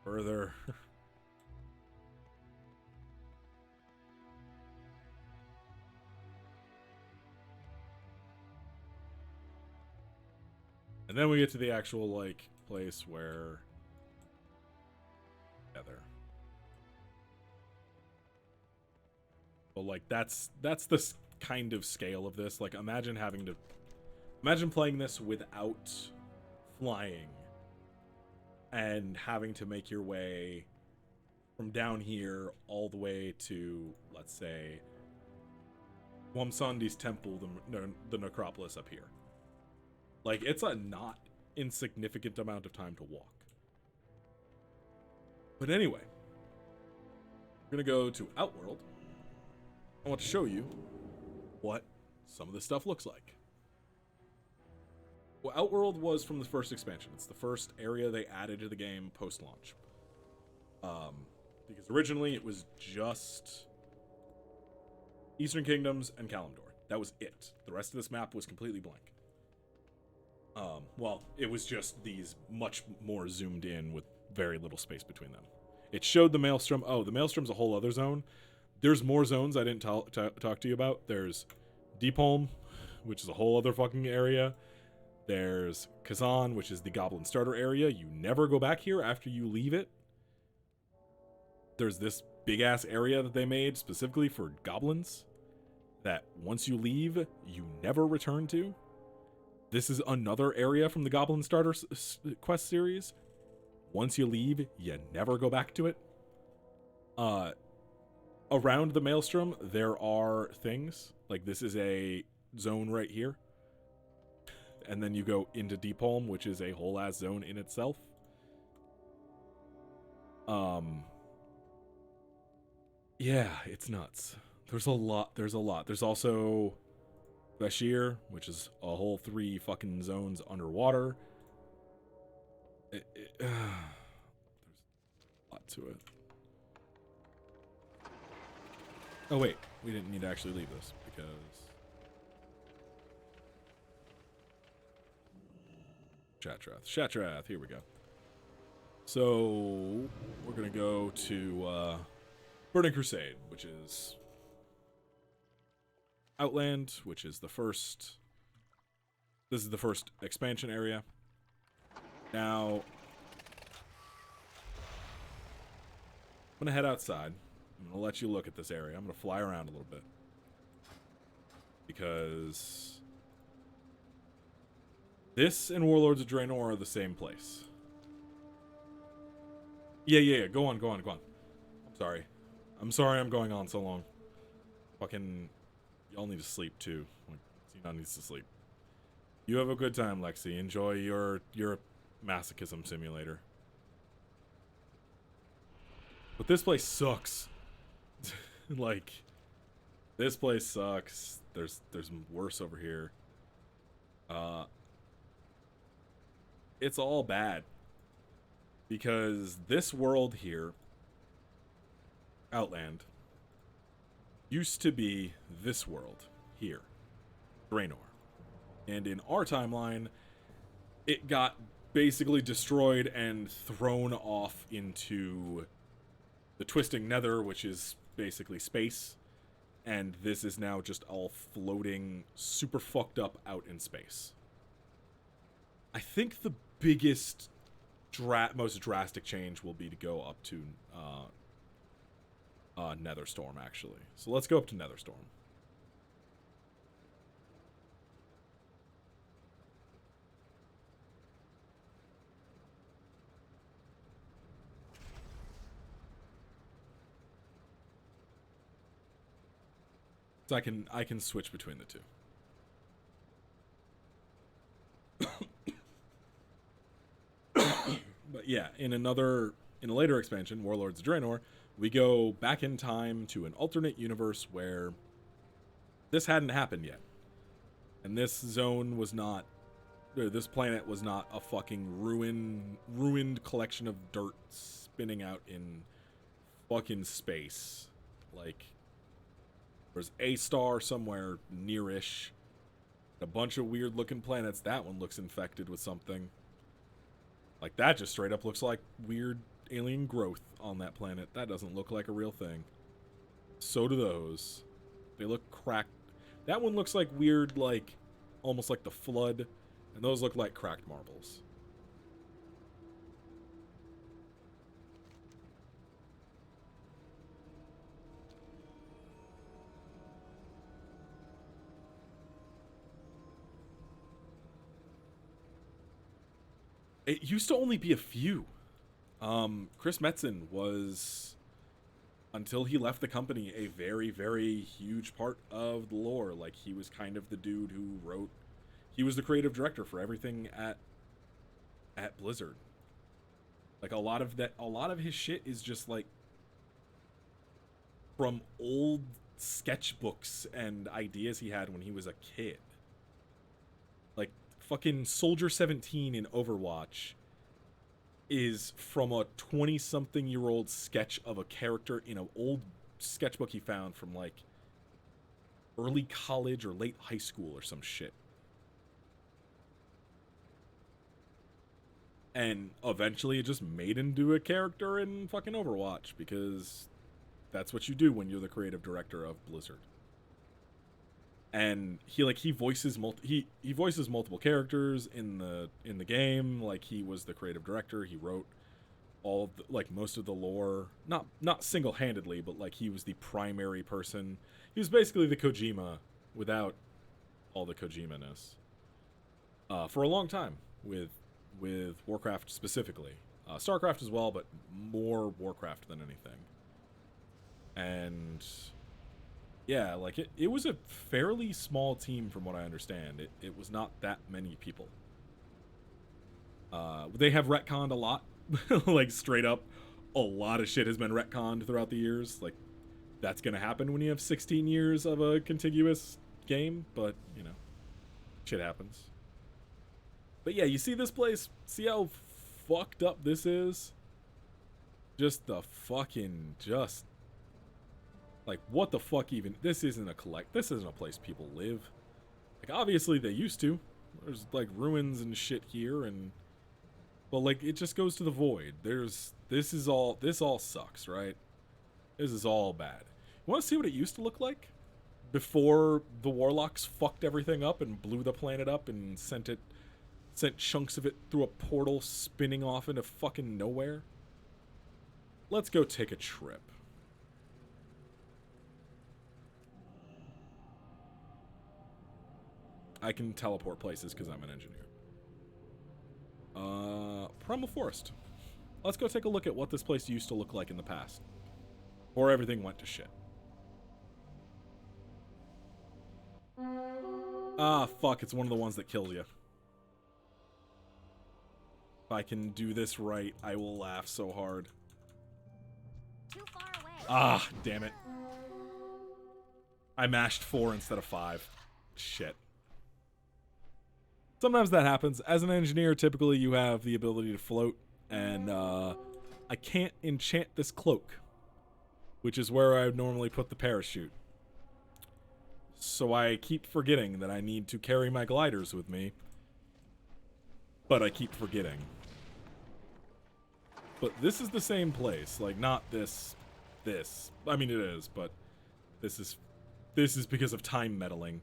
Further. And then we get to the actual, like, place where... Yeah, there. But, like, that's the kind of scale of this. Like, imagine playing this without flying. And having to make your way from down here all the way to, let's say, Wamsandi's temple, the necropolis up here. Like, it's a not insignificant amount of time to walk. But anyway, we're going to go to Outworld. I want to show you what some of this stuff looks like. Well, Outworld was from the first expansion. It's the first area they added to the game post-launch. Because originally it was just Eastern Kingdoms and Kalimdor. That was it. The rest of this map was completely blank. Well, it was just these much more zoomed in with very little space between them. It showed the Maelstrom. Oh, the Maelstrom's a whole other zone. There's more zones I didn't talk to you about. There's Deepholm, which is a whole other fucking area. There's Kazan, which is the Goblin Starter area. You never go back here after you leave it. There's this big ass area that they made specifically for goblins that once you leave, you never return to. This is another area from the Goblin Starter quest series. Once you leave, you never go back to it. Around the Maelstrom, there are things. Like, this is a zone right here. And then you go into Deepholm, which is a whole ass zone in itself. Yeah, it's nuts. There's a lot. There's also Bashir, which is a whole 3 fucking zones underwater. There's a lot to it. Oh wait, we didn't need to actually leave this because Shatrath, here we go. So we're gonna go to Burning Crusade, which is Outland, which is the first. This is the first expansion area. Now, I'm gonna head outside. I'm gonna let you look at this area. I'm gonna fly around a little bit because this and Warlords of Draenor are the same place. Yeah. Go on. I'm sorry I'm going on so long. Fucking, y'all need to sleep too. Like, Xenon needs to sleep. You have a good time, Lexi. Enjoy your masochism simulator. But this place sucks. Like, this place sucks. There's worse over here. It's all bad. Because this world here, Outland, used to be this world here, Draenor. And in our timeline, it got basically destroyed and thrown off into the Twisting Nether, which is basically space. And this is now just all floating, super fucked up out in space. I think the biggest, most drastic change will be to go up to Netherstorm, actually. So let's go up to Netherstorm. So I can switch between the two. But yeah, in a later expansion, Warlords of Draenor, we go back in time to an alternate universe where this hadn't happened yet. And this zone was not, this planet was not a fucking ruined collection of dirt spinning out in fucking space. Like, there's a star somewhere nearish, a bunch of weird looking planets. That one looks infected with something. Like, that just straight up looks like weird alien growth on that planet. That doesn't look like a real thing. So do those. They look cracked. That one looks like weird, like, almost like the Flood. And those look like cracked marbles. It used to only be a few. Chris Metzen was, until he left the company, a very, very huge part of the lore. Like, he was kind of the dude who wrote, he was the creative director for everything at Blizzard. Like, a lot of his shit is just like from old sketchbooks and ideas he had when he was a kid. Like, fucking Soldier 17 in Overwatch is from a 20-something-year-old sketch of a character in an old sketchbook he found from, like, early college or late high school or some shit. And eventually it just made into a character in fucking Overwatch, because that's what you do when you're the creative director of Blizzard. And he voices multiple characters in the game. Like, he was the creative director. He wrote all of the, like most of the lore, not single-handedly, but like he was the primary person. He was basically the Kojima without all the Kojima-ness. For a long time with Warcraft specifically. StarCraft as well, but more Warcraft than anything. And yeah, like it was a fairly small team from what I understand. It was not that many people. They have retconned a lot. Like straight up, a lot of shit has been retconned throughout the years. Like that's gonna happen when you have 16 years of a contiguous game, but you know, shit happens. But yeah, you see this place? See how fucked up this is? Just the fucking, just... Like, what the fuck even? This isn't a place people live. Like, obviously they used to. There's, like, ruins and shit here, and... But, like, it just goes to the void. This all sucks, right? This is all bad. You want to see what it used to look like? Before the Warlocks fucked everything up and blew the planet up and sent chunks of it through a portal spinning off into fucking nowhere? Let's go take a trip. I can teleport places because I'm an engineer. Primal Forest. Let's go take a look at what this place used to look like in the past. Before everything went to shit. Ah, fuck, it's one of the ones that kills you. If I can do this right, I will laugh so hard. Too far away. Ah, damn it. I mashed 4 instead of 5. Shit. Sometimes that happens. As an engineer, typically you have the ability to float, and I can't enchant this cloak, which is where I would normally put the parachute. So I keep forgetting that I need to carry my gliders with me, but I keep forgetting. But this is the same place, like not this. I mean it is, but this is because of time meddling.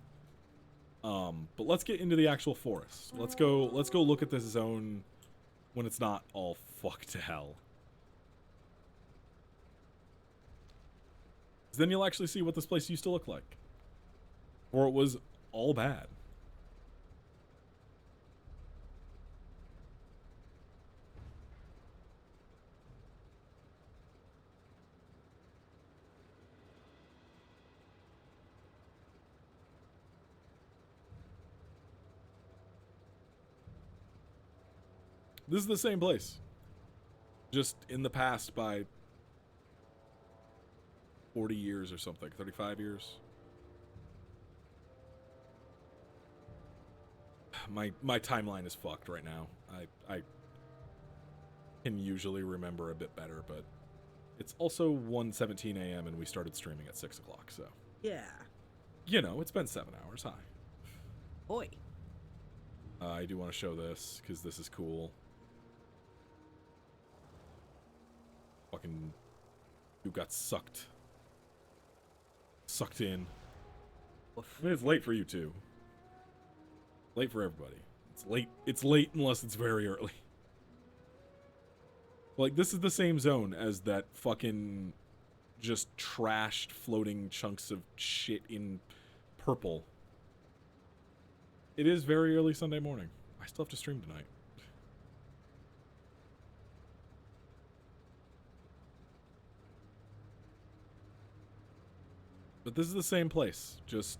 But let's get into the actual forest. Let's go look at this zone when it's not all fucked to hell. 'Cause then you'll actually see what this place used to look like. Or it was all bad. This is the same place. Just in the past by 40 years or something. 35 years. My timeline is fucked right now. I can usually remember a bit better, but it's also 1:17 a.m. and we started streaming at 6 o'clock, so. Yeah. You know, it's been 7 hours. Hi. Boy. I do want to show this, because this is cool. Fucking... You got sucked. Sucked in. I mean, it's late for you, too. Late for everybody. It's late unless it's very early. Like, this is the same zone as that fucking... just trashed floating chunks of shit in purple. It is very early Sunday morning. I still have to stream tonight. But this is the same place, just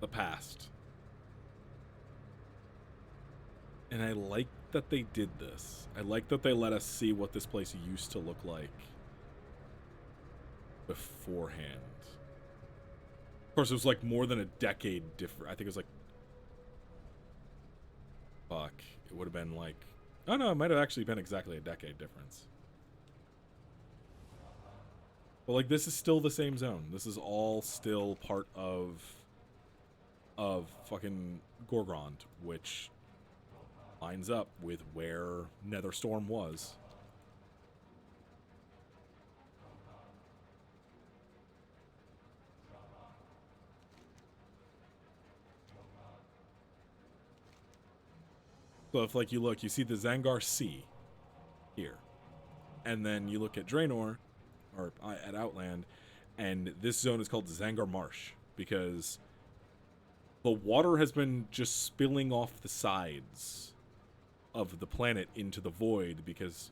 the past. And I like that they did this. I like that they let us see what this place used to look like beforehand. Of course, it was like more than a decade different. I think it was like... Fuck. It would have been like... Oh no, it might have actually been exactly a decade difference. But like, this is still the same zone. This is all still part of fucking Gorgrond, which lines up with where Netherstorm was. So if like you look, you see the Zangar Sea. here. And then you look at Draenor, or at Outland, and this zone is called Zangar Marsh because the water has been just spilling off the sides of the planet into the void because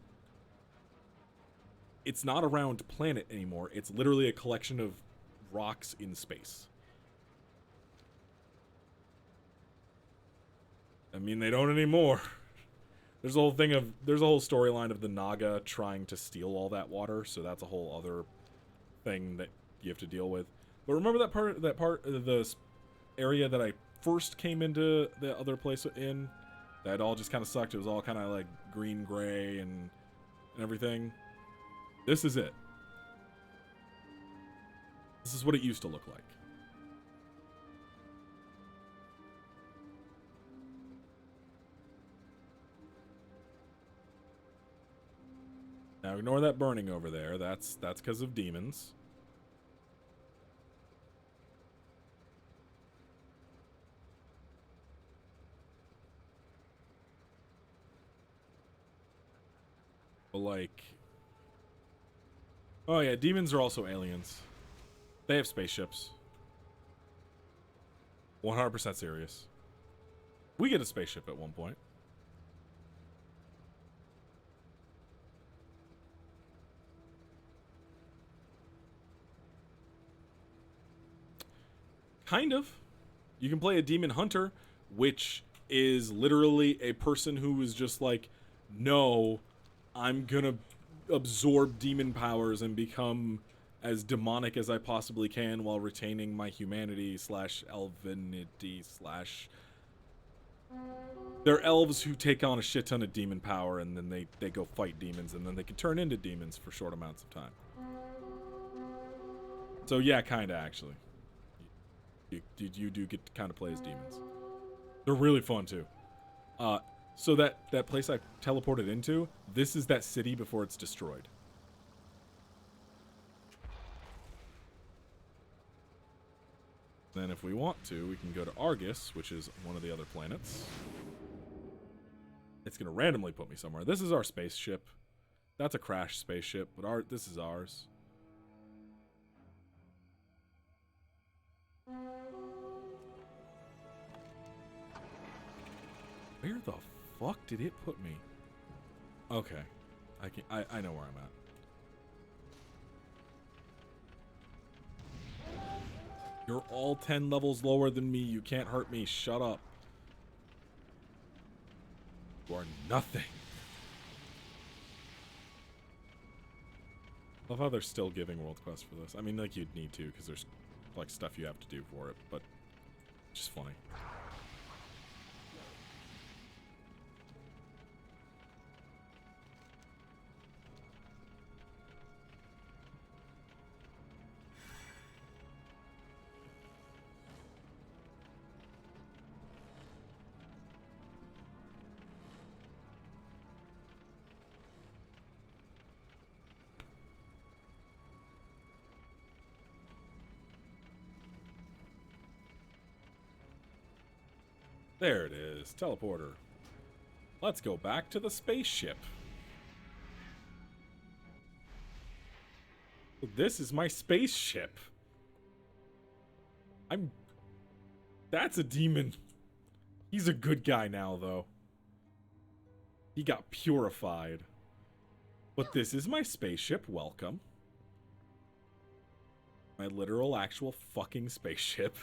it's not a round planet anymore. It's literally a collection of rocks in space. I mean, they don't anymore. There's a whole storyline of the Naga trying to steal all that water, so that's a whole other thing that you have to deal with. But remember that part of the area that I first came into the other place in? That all just kind of sucked. It was all kind of like green, gray, and everything. This is it. This is what it used to look like. Now ignore that burning over there. That's because of demons. But like, oh yeah, demons are also aliens. They have spaceships. 100% serious. We get a spaceship at one point. Kind of. You can play a demon hunter, which is literally a person who is just like, no, I'm gonna absorb demon powers and become as demonic as I possibly can while retaining my humanity / elvenity / they're elves who take on a shit ton of demon power and then they go fight demons and then they can turn into demons for short amounts of time. So yeah, kinda actually. You do get to kind of play as demons. They're really fun too. So that place I teleported into, this is that city before it's destroyed. Then if we want to, we can go to Argus, which is one of the other planets. It's going to randomly put me somewhere. This is our spaceship. That's a crashed spaceship, but this is ours. Where the fuck did it put me? Okay. I know where I'm at. You're all 10 levels lower than me. You can't hurt me. Shut up. You are nothing. Love how they're still giving World Quest for this. I mean, like, you'd need to, because there's, like, stuff you have to do for it, but just funny. There it is, teleporter. Let's go back to the spaceship. This is my spaceship. That's a demon. He's a good guy now, though. He got purified. But this is my spaceship, welcome. My literal, actual fucking spaceship.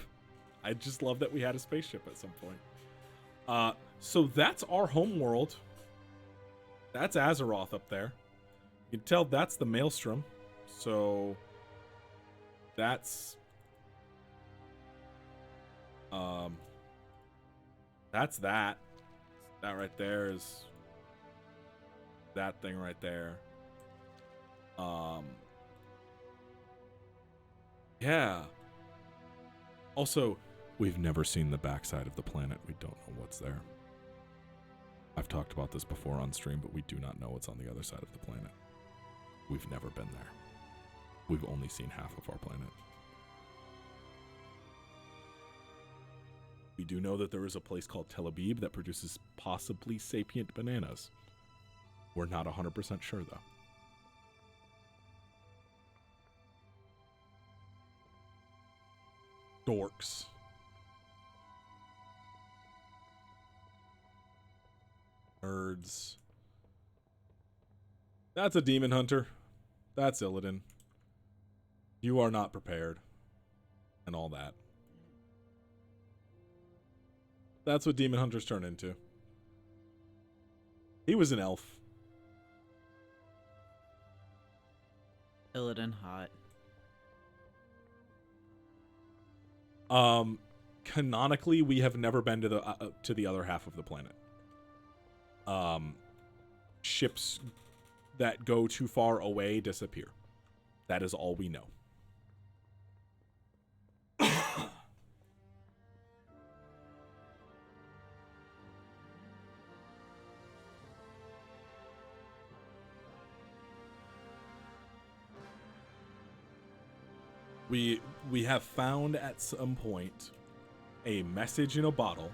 I just love that we had a spaceship at some point. So that's our home world. That's Azeroth up there. You can tell that's the Maelstrom. So that's that. That right there is that thing right there. Yeah. Also, we've never seen the backside of the planet. We don't know what's there. I've talked about this before on stream, but we do not know what's on the other side of the planet. We've never been there. We've only seen half of our planet. We do know that there is a place called Tel Aviv that produces possibly sapient bananas. We're not 100% sure, though. Dorks. Nerds. That's a demon hunter. That's Illidan. You are not prepared. And all that. That's what demon hunters turn into. He was an elf. Illidan hot. Canonically, we have never been to the other half of the planet. Ships that go too far away disappear. That is all we know. We have found at some point a message in a bottle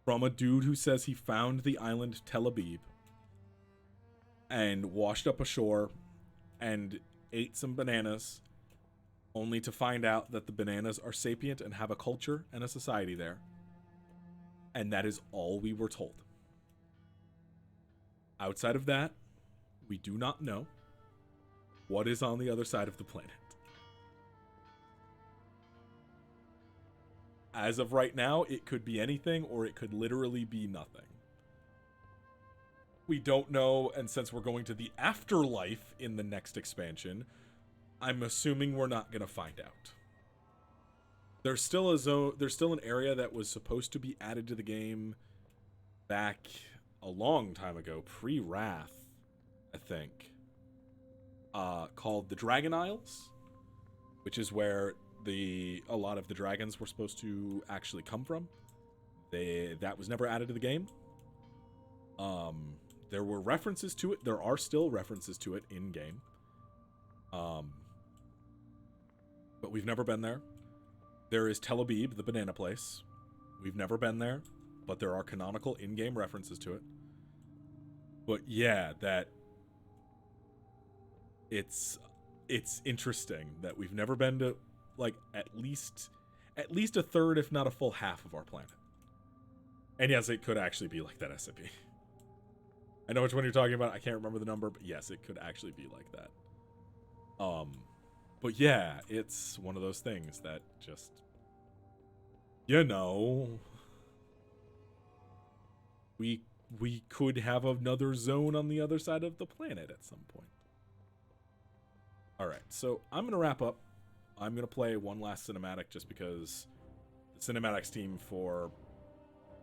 from a dude who says he found the island Tel Aviv and washed up ashore and ate some bananas, only to find out that the bananas are sapient and have a culture and a society there. And that is all we were told. Outside of that, we do not know what is on the other side of the planet. As of right now, it could be anything, or it could literally be nothing. We don't know, and since we're going to the afterlife in the next expansion, I'm assuming we're not going to find out. There's still a zone, there's still an area that was supposed to be added to the game back a long time ago, pre-Wrath, I think, called the Dragon Isles, which is where a lot of the dragons were supposed to actually come from. That was never added to the game. There were references to it. There are still references to it in game. But we've never been there. There is Tel Aviv, the banana place. We've never been there, but there are canonical in-game references to it. But yeah, that it's interesting that we've never been to, like, at least a third, if not a full half of our planet. And yes, it could actually be like that SCP. I know which one you're talking about. I can't remember the number, but yes, it could actually be like that. But yeah, it's one of those things that just, you know, we could have another zone on the other side of the planet at some point. All right, so I'm going to wrap up. I'm going to play one last cinematic just because the cinematics team for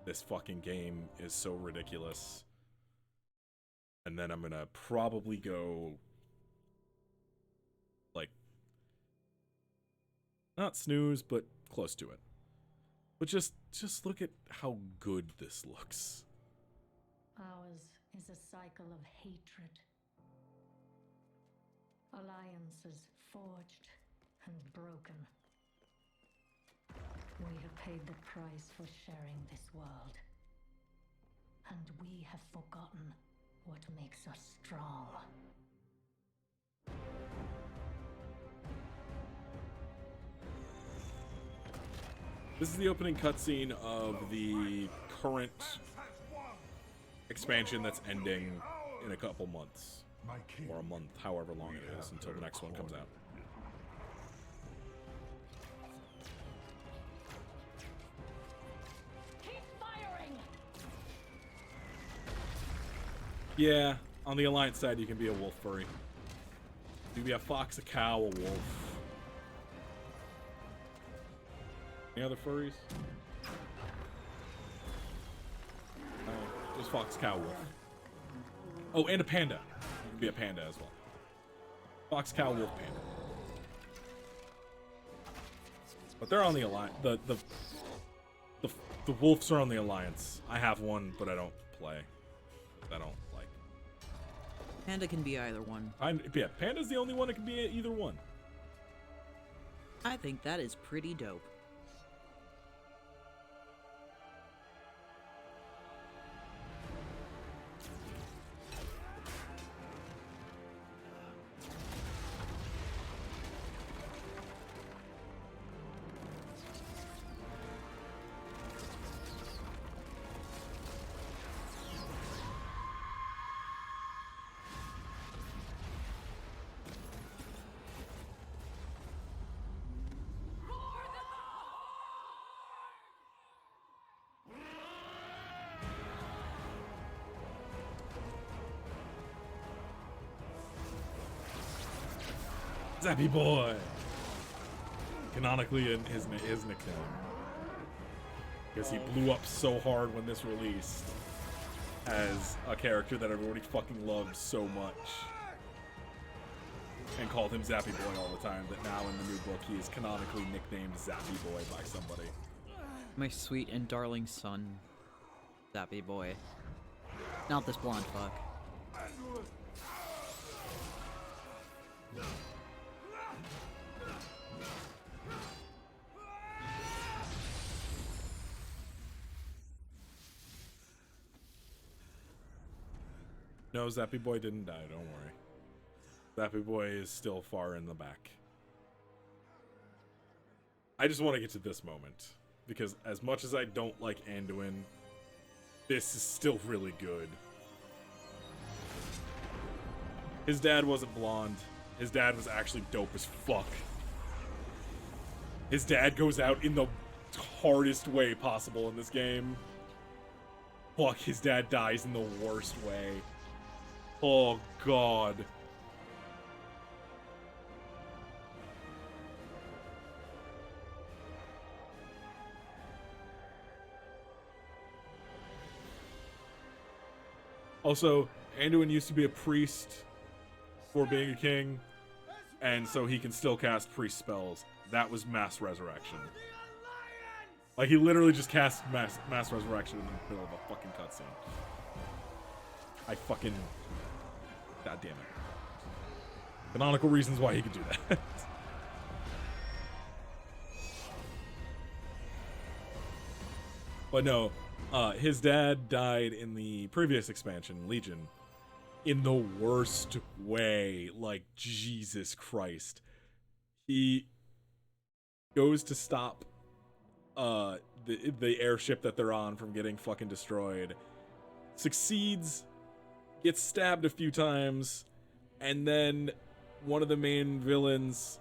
this fucking game is so ridiculous. And then I'm going to probably go, like, not snooze, but close to it. But just look at how good this looks. Ours is a cycle of hatred. Alliances forged and broken. We have paid the price for sharing this world. And we have forgotten what makes us strong. This is the opening cutscene of the current expansion that's ending in a couple months. Or a month, however long it is, until the next one comes out. Keep firing! Yeah, on the Alliance side, you can be a wolf furry. You can be a fox, a cow, a wolf. Any other furries? No, just fox, cow, wolf. Oh, and a panda. You can be a panda as well. Fox, cow, wolf, panda. But they're on the Alliance. The wolves are on the Alliance. I have one, but I don't play. I don't like. Panda can be either one. Yeah, panda's the only one that can be either one. I think that is pretty dope. Zappy Boy! Canonically in his nickname. Because he blew up so hard when this released as a character that everybody fucking loved so much. And called him Zappy Boy all the time, that now in the new book he is canonically nicknamed Zappy Boy by somebody. My sweet and darling son, Zappy Boy. Not this blonde fuck. No, Zappy Boy didn't die, don't worry. Zappy Boy is still far in the back. I just want to get to this moment, because as much as I don't like Anduin, this is still really good. His dad wasn't blonde. His dad was actually dope as fuck. His dad goes out in the hardest way possible in this game. Fuck, his dad dies in the worst way. Oh, God. Also, Anduin used to be a priest for being a king, and so he can still cast priest spells. That was mass resurrection. Like, he literally just cast mass resurrection in the middle of a fucking cutscene. I fucking... God damn it. Canonical reasons why he could do that. But no, his dad died in the previous expansion, Legion, in the worst way. Like, Jesus Christ. He goes to stop the airship that they're on from getting fucking destroyed. Succeeds, gets stabbed a few times, and then one of the main villains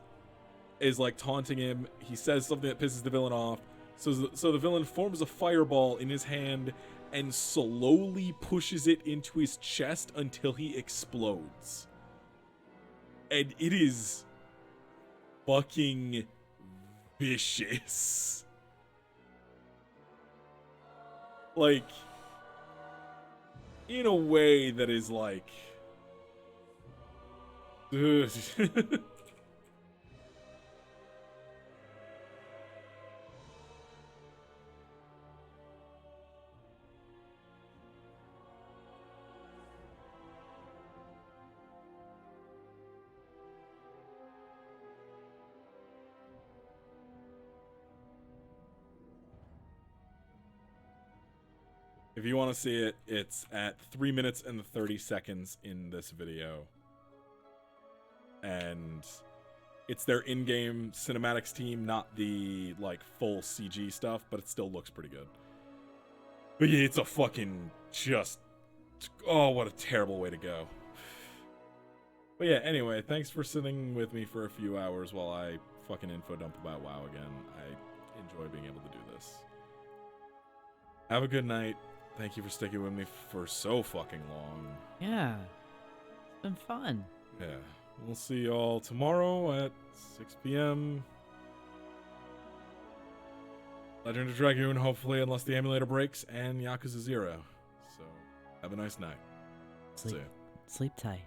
is like taunting him. He says something that pisses the villain off. So the villain forms a fireball in his hand and slowly pushes it into his chest until he explodes. And it is fucking vicious. Like, in a way that is like... If you want to see it, it's at 3 minutes and 30 seconds in this video. And it's their in-game cinematics team, not the, like, full CG stuff, but it still looks pretty good. But yeah, it's a fucking just... Oh, what a terrible way to go. But yeah, anyway, thanks for sitting with me for a few hours while I fucking info dump about WoW again. I enjoy being able to do this. Have a good night. Thank you for sticking with me for so fucking long. Yeah. It's been fun. Yeah. We'll see y'all tomorrow at 6 p.m. Legend of Dragoon, hopefully, unless the emulator breaks, and Yakuza 0. So, have a nice night. Sleep. See ya. Sleep tight.